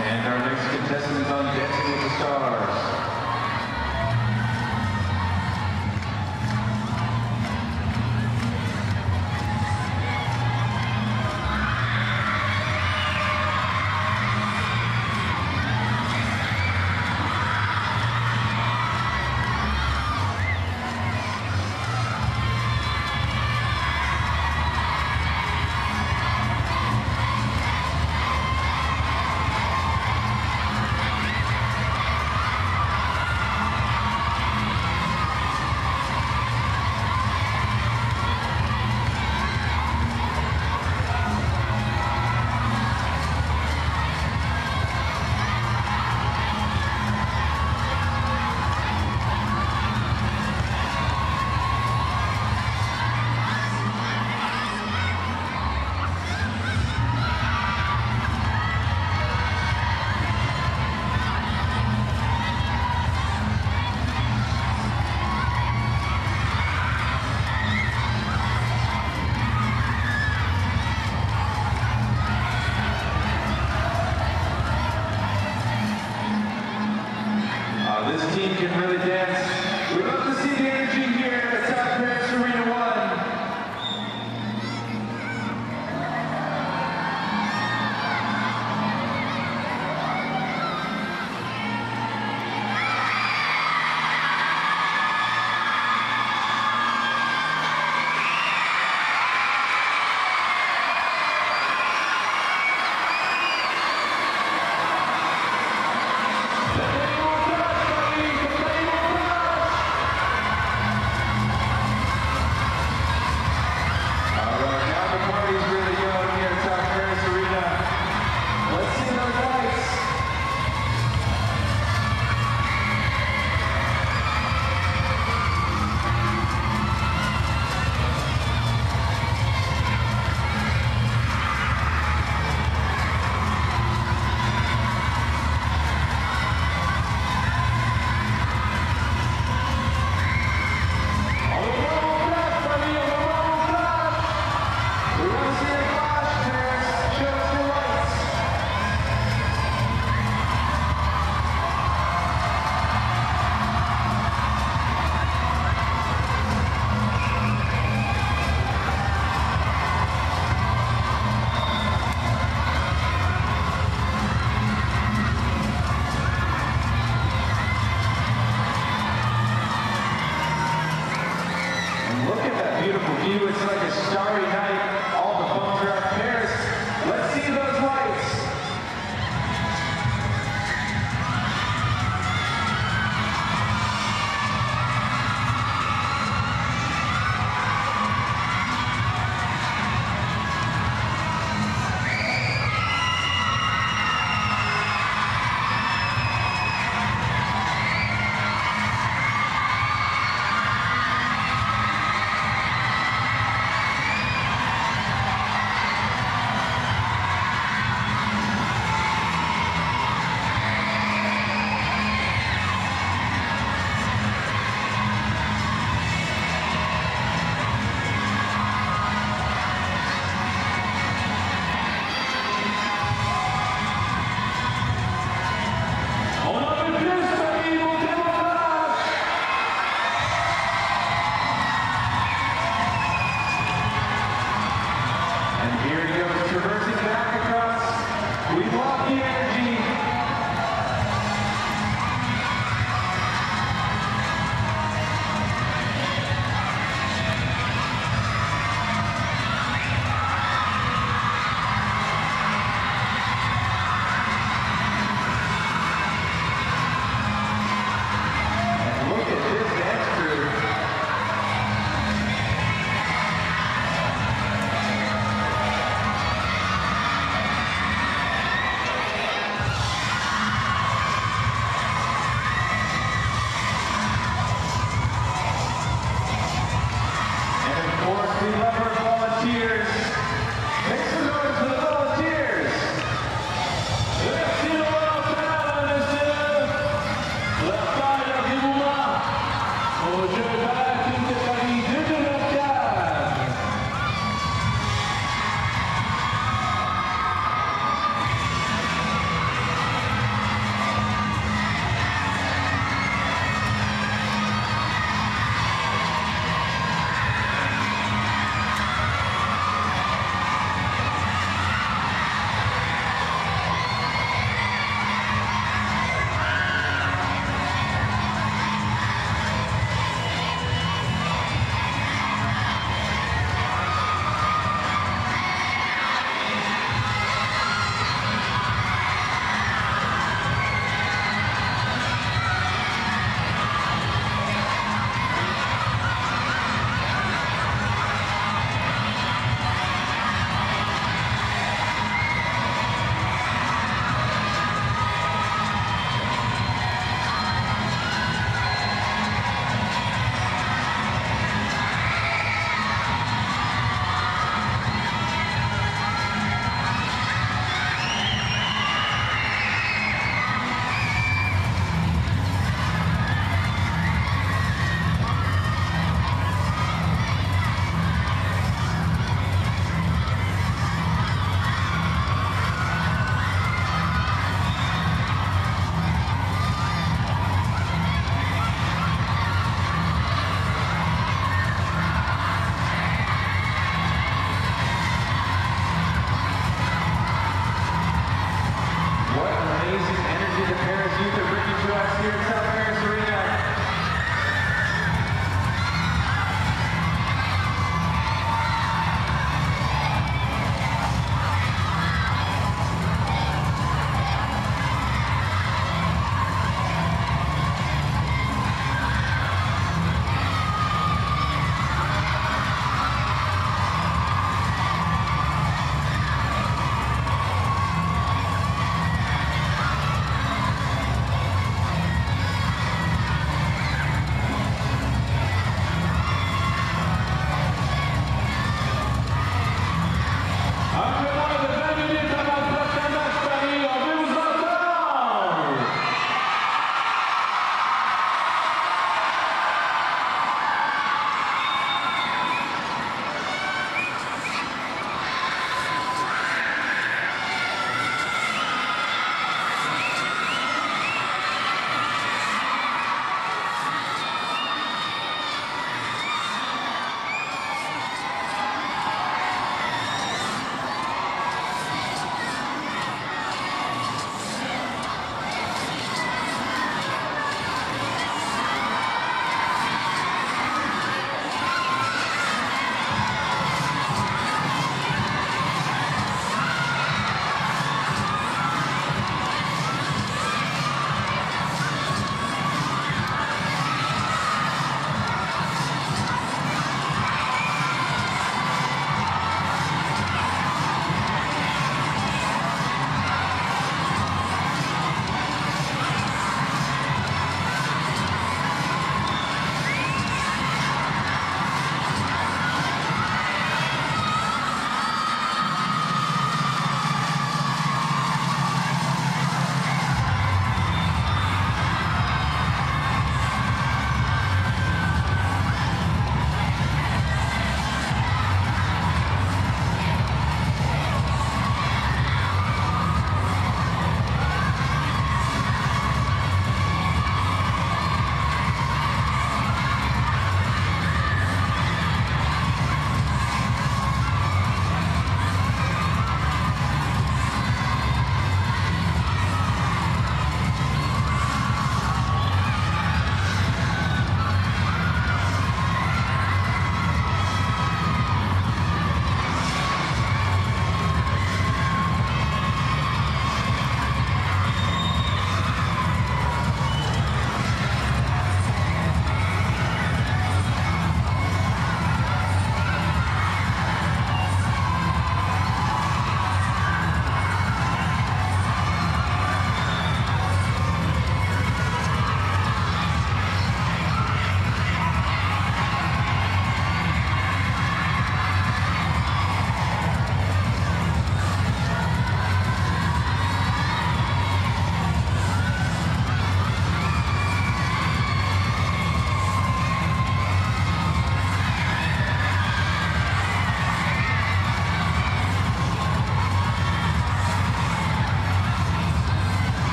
And our next contestant is on Dancing with the Stars.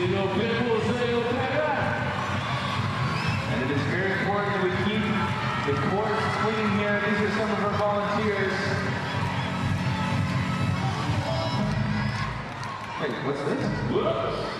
And it is very important that we keep the court swinging here. These are some of our volunteers. Wait, what's this? Whoops.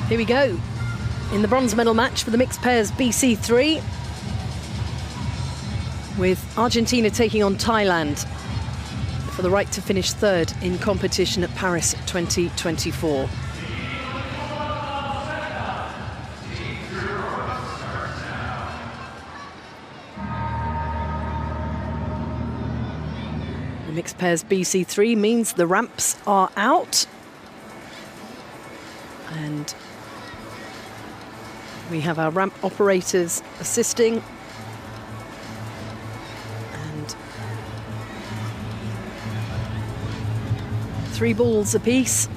Here we go. In the bronze medal match for the mixed pairs BC3, with Argentina taking on Thailand for the right to finish third in competition at Paris 2024. The mixed pairs BC3 means the ramps are out, and we have our ramp operators assisting, and 3 balls apiece,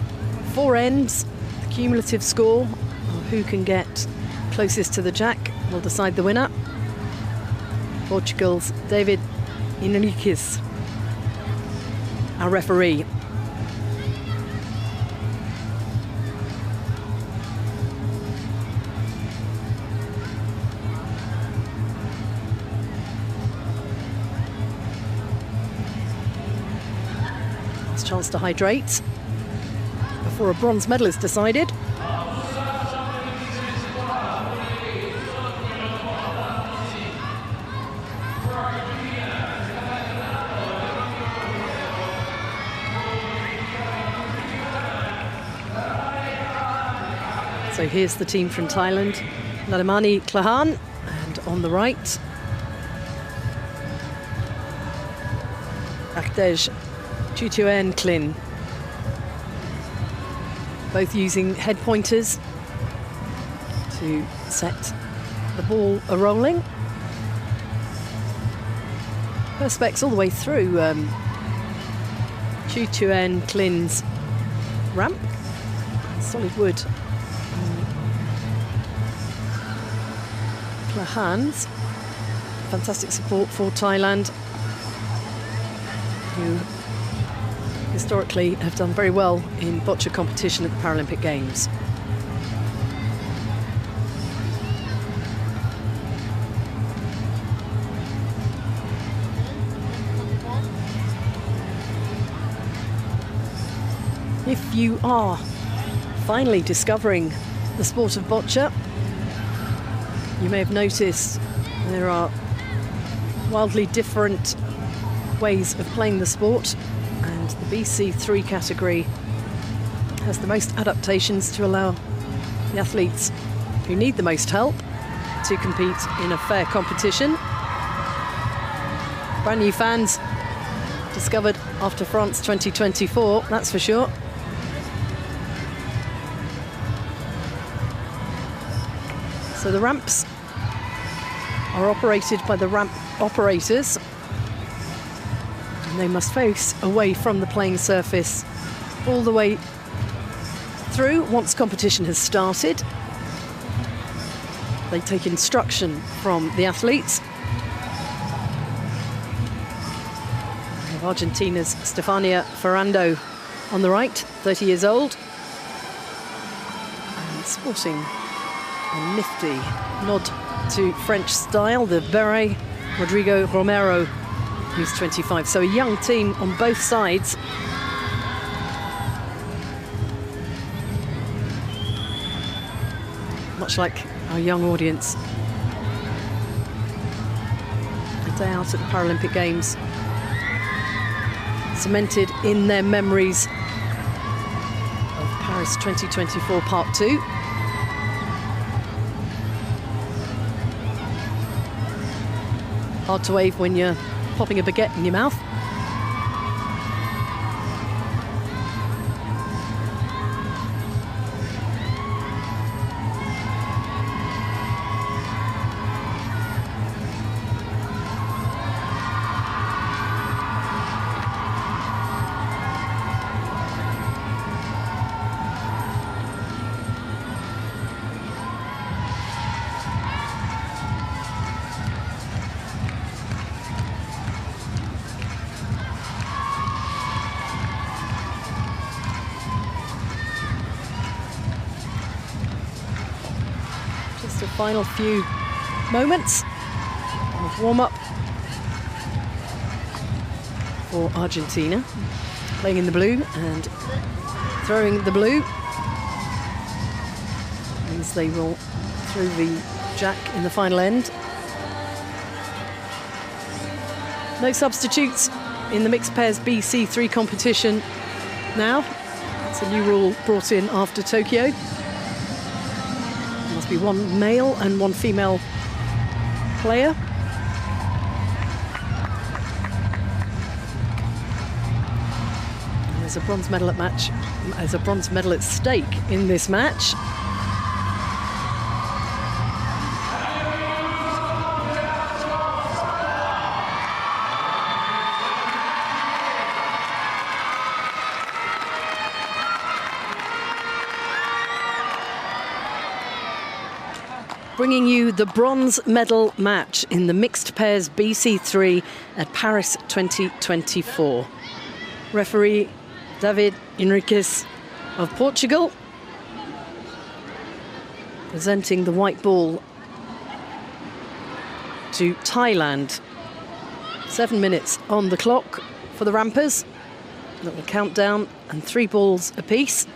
4 ends. The cumulative score of who can get closest to the jack will decide the winner. Portugal's David Henriques, our referee. Chance to hydrate before a bronze medal is decided. So here's the team from Thailand. Ladamani Klahan, and on the right, Akdej Chutuen Klin, both using head pointers to set the ball a-rolling. Perspex all the way through Chutuen Klin's ramp. Solid wood. Klahan's. Fantastic support for Thailand, who historically have done very well in boccia competition at the Paralympic Games. If you are finally discovering the sport of boccia, you may have noticed there are wildly different ways of playing the sport, and the BC3 category has the most adaptations to allow the athletes who need the most help to compete in a fair competition. Brand new fans discovered after France 2024, that's for sure. So the ramps are operated by the ramp operators, and they must face away from the playing surface all the way through. Once competition has started, they take instruction from the athletes. We have Argentina's Stefania Ferrando on the right, 30 years old, and sporting a nifty nod to French style, the beret, Rodrigo Romero, who's 25. So a young team on both sides. Much like our young audience. A day out at the Paralympic Games, cemented in their memories of Paris 2024 Part 2. Hard to wave when you're popping a baguette in your mouth. Final few moments of warm-up for Argentina, playing in the blue and throwing the blue. as they roll through the jack in the final end. No substitutes in the mixed pairs BC3 competition now. It's a new rule brought in after Tokyo. There must be one male and one female player. And there's a bronze medal at stake in this match. Bringing you the bronze medal match in the mixed pairs BC3 at Paris 2024. Referee David Henriques of Portugal, presenting the white ball to Thailand. 7 minutes on the clock for the Rampers. Little countdown and 3 balls apiece.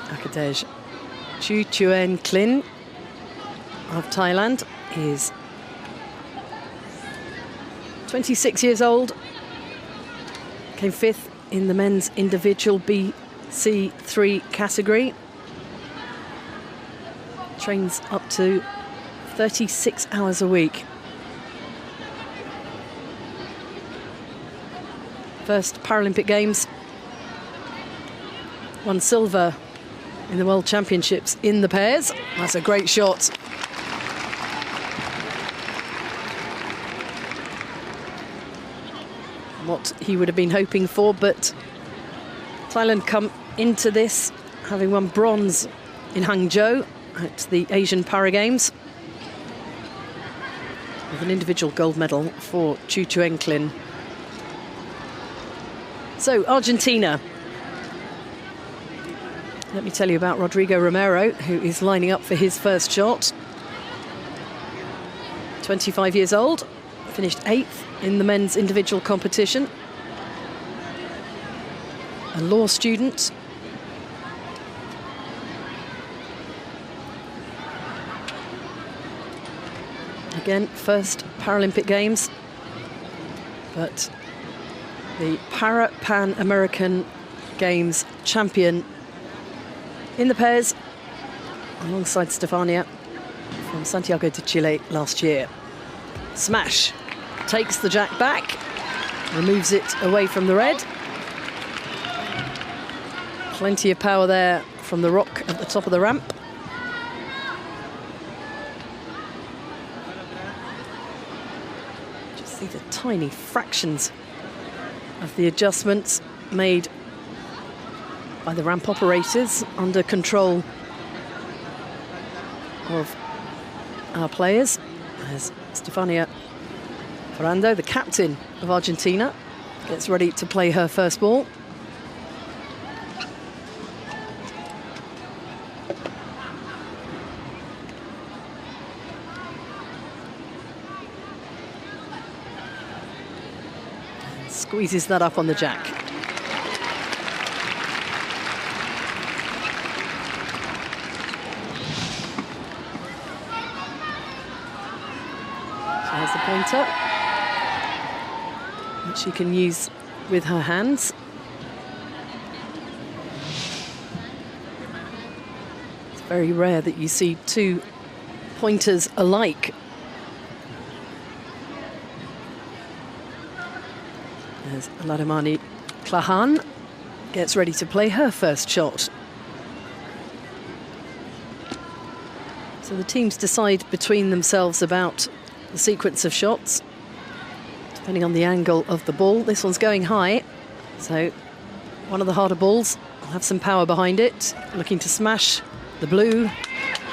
Akadej Chutuen Klin of Thailand is 26 years old, came 5th in the men's individual BC3 category, trains up to 36 hours a week. First Paralympic Games, won silver in the World Championships in the pairs. That's a great shot. What he would have been hoping for, but Thailand come into this having won bronze in Hangzhou at the Asian Para Games, with an individual gold medal for Chutuen Klin. So, Argentina. Let me tell you about Rodrigo Romero, who is lining up for his first shot. 25 years old, finished 8th in the men's individual competition. A law student. Again, first Paralympic Games, but the Pan American Games champion in the pairs, alongside Stefania from Santiago de Chile last year. Smash, takes the jack back, removes it away from the red. Plenty of power there from the rock at the top of the ramp. Just see the tiny fractions of the adjustments made by the ramp operators under control of our players, as Stefania Ferrando, the captain of Argentina, gets ready to play her first ball. Squeezes that up on the jack. There's the pointer, which she can use with her hands. It's very rare that you see two pointers alike. As Ladamani Klahan gets ready to play her first shot. So the teams decide between themselves about the sequence of shots, depending on the angle of the ball. This one's going high, so one of the harder balls will have some power behind it. Looking to smash the blue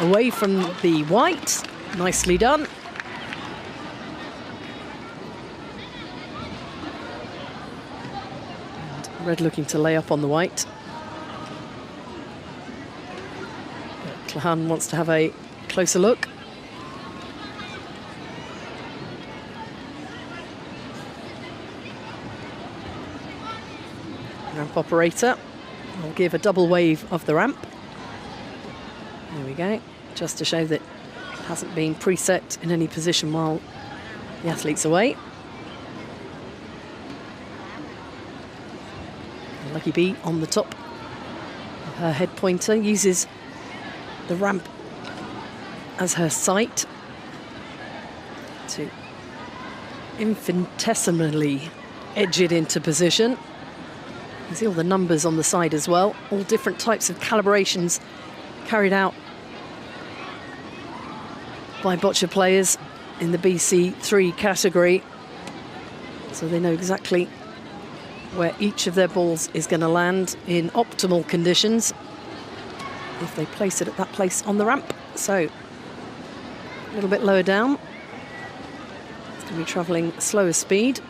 away from the white. Nicely done. And red looking to lay up on the white. But Klahan wants to have a closer look. ramp operator will give a double wave of the ramp. There we go, just to show that it hasn't been preset in any position while the athlete's away. Lucky Bee on the top of her head pointer uses the ramp as her sight to infinitesimally edge it into position. You see all the numbers on the side as well, all different types of calibrations carried out by boccia players in the BC3 category, so they know exactly where each of their balls is going to land in optimal conditions if they place it at that place on the ramp. So a little bit lower down, it's going to be travelling slower speed.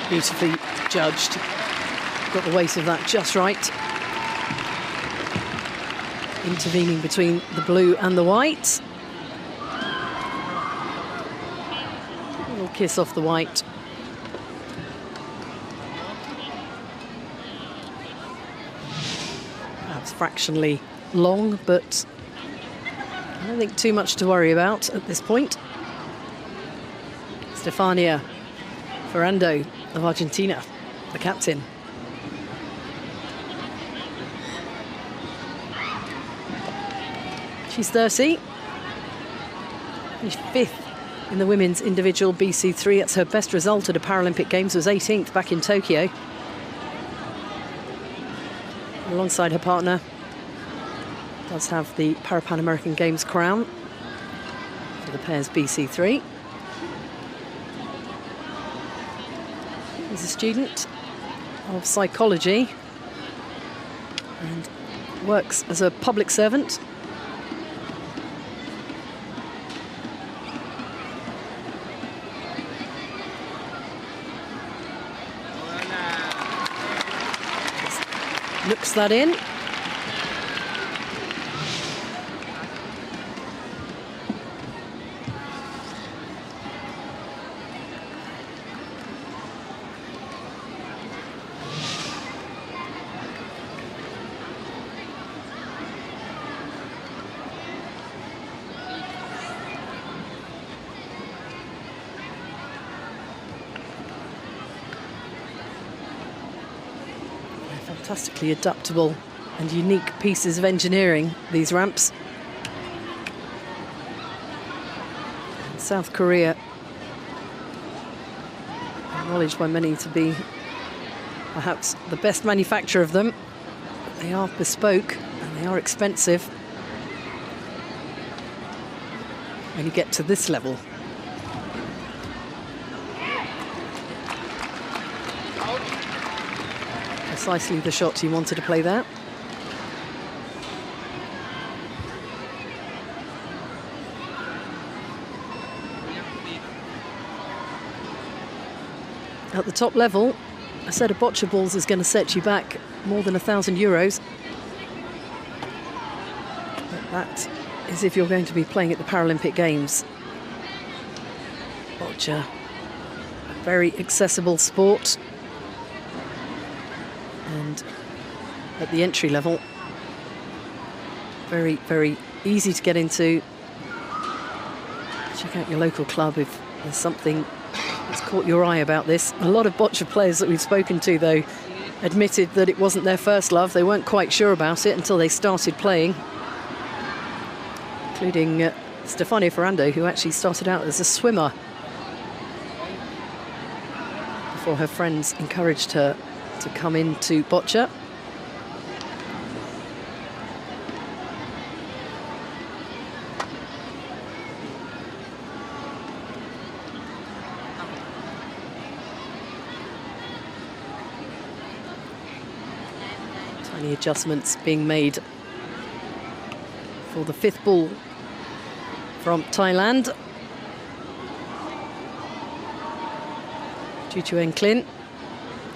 Beautifully judged. Got the weight of that just right. Intervening between the blue and the white. A little kiss off the white. Perhaps fractionally long, but I don't think too much to worry about at this point. Stefania Ferrando of Argentina, the captain. She's 30. Finished 5th in the women's individual BC3. That's her best result at a Paralympic Games, was 18th back in Tokyo. Alongside her partner, does have the Pan American Games crown for the pairs BC3. He's a student of psychology and works as a public servant. Looks that in. Fantastically adaptable and unique pieces of engineering, these ramps. South Korea, acknowledged by many to be perhaps the best manufacturer of them. They are bespoke and they are expensive when you get to this level. Precisely the shot he wanted to play there. At the top level, a set of boccia balls is going to set you back more than €1,000. But that is if you're going to be playing at the Paralympic Games. Boccia, a very accessible sport. And at the entry level, very, very easy to get into. Check out your local club if there's something that's caught your eye about this. A lot of boccia players that we've spoken to, though, admitted that it wasn't their first love. They weren't quite sure about it until they started playing, including Stefania Ferrando, who actually started out as a swimmer before her friends encouraged her to come into boccia. Tiny adjustments being made for the 5th ball from Thailand. Juchuen Clin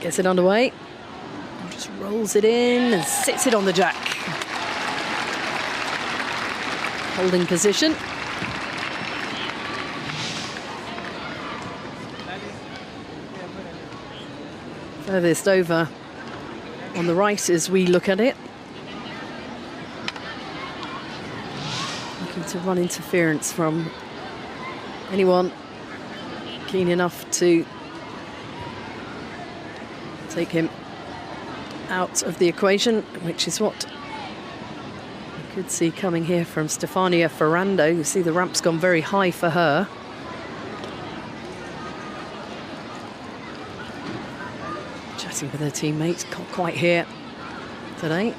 gets it underway and just rolls it in and sits it on the jack. Holding position. Furthest over on the right as we look at it. Looking to run interference from anyone keen enough to take him out of the equation, which is what you could see coming here from Stefania Ferrando. You see the ramp's gone very high for her. Chatting with her teammates, can't quite hear today.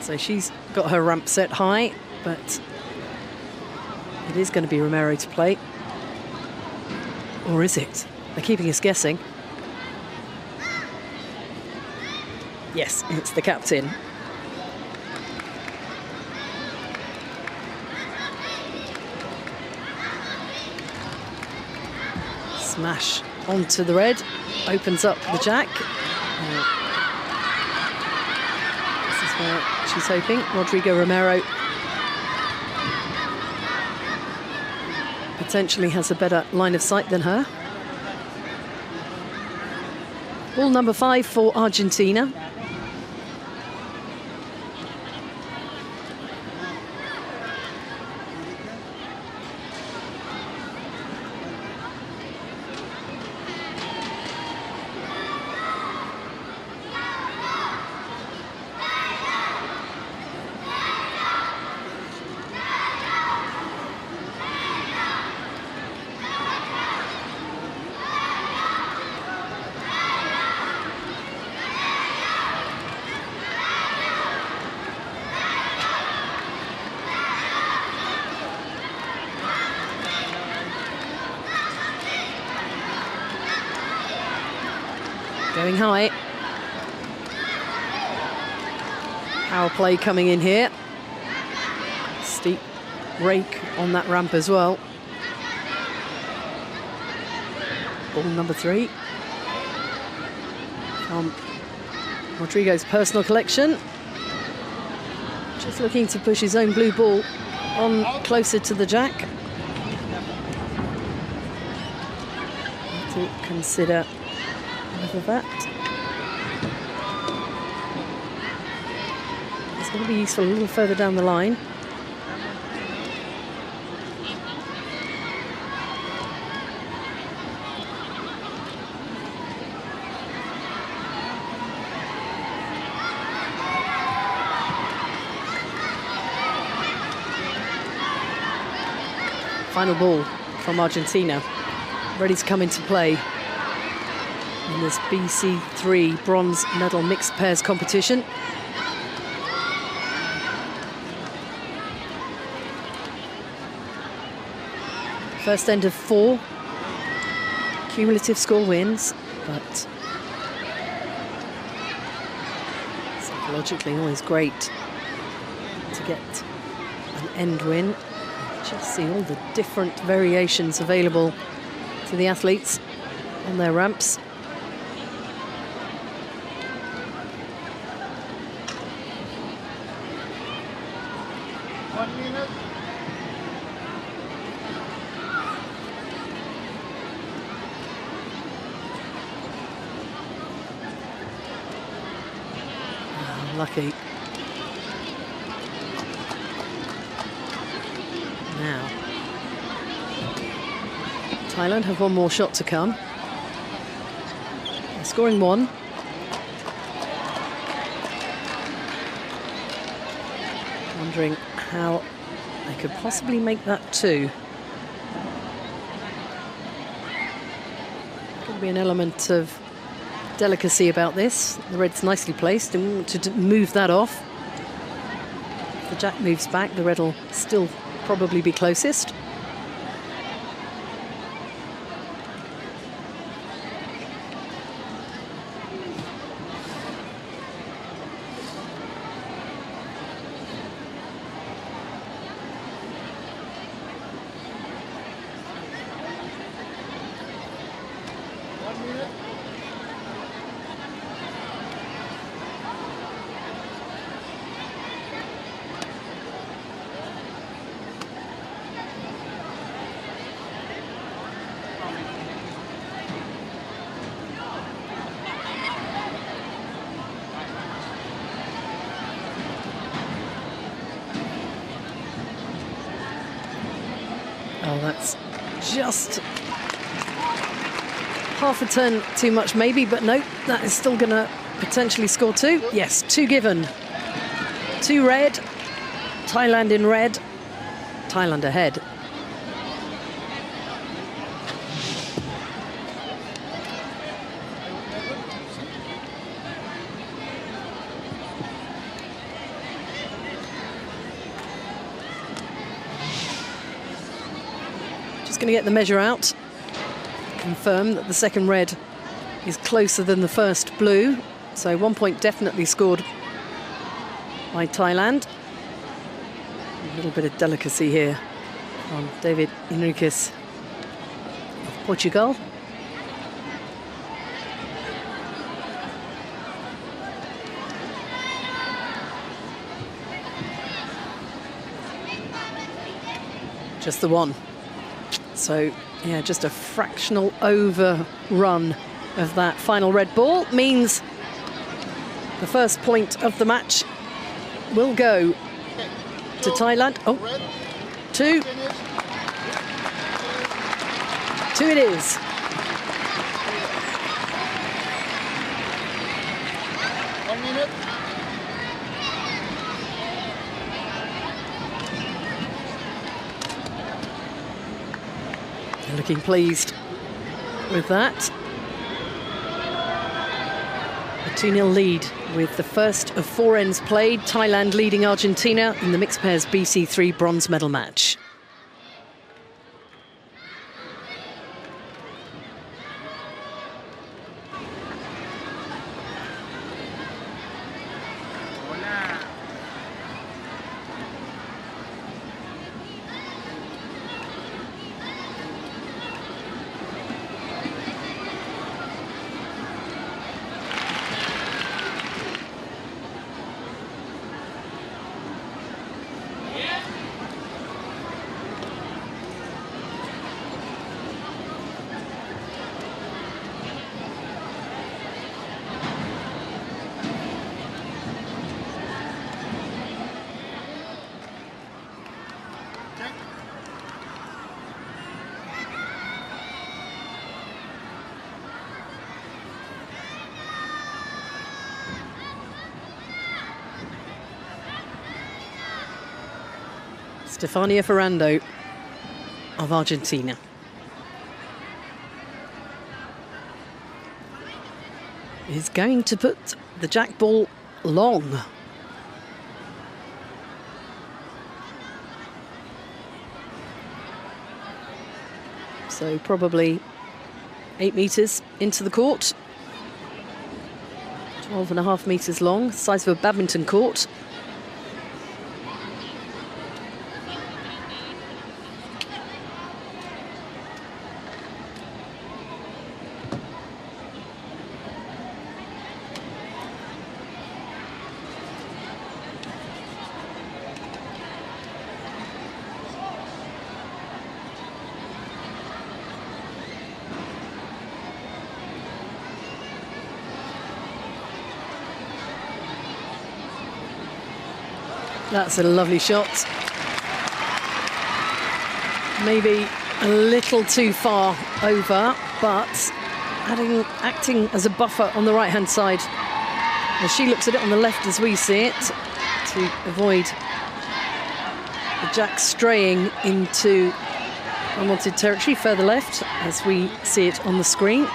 So she's got her ramp set high, but it is going to be Romero to play. Or is it? They're keeping us guessing. Yes, it's the captain. Smash onto the red, opens up the jack. This is where she's hoping. Rodrigo Romero potentially has a better line of sight than her. Ball number 5 for Argentina. Going high. Power play coming in here. Steep rake on that ramp as well. Ball number 3 from Rodrigo's personal collection. Just looking to push his own blue ball on closer to the jack. To consider whether that is going to be useful a little further down the line. Final ball from Argentina, ready to come into play in this BC3 bronze medal mixed pairs competition. First end of 4 cumulative score wins, but psychologically always great to get an end win. Just see all the different variations available to the athletes on their ramps. Lucky. Now, Thailand have one more shot to come. They're scoring 1. Wondering how they could possibly make that 2. Could be an element of delicacy about this. The red's nicely placed and we want to move that off. If the jack moves back, the red will still probably be closest. Oh, that's just half a turn too much maybe, but no, that is still going to potentially score 2. Yes, 2 given. 2 red, Thailand in red, Thailand ahead. Just going to get the measure out, confirm that the second red is closer than the first blue, so 1 point definitely scored by Thailand. A little bit of delicacy here on David Henriques of Portugal. Just the one. So, yeah, just a fractional overrun of that final red ball means the first point of the match will go to Thailand. Oh, 2. 2 it is. They're looking pleased with that. A 2-0 lead with the first of 4 ends played. Thailand leading Argentina in the mixed pairs BC3 bronze medal match. Stefania Ferrando of Argentina. Is going to put the jack ball long. So probably 8 meters into the court. 12.5 meters long, size of a badminton court. That's a lovely shot. Maybe a little too far over, but acting as a buffer on the right-hand side. As she looks at it on the left as we see it, to avoid the jack straying into unwanted territory further left, as we see it on the screen.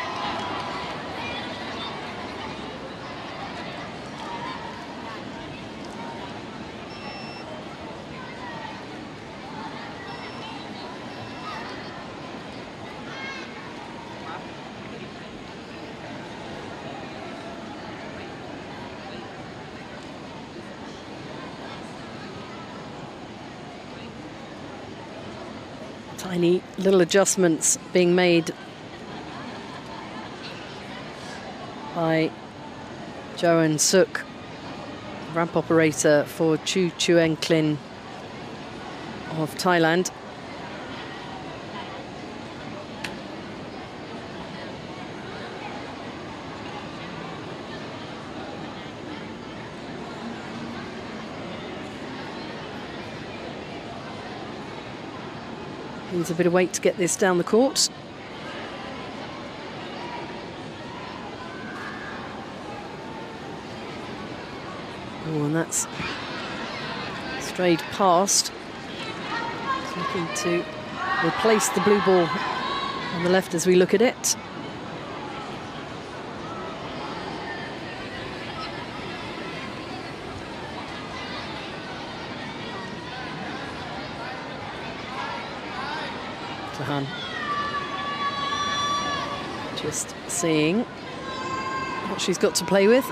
Tiny little adjustments being made by Joan Suk, ramp operator for Chu Chuen Klin of Thailand. Needs a bit of weight to get this down the court. Oh, and that's strayed past. He's looking to replace the blue ball on the left as we look at it. Tahan just seeing what she's got to play with.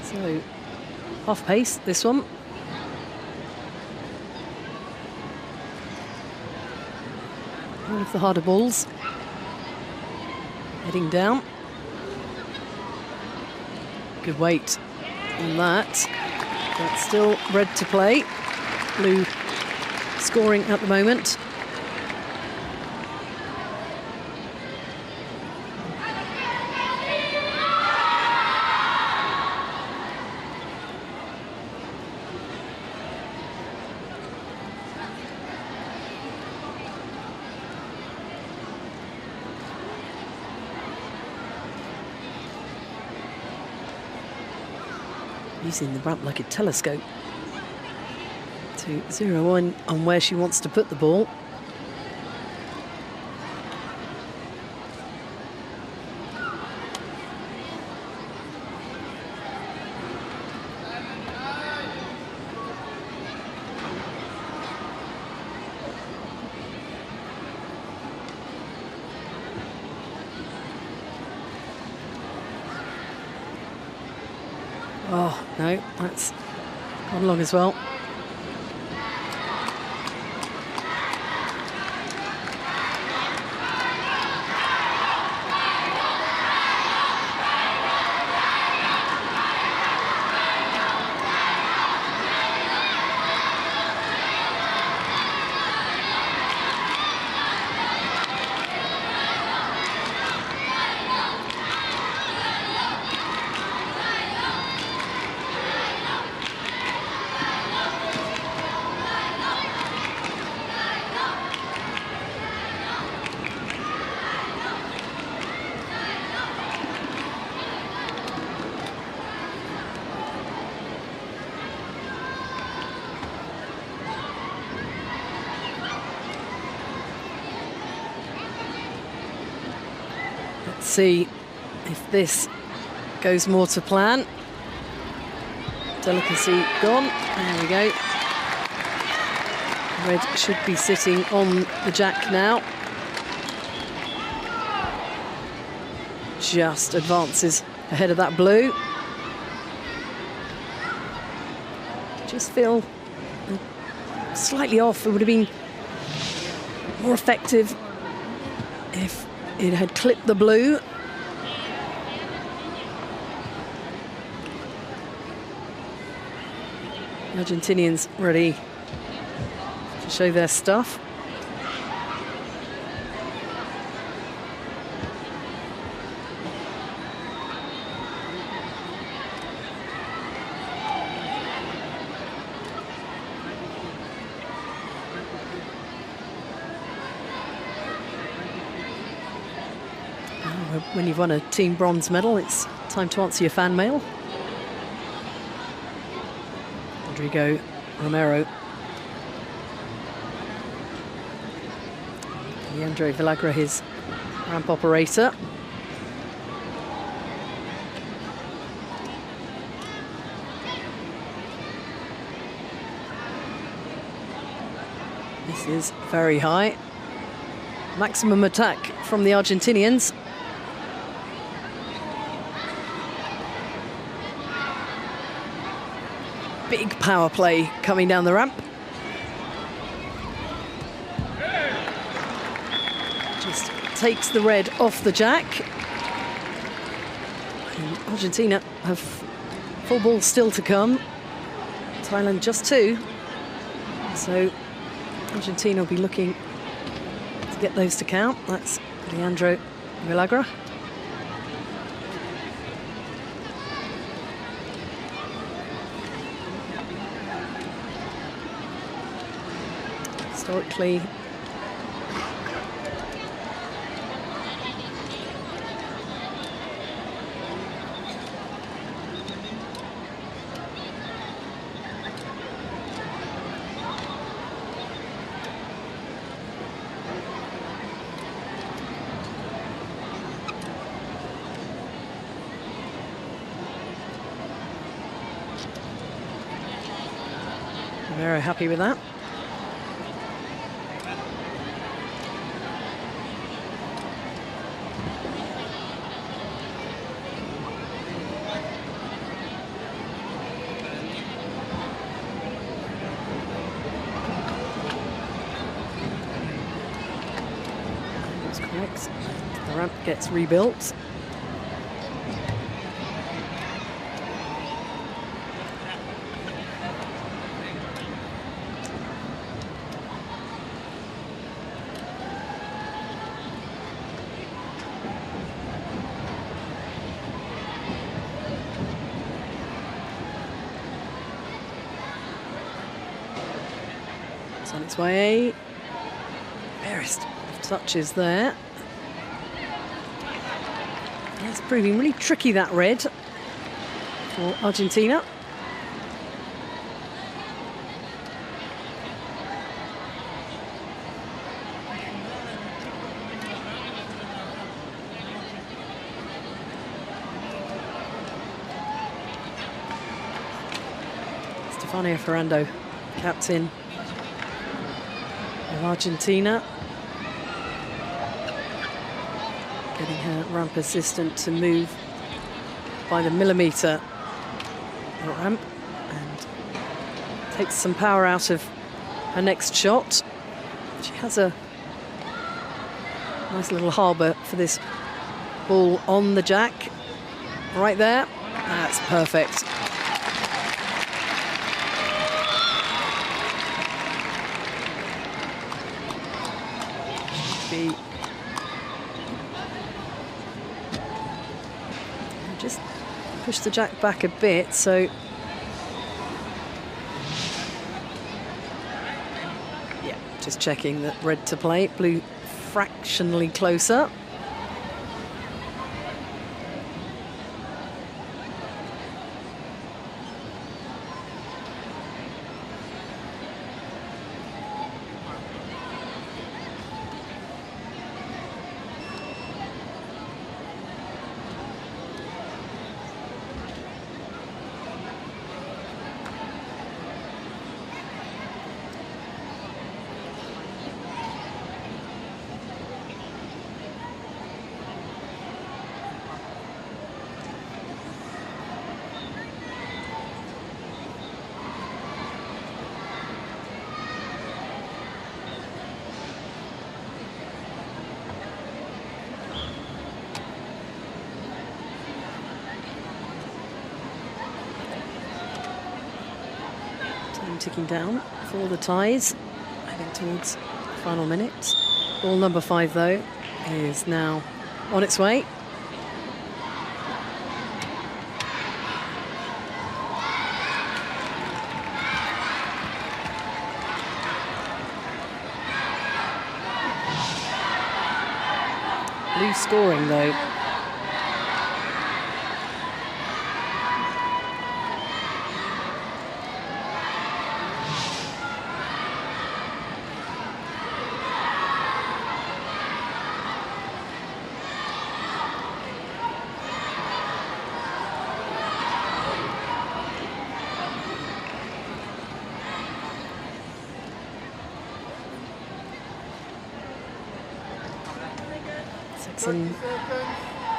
So, off pace, this one. One of the harder balls. Heading down. Good weight on that. But still red to play. Blue scoring at the moment. Using the ramp like a telescope to zero in on where she wants to put the ball. Oh, no, that's gone long as well. See if this goes more to plan. Delicacy gone. There we go. Red should be sitting on the jack now. Just advances ahead of that blue. Just feel slightly off. It would have been more effective if it had clipped the blue. Argentinians ready to show their stuff. When you've won a team bronze medal, it's time to answer your fan mail. Rodrigo Romero. Leandro Villagra, his ramp operator. This is very high. Maximum attack from the Argentinians. big power play coming down the ramp. Just takes the red off the jack. And Argentina have 4 balls still to come. Thailand just 2. So Argentina will be looking to get those to count. That's Leandro Villagra. Historically, very happy with that. That's correct. The ramp gets rebuilt. It's on its way. Barest touches there. It's proving really tricky, that red, for Argentina. Stefania Ferrando, captain of Argentina, getting her ramp assistant to move by the millimetre the ramp and takes some power out of her next shot. She has a nice little harbour for this ball on the jack. Right there, that's perfect. Just push the jack back a bit, so yeah, just checking that red to play, blue fractionally closer. Ticking down for the ties, heading towards the final minutes. Ball number 5, though, is now on its way. Blue scoring, though. And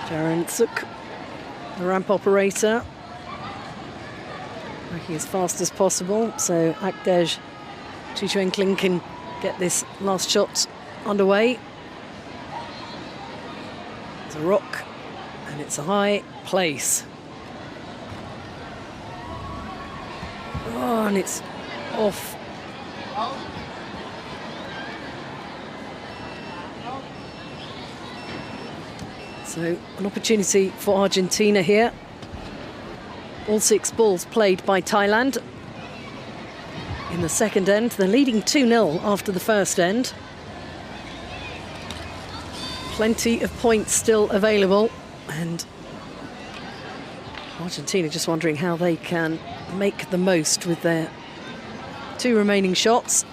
Jaron Suk, the ramp operator, Working as fast as possible, so Akdej Chuchuenkling can get this last shot underway. It's a rock, and it's a high place. Oh, and it's off. So an opportunity for Argentina here. All 6 balls played by Thailand. In the second end, they're leading 2-0 after the first end. Plenty of points still available, and Argentina just wondering how they can make the most with their 2 remaining shots.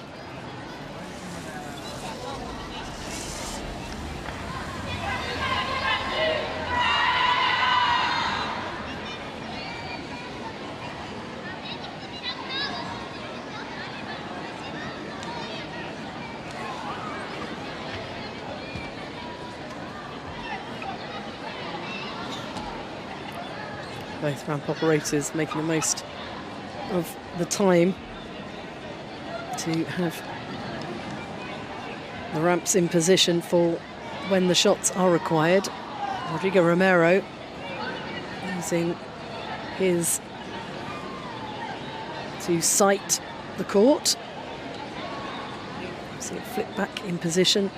Both ramp operators making the most of the time to have the ramps in position for when the shots are required. Rodrigo Romero using his to sight the court. See it flip back in position.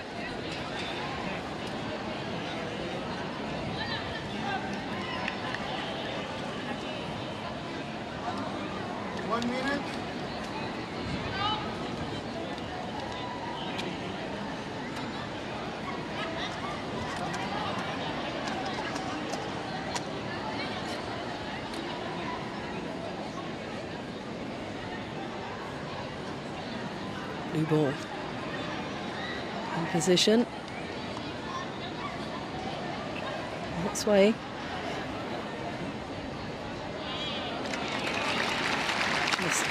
Blue ball in position. Next way. Just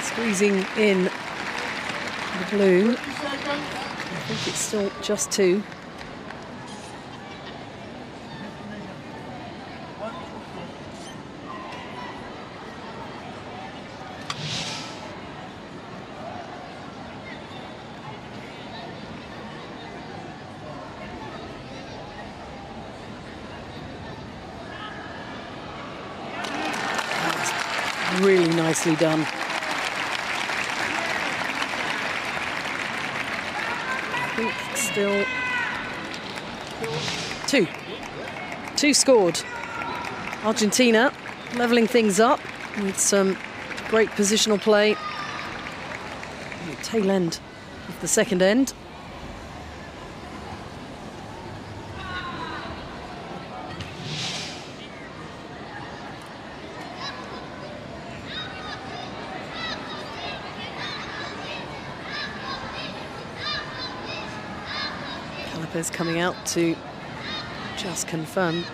squeezing in the blue. I think it's still just 2. Really nicely done. I think still 2. 2 scored. Argentina levelling things up with some great positional play. Tail end of the second end. Is coming out to just confirm.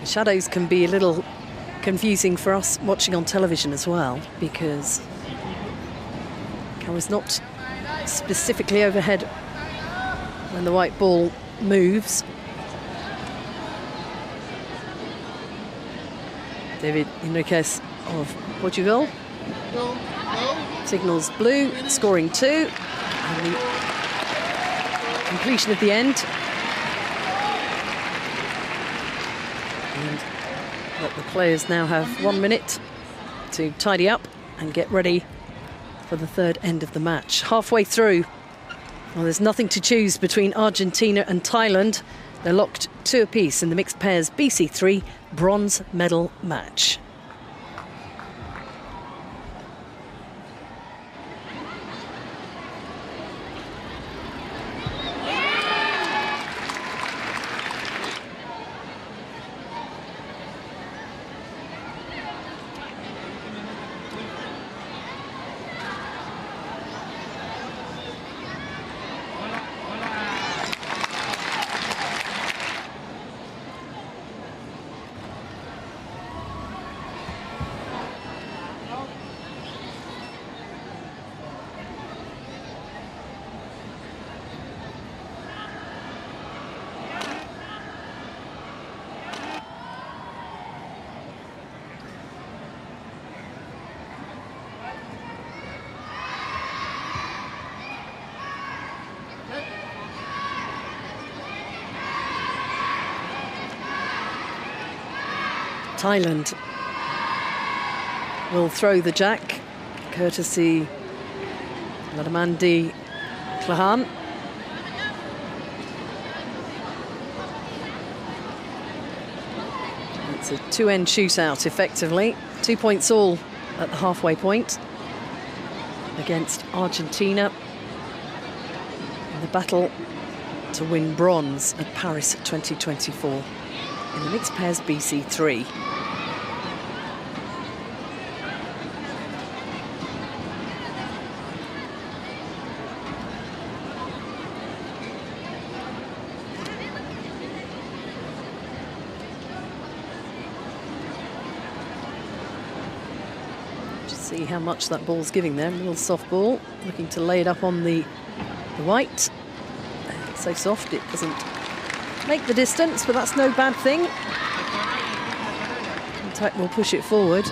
The shadows can be a little confusing for us watching on television as well, because the camera's not specifically overhead when the white ball moves. David Enriquez of Portugal signals blue, scoring 2, and the completion at the end. And let the players now have 1 minute to tidy up and get ready for the third end of the match. Halfway through, well, there's nothing to choose between Argentina and Thailand. They're locked 2 apiece in the mixed pairs BC3 bronze medal match. Thailand will throw the jack, courtesy Ladamandi Klahan. It's a two-end shootout, effectively. 2 points all at the halfway point against Argentina in the battle to win bronze at Paris 2024 in the mixed pairs BC3. See how much that ball's giving them. A little soft ball, looking to lay it up on the white. So soft it doesn't make the distance, but that's no bad thing. Contact will push it forward.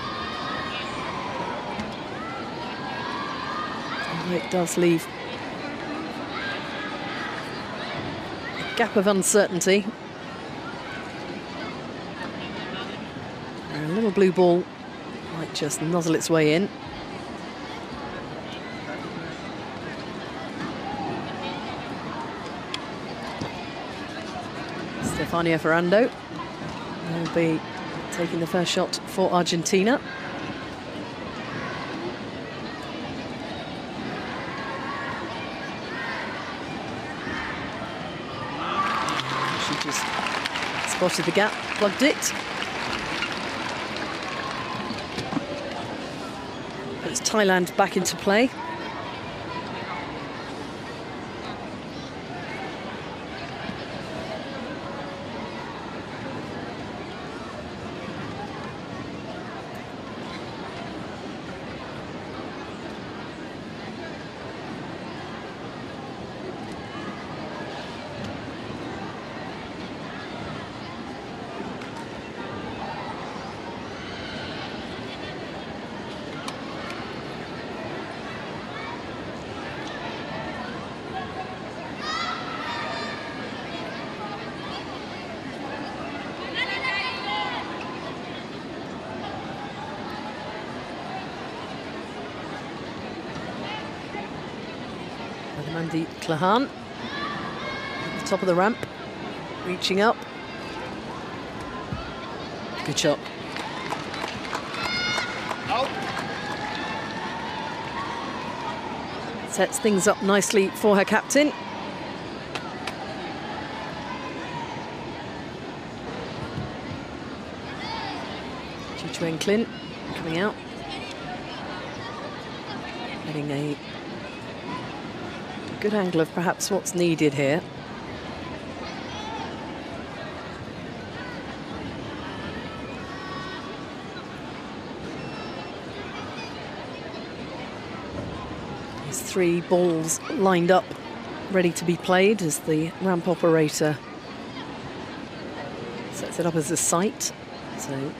And it does leave a gap of uncertainty. And a little blue ball might just nozzle its way in. Stefania Ferrando will be taking the first shot for Argentina. She just spotted the gap, plugged it. Puts Thailand back into play. Mandy Klahan at the top of the ramp, reaching up. Good shot. Sets things up nicely for her captain. Chu Clint coming out. Getting a good angle of perhaps what's needed here. There's 3 balls lined up, ready to be played as the ramp operator sets it up as a sight. So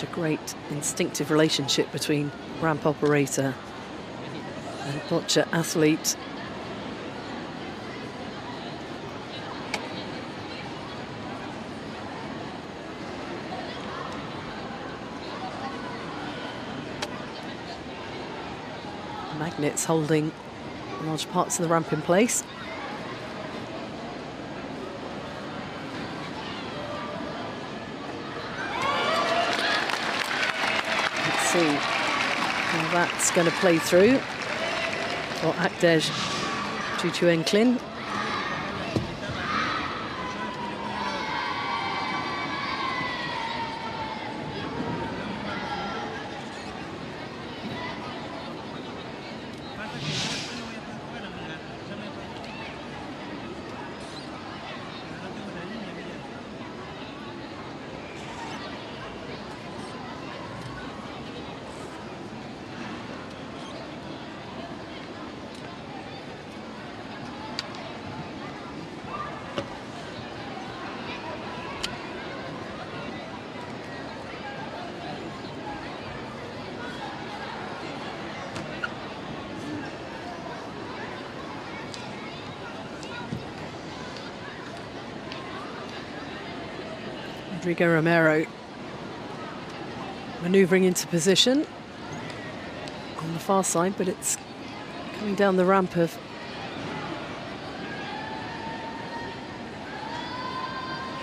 a great instinctive relationship between ramp operator and boccia athlete. Magnets holding large parts of the ramp in place. See how that's going to play through for Akdej Chu-Clin. Rodrigo Romero manoeuvring into position on the far side, but it's coming down the ramp of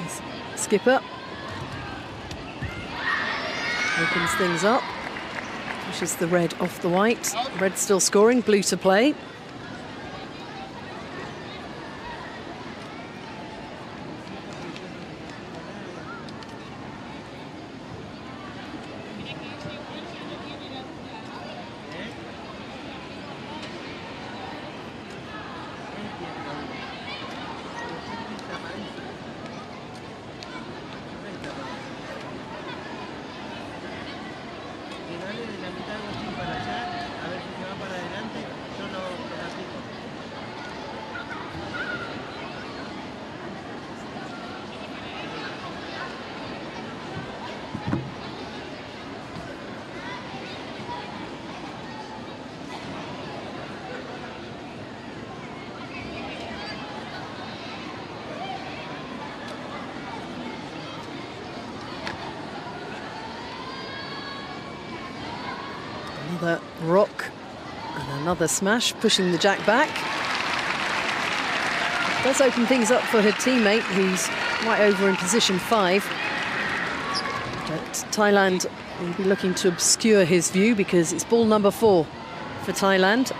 his skipper. Opens things up, pushes the red off the white. Red still scoring, blue to play. Another rock and another smash, pushing the jack back. Does open things up for her teammate, who's right over in position 5. But Thailand will be looking to obscure his view because it's ball number 4 for Thailand.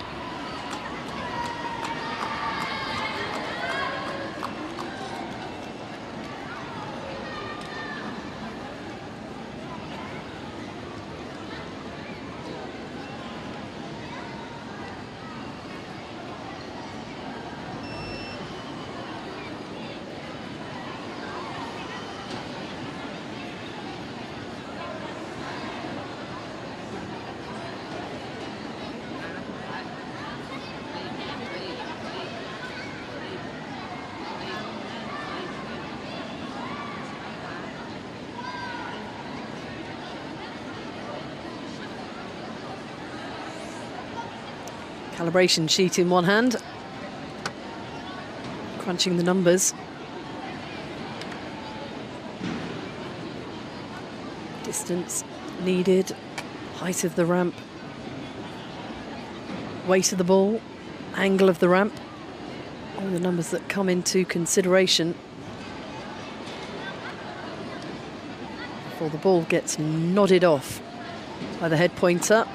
Calibration sheet in one hand, crunching the numbers. Distance needed, height of the ramp, weight of the ball, angle of the ramp, all the numbers that come into consideration before the ball gets nodded off by the head pointer.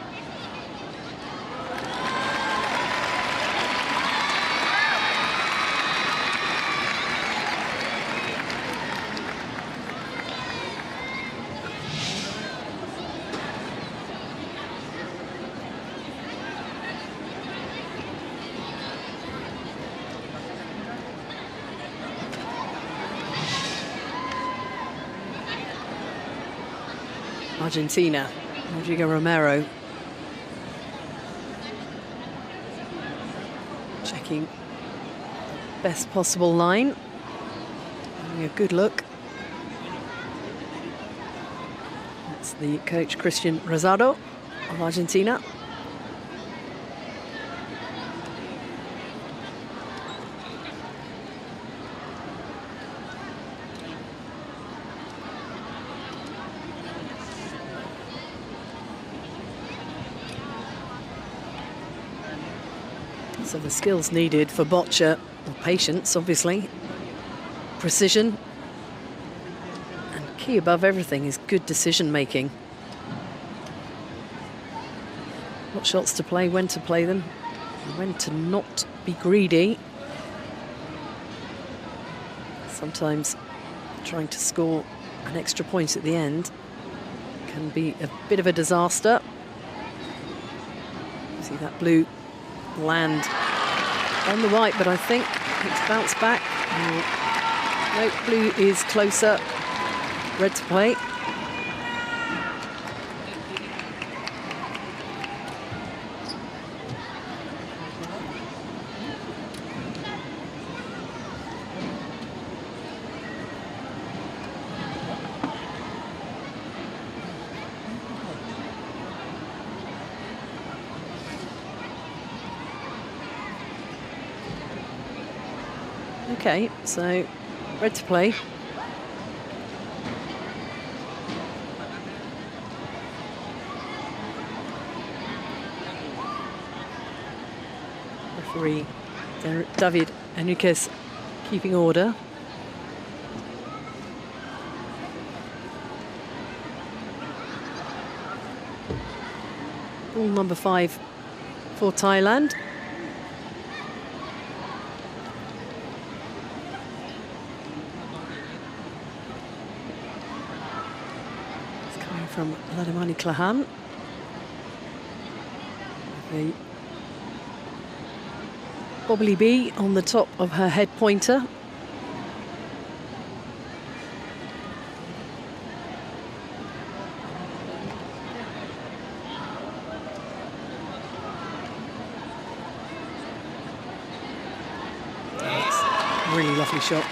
Argentina, Rodrigo Romero. Checking best possible line. Having a good look. That's the coach Christian Rosado of Argentina. So the skills needed for boccia, or patience obviously, precision, and key above everything is good decision making. What shots to play, when to play them, and when to not be greedy. Sometimes trying to score an extra point at the end can be a bit of a disaster. See that blue land on the white, but I think it's bounced back. No, blue is closer. Red to play. Okay, so red to play. Referee David Henriques keeping order. Ball number 5 for Thailand. It's coming from Ladamani Klahan. The Bobbly bee on the top of her head pointer. Really lovely shot.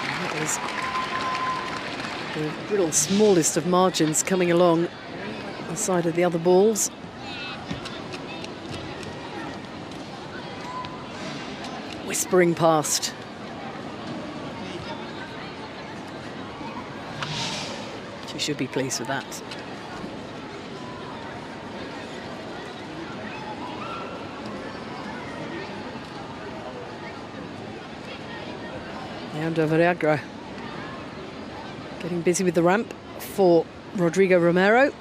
And that was the little smallest of margins coming along the side of the other balls. Whispering past. She should be pleased with that. Leandro Villagra getting busy with the ramp for Rodrigo Romero.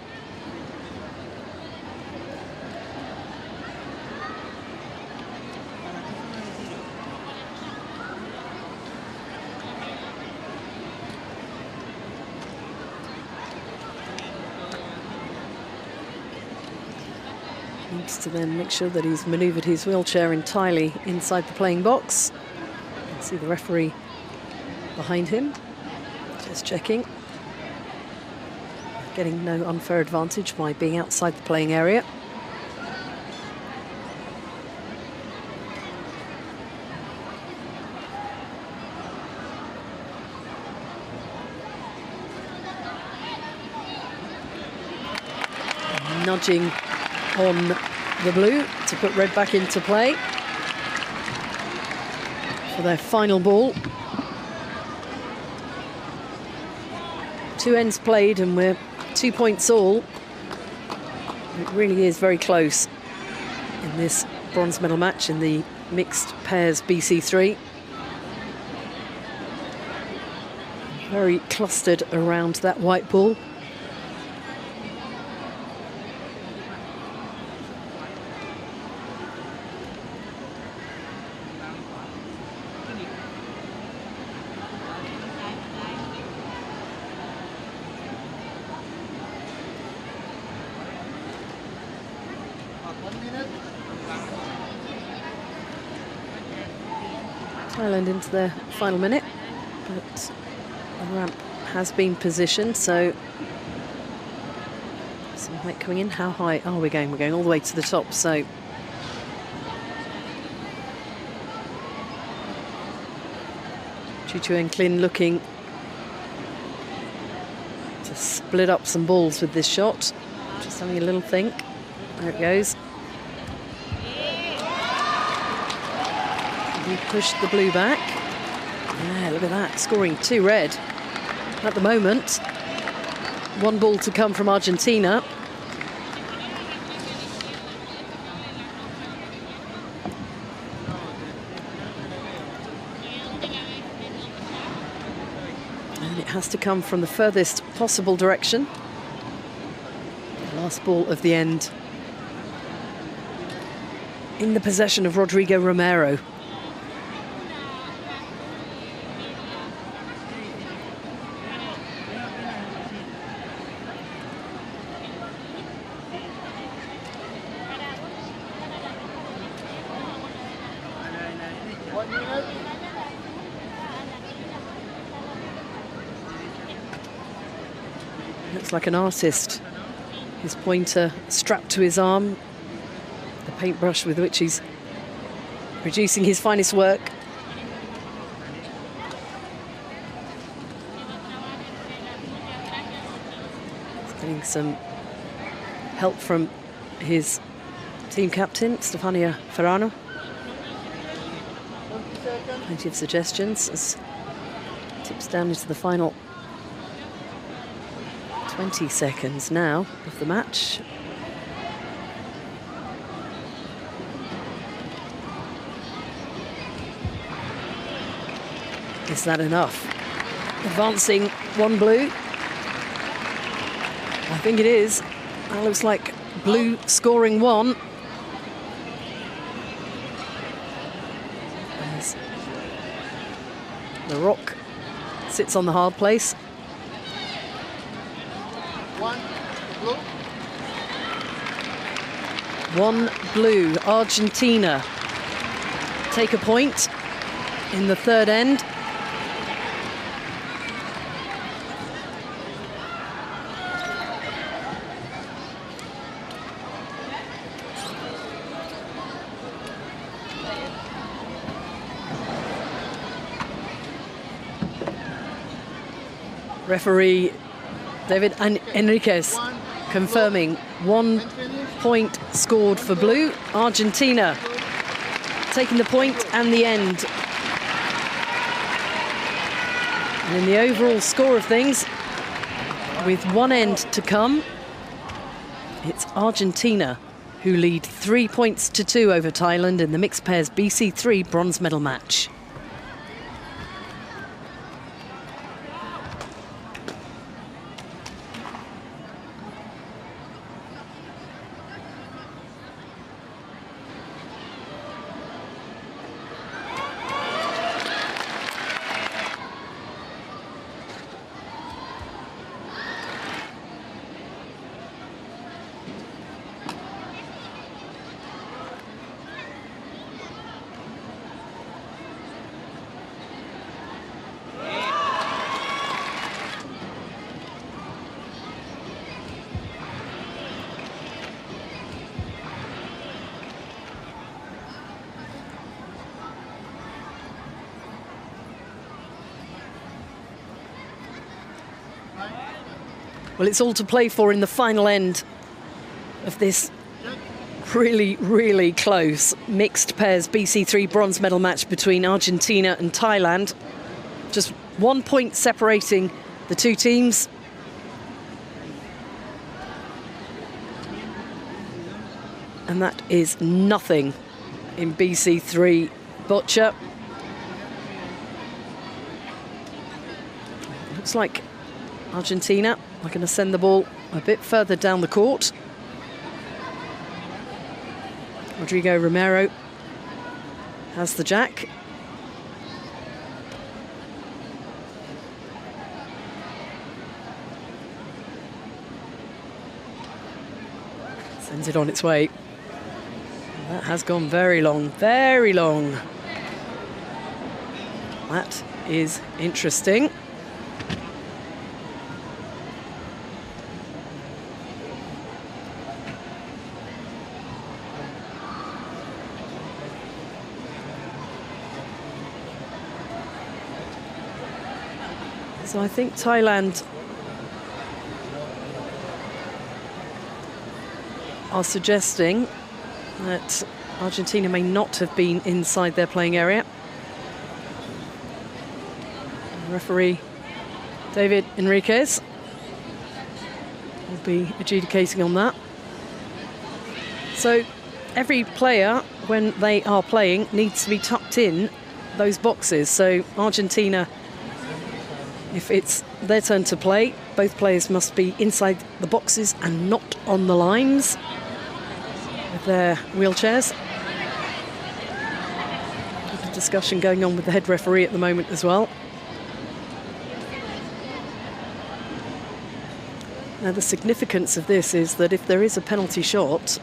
Needs to then make sure that he's manoeuvred his wheelchair entirely inside the playing box. You can see the referee behind him, just checking. Getting no unfair advantage by being outside the playing area. Nudging on the blue to put red back into play for their final ball. 2 ends played and we're 2 points all. It really is very close in this bronze medal match in the mixed pairs BC3. Very clustered around that white ball. Thailand into their final minute, but the ramp has been positioned, so some height coming in. How high are we going? We're going all the way to the top, so Chichu and Klin looking to split up some balls with this shot. Just having a little think. There it goes. We pushed the blue back. Yeah, look at that, scoring 2 red. At the moment, 1 ball to come from Argentina. And it has to come from the furthest possible direction. The last ball of the end in the possession of Rodrigo Romero. Looks like an artist. His pointer strapped to his arm. The paintbrush with which he's producing his finest work. He's getting some help from his team captain, Stefania Ferrano. Plenty of suggestions as tips down into the final 20 seconds now of the match. Is that enough? Advancing one blue. I think it is. That looks like blue scoring one. As the rock sits on the hard place. One blue. Argentina take a point in the third end. Referee David Enriquez confirming 1 point scored for blue. Argentina taking the point and the end. And in the overall score of things, with one end to come, it's Argentina who lead 3 points to 2 over Thailand in the mixed pairs BC3 bronze medal match. Well, it's all to play for in the final end of this really, really close mixed pairs BC3 bronze medal match between Argentina and Thailand. Just 1 point separating the two teams. And that is nothing in BC3 Boccia. Looks like Argentina are going to send the ball a bit further down the court. Rodrigo Romero has the jack. Sends it on its way. That has gone very long, very long. That is interesting. So I think Thailand are suggesting that Argentina may not have been inside their playing area. Referee David Enriquez will be adjudicating on that. So every player, when they are playing, needs to be tucked in those boxes. So Argentina, if it's their turn to play, both players must be inside the boxes and not on the lines with their wheelchairs. There's a discussion going on with the head referee at the moment as well. Now, the significance of this is that if there is a penalty shot,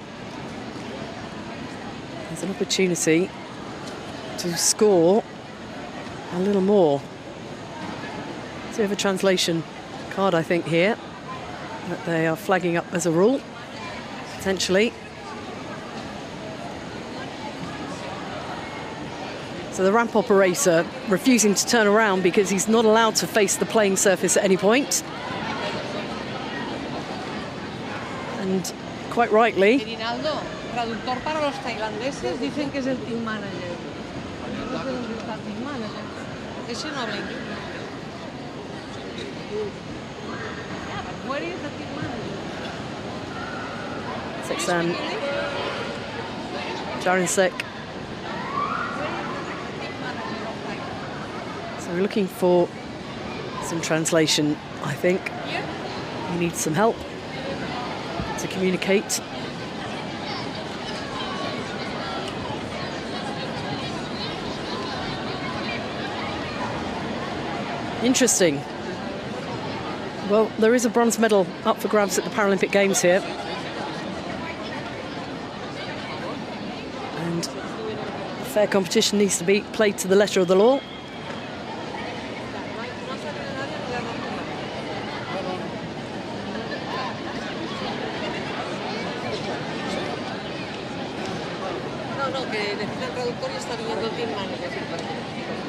there's an opportunity to score a little more. So we have a translation card, I think, here that they are flagging up as a rule, potentially. So the ramp operator refusing to turn around because he's not allowed to face the playing surface at any point. And quite rightly, Rinaldo, traductor para los tailandeses, dicen que es el team manager. No sé dónde está el team manager. Ese no habla inglés. Yeah, but where is the team manager? Sexan Jarinsek So we're looking for some translation, I think. We need some help to communicate. Interesting. Well, there is a bronze medal up for grabs at the Paralympic Games here. And fair competition needs to be played to the letter of the law.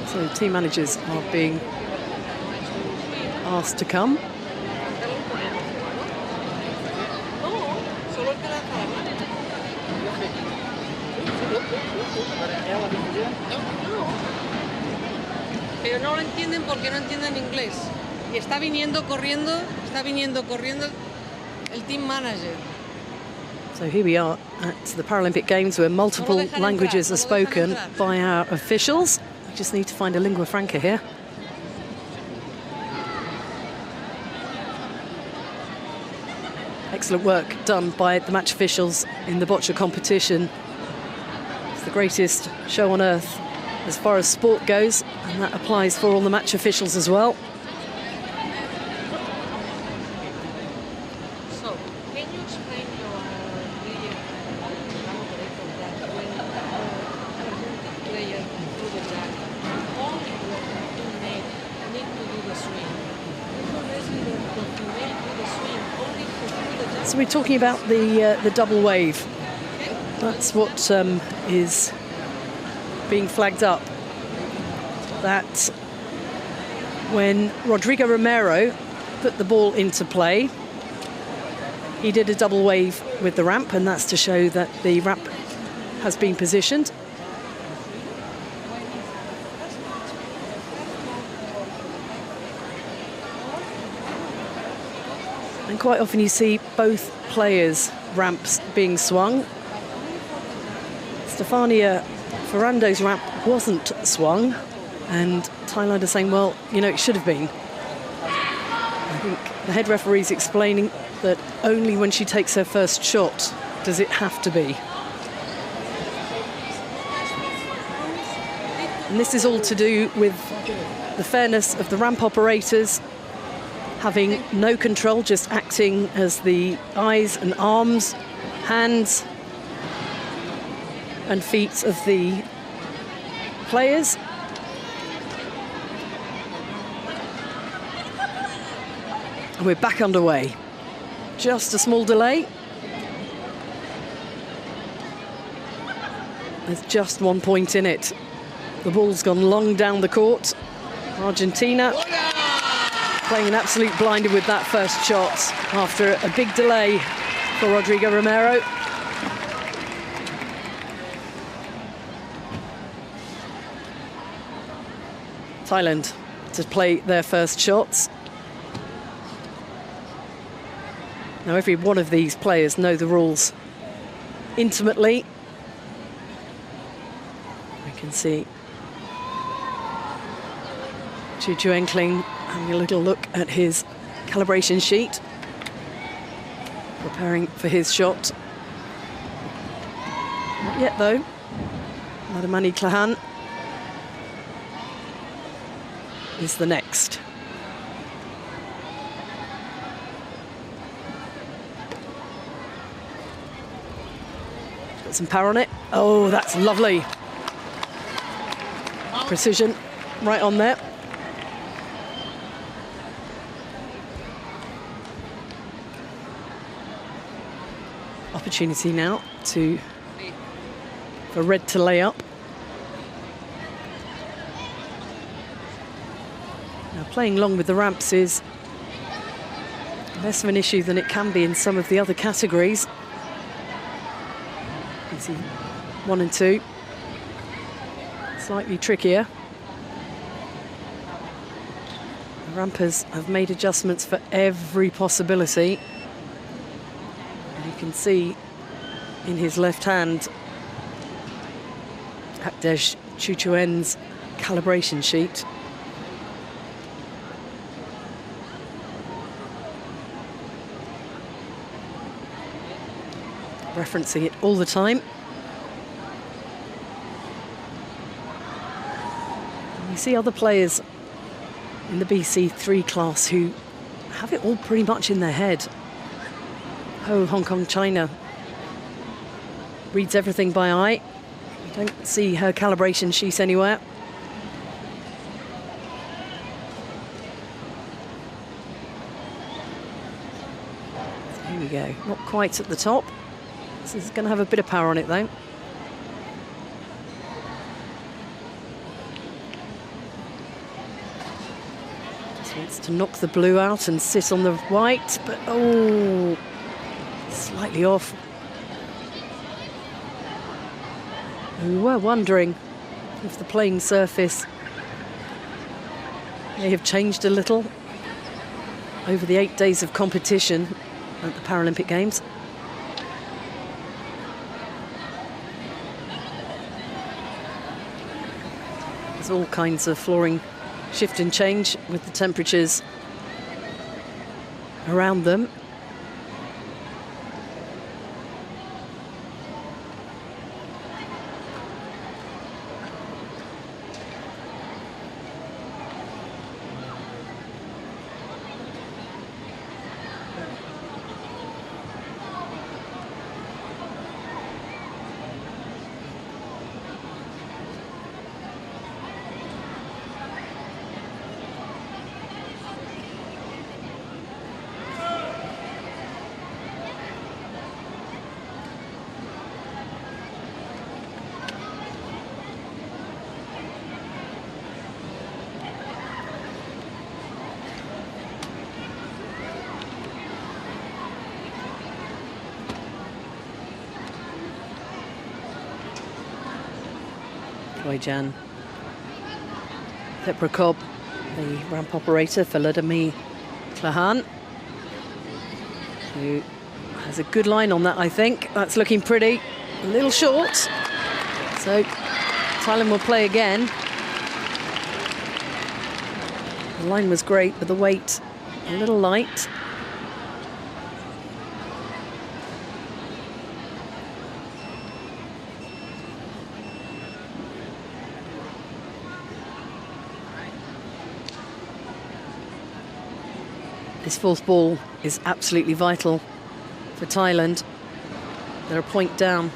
So team managers are being asked to come. Pero no lo entienden porque no entienden inglés. Y está viniendo corriendo el team manager. So here we are at the Paralympic Games where multiple languages are spoken by our officials. We just need to find a lingua franca here. Excellent work done by the match officials in the Boccia competition. It's the greatest show on earth as far as sport goes, and that applies for all the match officials as well. So, can you explain your player through the jack? Only when the teammate need to do the swing. So we're talking about the double wave. That's what is being flagged up. That when Rodrigo Romero put the ball into play, he did a double wave with the ramp, and that's to show that the ramp has been positioned. And quite often you see both players' ramps being swung. Stefania Ferrando's ramp wasn't swung, and Thailand are saying, well, you know, it should have been. I think the head referee's explaining that only when she takes her first shot does it have to be. And this is all to do with the fairness of the ramp operators having no control, just acting as the eyes and arms, hands and feet of the players. And we're back underway. Just a small delay. There's just 1 point in it. The ball's gone long down the court. Argentina playing an absolute blinder with that first shot after a big delay for Rodrigo Romero. Thailand to play their first shots. Now every one of these players know the rules intimately. We can see Chu Enkling having a little look at his calibration sheet, preparing for his shot. Not yet though. Madamani Klahan is the next. Got some power on it. Oh, that's lovely. Precision right on there. Opportunity now for red to lay up. Now playing long with the ramps is less of an issue than it can be in some of the other categories. You see 1 and 2, slightly trickier. The rampers have made adjustments for every possibility. You can see in his left hand Akdesh Chuchuen's calibration sheet. referencing it all the time. And you see other players in the BC3 class who have it all pretty much in their head. Oh, Hong Kong, China reads everything by eye. You don't see her calibration sheet anywhere. So here we go, not quite at the top. This is going to have a bit of power on it though. Just wants to knock the blue out and sit on the white, but oh, slightly off. We were wondering if the playing surface may have changed a little over the 8 days of competition at the Paralympic Games. There's all kinds of flooring shift and change with the temperatures around them. Jan Theprakob, the ramp operator for Ladami Klahan, who has a good line on that, I think. That's looking pretty. A little short. So Thailand will play again. The line was great, but the weight a little light. This fourth ball is absolutely vital for Thailand. They're a point down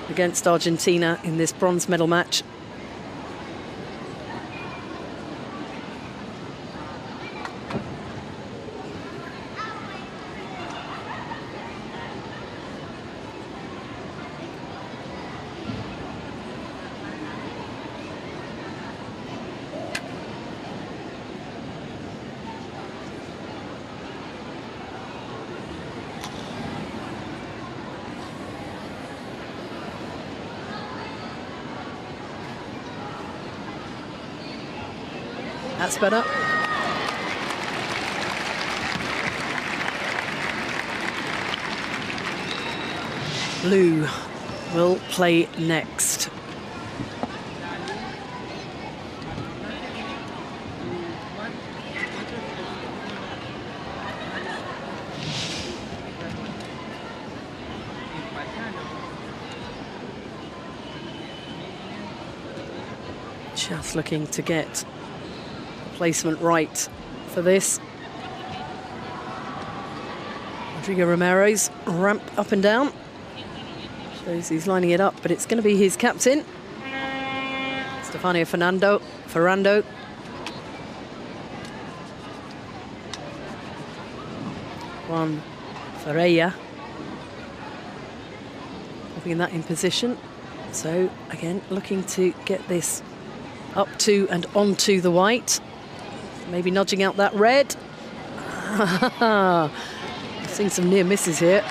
against Argentina in this bronze medal match. That's better. Blue will play next. Just looking to get placement right for this. Rodrigo Romero's ramp up and down. Shows he's lining it up, but it's going to be his captain, Stefano Ferrando. Juan Ferreira. Popping that in position. So, again, looking to get this up to and onto the white. Maybe nudging out that red. I've seen some near misses here.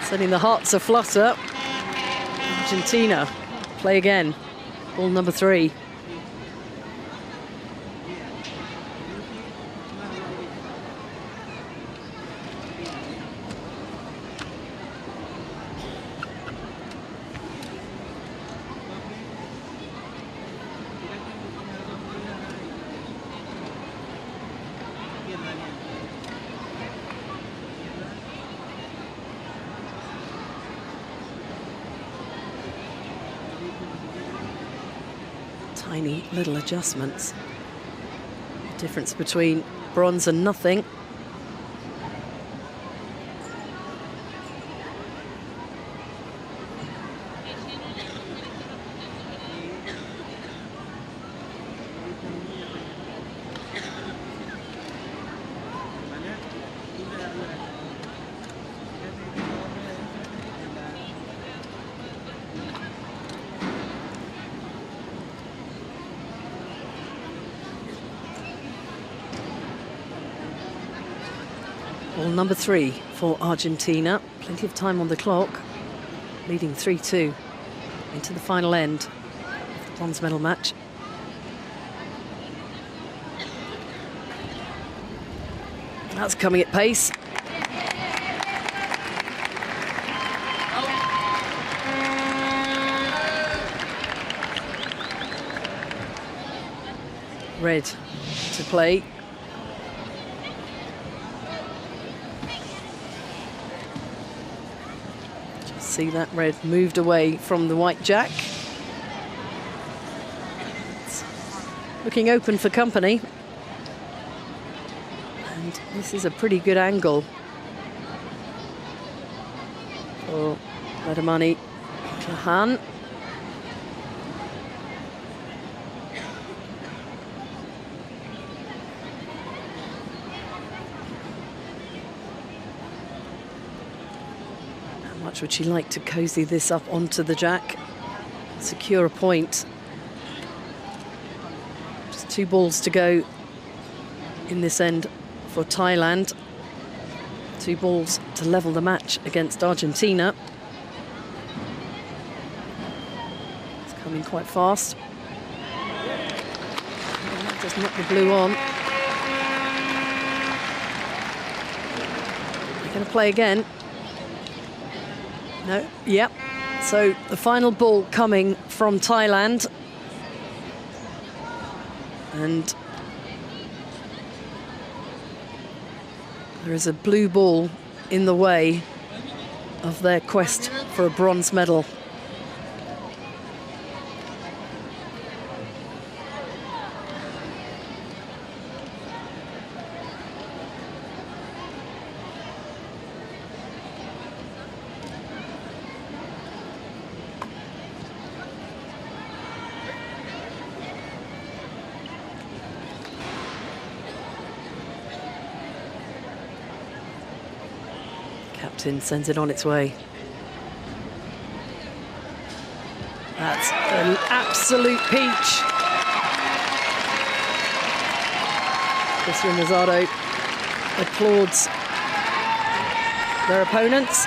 Setting the hearts aflutter. Argentina play again. Ball number 3. Tiny little adjustments. Difference between bronze and nothing. Ball number 3 for Argentina. Plenty of time on the clock. Leading 3-2 into the final end of the bronze medal match. That's coming at pace. Red to play. See that red moved away from the white jack. It's looking open for company. And this is a pretty good angle for Ledemani Kahan. Would she like to cozy this up onto the jack, secure a point? Just 2 balls to go in this end for Thailand. 2 balls to level the match against Argentina. It's coming quite fast. Just knock the blue on. They're going to play again. No, yep. So the final ball coming from Thailand. And there is a blue ball in the way of their quest for a bronze medal. Captain sends it on its way. That's an absolute peach. Cristian Rosado applauds their opponents.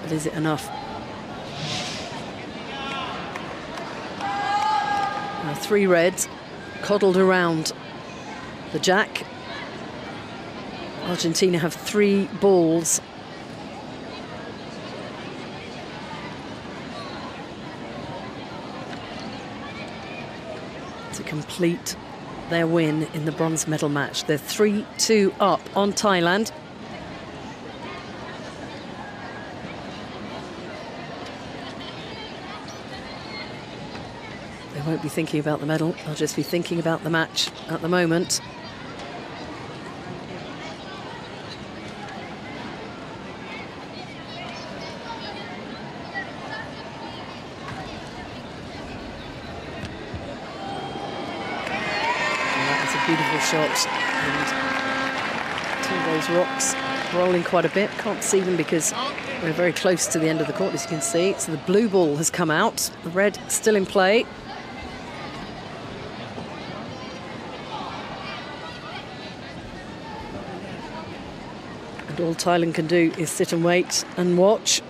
But is it enough? 3 reds coddled around the jack. Argentina have 3 balls. To complete their win in the bronze medal match. They're 3-2 up on Thailand. They won't be thinking about the medal, they'll just be thinking about the match at the moment. Beautiful shot, and 2 of those rocks rolling quite a bit. Can't see them because we're very close to the end of the court, as you can see. So the blue ball has come out, the red still in play. And all Thailand can do is sit and wait and watch.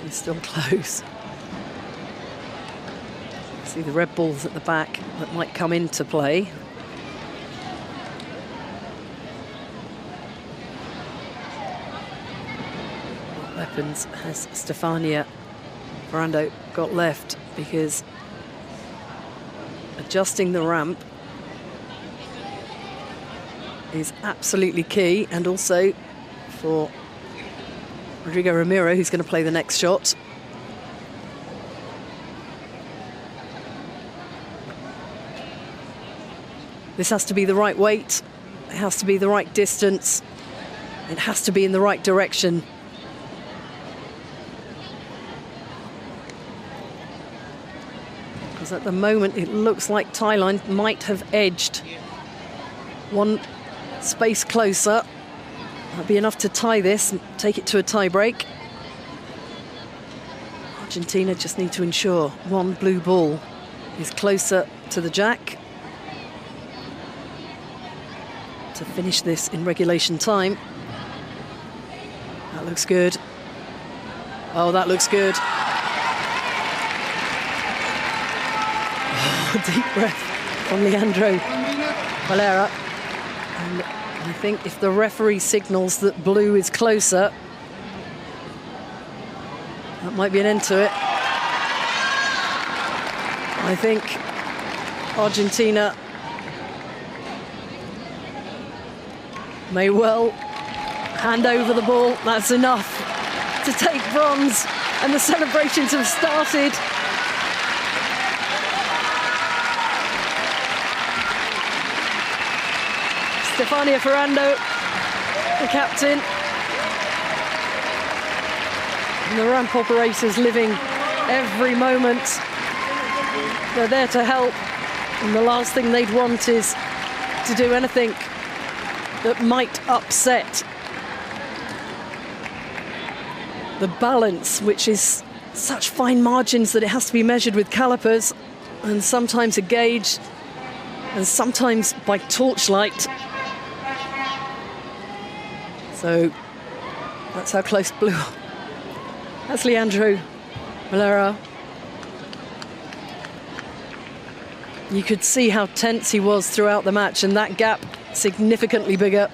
Still close. See the red balls at the back that might come into play. What weapons has Stefania Ferrando got left? Because adjusting the ramp is absolutely key, and also for Rodrigo Ramiro, who's going to play the next shot. This has to be the right weight, it has to be the right distance, it has to be in the right direction. Because at the moment it looks like Thailand might have edged one space closer. That'd be enough to tie this and take it to a tie break. Argentina just need to ensure one blue ball is closer to the jack to finish this in regulation time. That looks good. Oh, that looks good. Oh, deep breath from Leandro Valera. And I think if the referee signals that blue is closer, that might be an end to it. I think Argentina may well hand over the ball. That's enough to take bronze, and the celebrations have started. Stefania Ferrando, the captain. And the ramp operators living every moment. They're there to help, and the last thing they'd want is to do anything that might upset the balance, which is such fine margins that it has to be measured with calipers, and sometimes a gauge, and sometimes by torchlight. So that's how close blue. That's Leandro Valera. You could see how tense he was throughout the match, and that gap significantly bigger.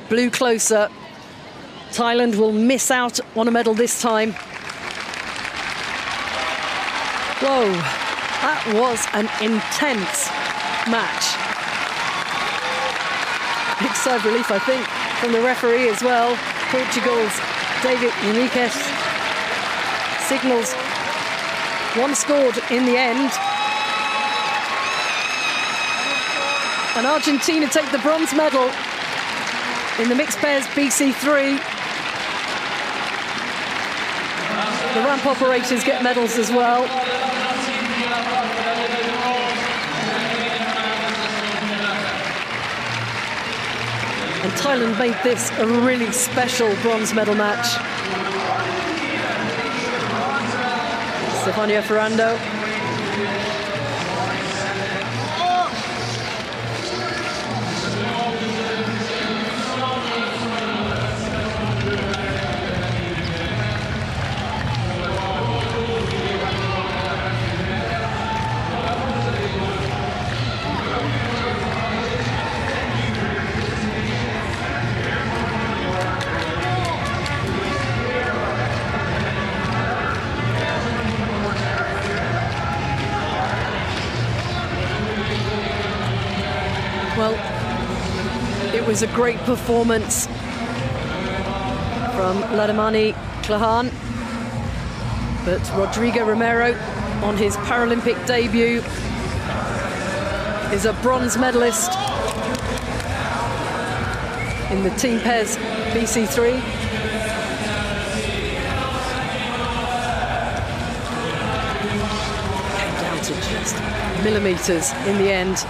Blue closer. Thailand will miss out on a medal this time. Whoa, that was an intense match. Big sigh of relief, I think, from the referee as well. Portugal's David Henriques signals one scored in the end. And Argentina take the bronze medal in the mixed pairs BC3. The ramp operators get medals as well. And Thailand made this a really special bronze medal match. Stefania Ferrando. Well, it was a great performance from Ladamani Klahan, but Rodrigo Ramiro, on his Paralympic debut, is a bronze medalist in the team pairs BC3. Came down to just millimetres in the end.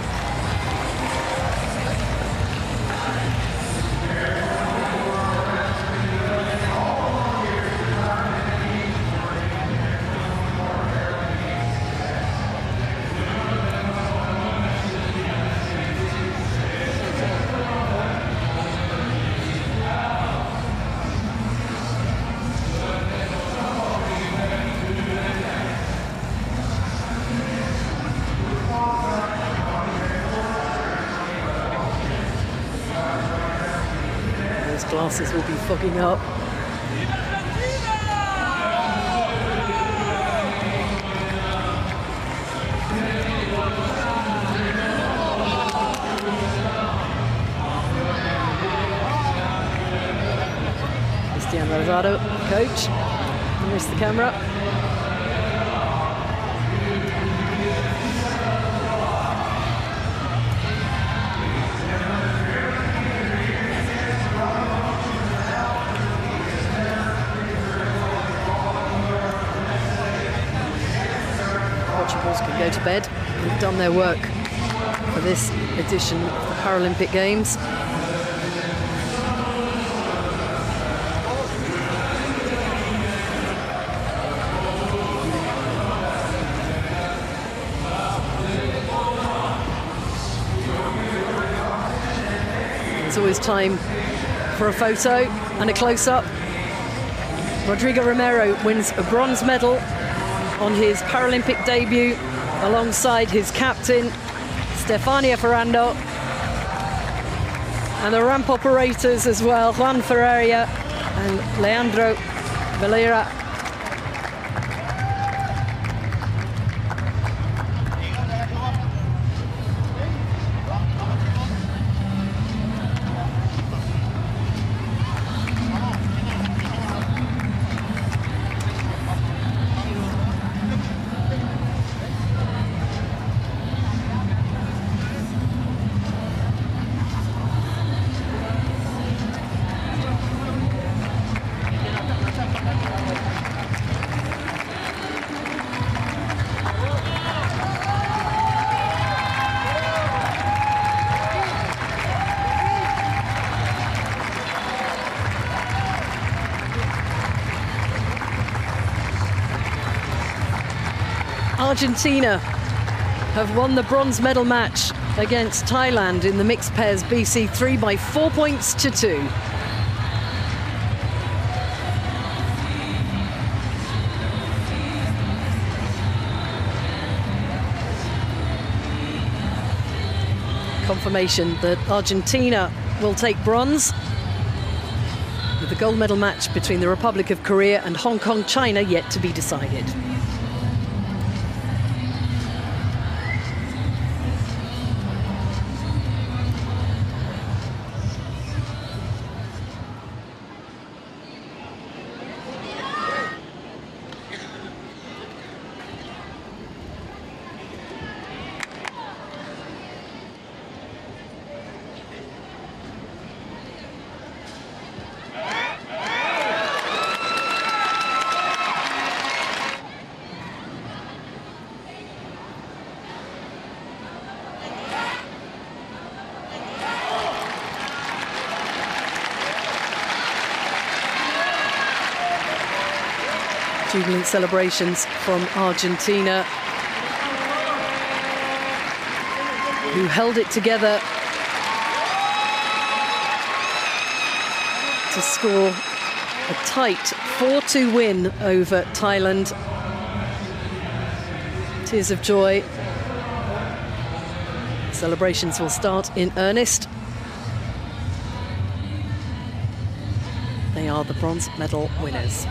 Glasses will be fogging up. Rado, coach. Here's the camera. Watchables can go to bed. They've done their work for this edition of the Paralympic Games. There's always time for a photo and a close-up. Rodrigo Romero wins a bronze medal on his Paralympic debut alongside his captain, Stefania Ferrando, and the ramp operators as well, Juan Ferreira and Leandro Valera. Argentina have won the bronze medal match against Thailand in the mixed pairs BC3 by 4 points to 2. Confirmation that Argentina will take bronze, with the gold medal match between the Republic of Korea and Hong Kong, China yet to be decided. Jubilant celebrations from Argentina, who held it together to score a tight 4-2 win over Thailand. Tears of joy. Celebrations will start in earnest. They are the bronze medal winners.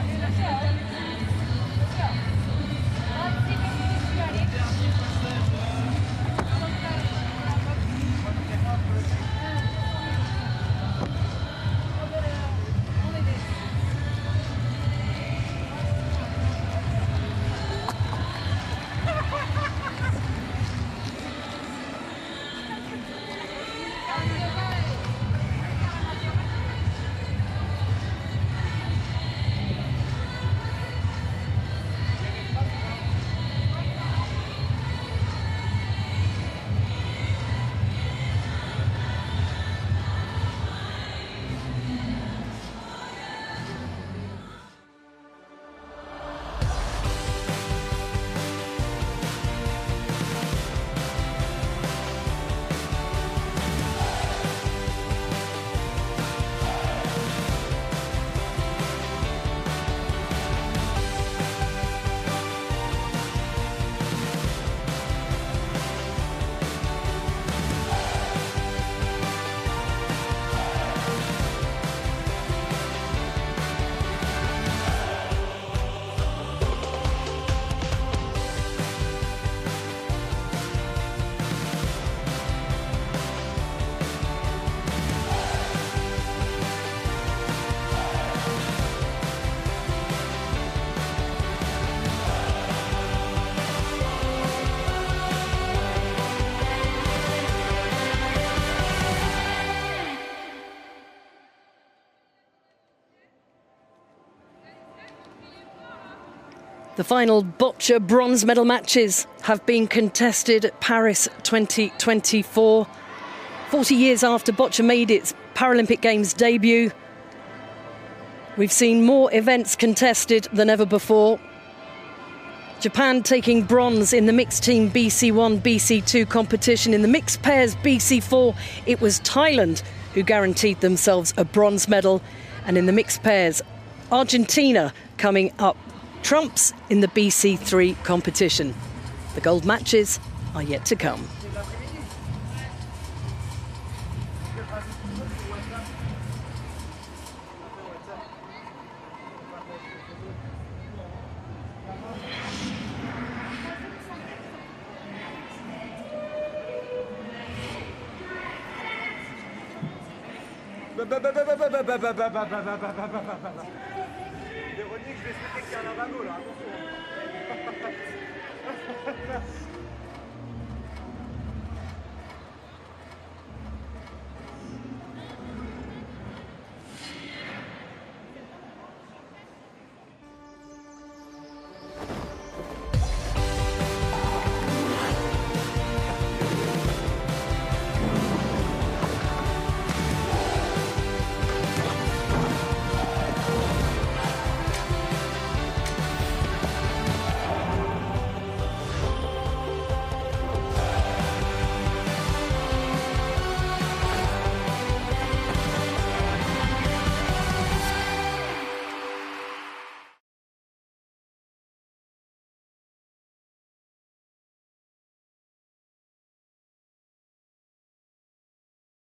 The final Boccia bronze medal matches have been contested at Paris 2024. 40 years after Boccia made its Paralympic Games debut, we've seen more events contested than ever before. Japan taking bronze in the mixed team BC1, BC2 competition. In the mixed pairs BC4, it was Thailand who guaranteed themselves a bronze medal. And in the mixed pairs, Argentina coming up trumps in the BC3 competition. The gold matches are yet to come. Véronique, je vais souhaiter qu'il y ait un lavabo là, attention.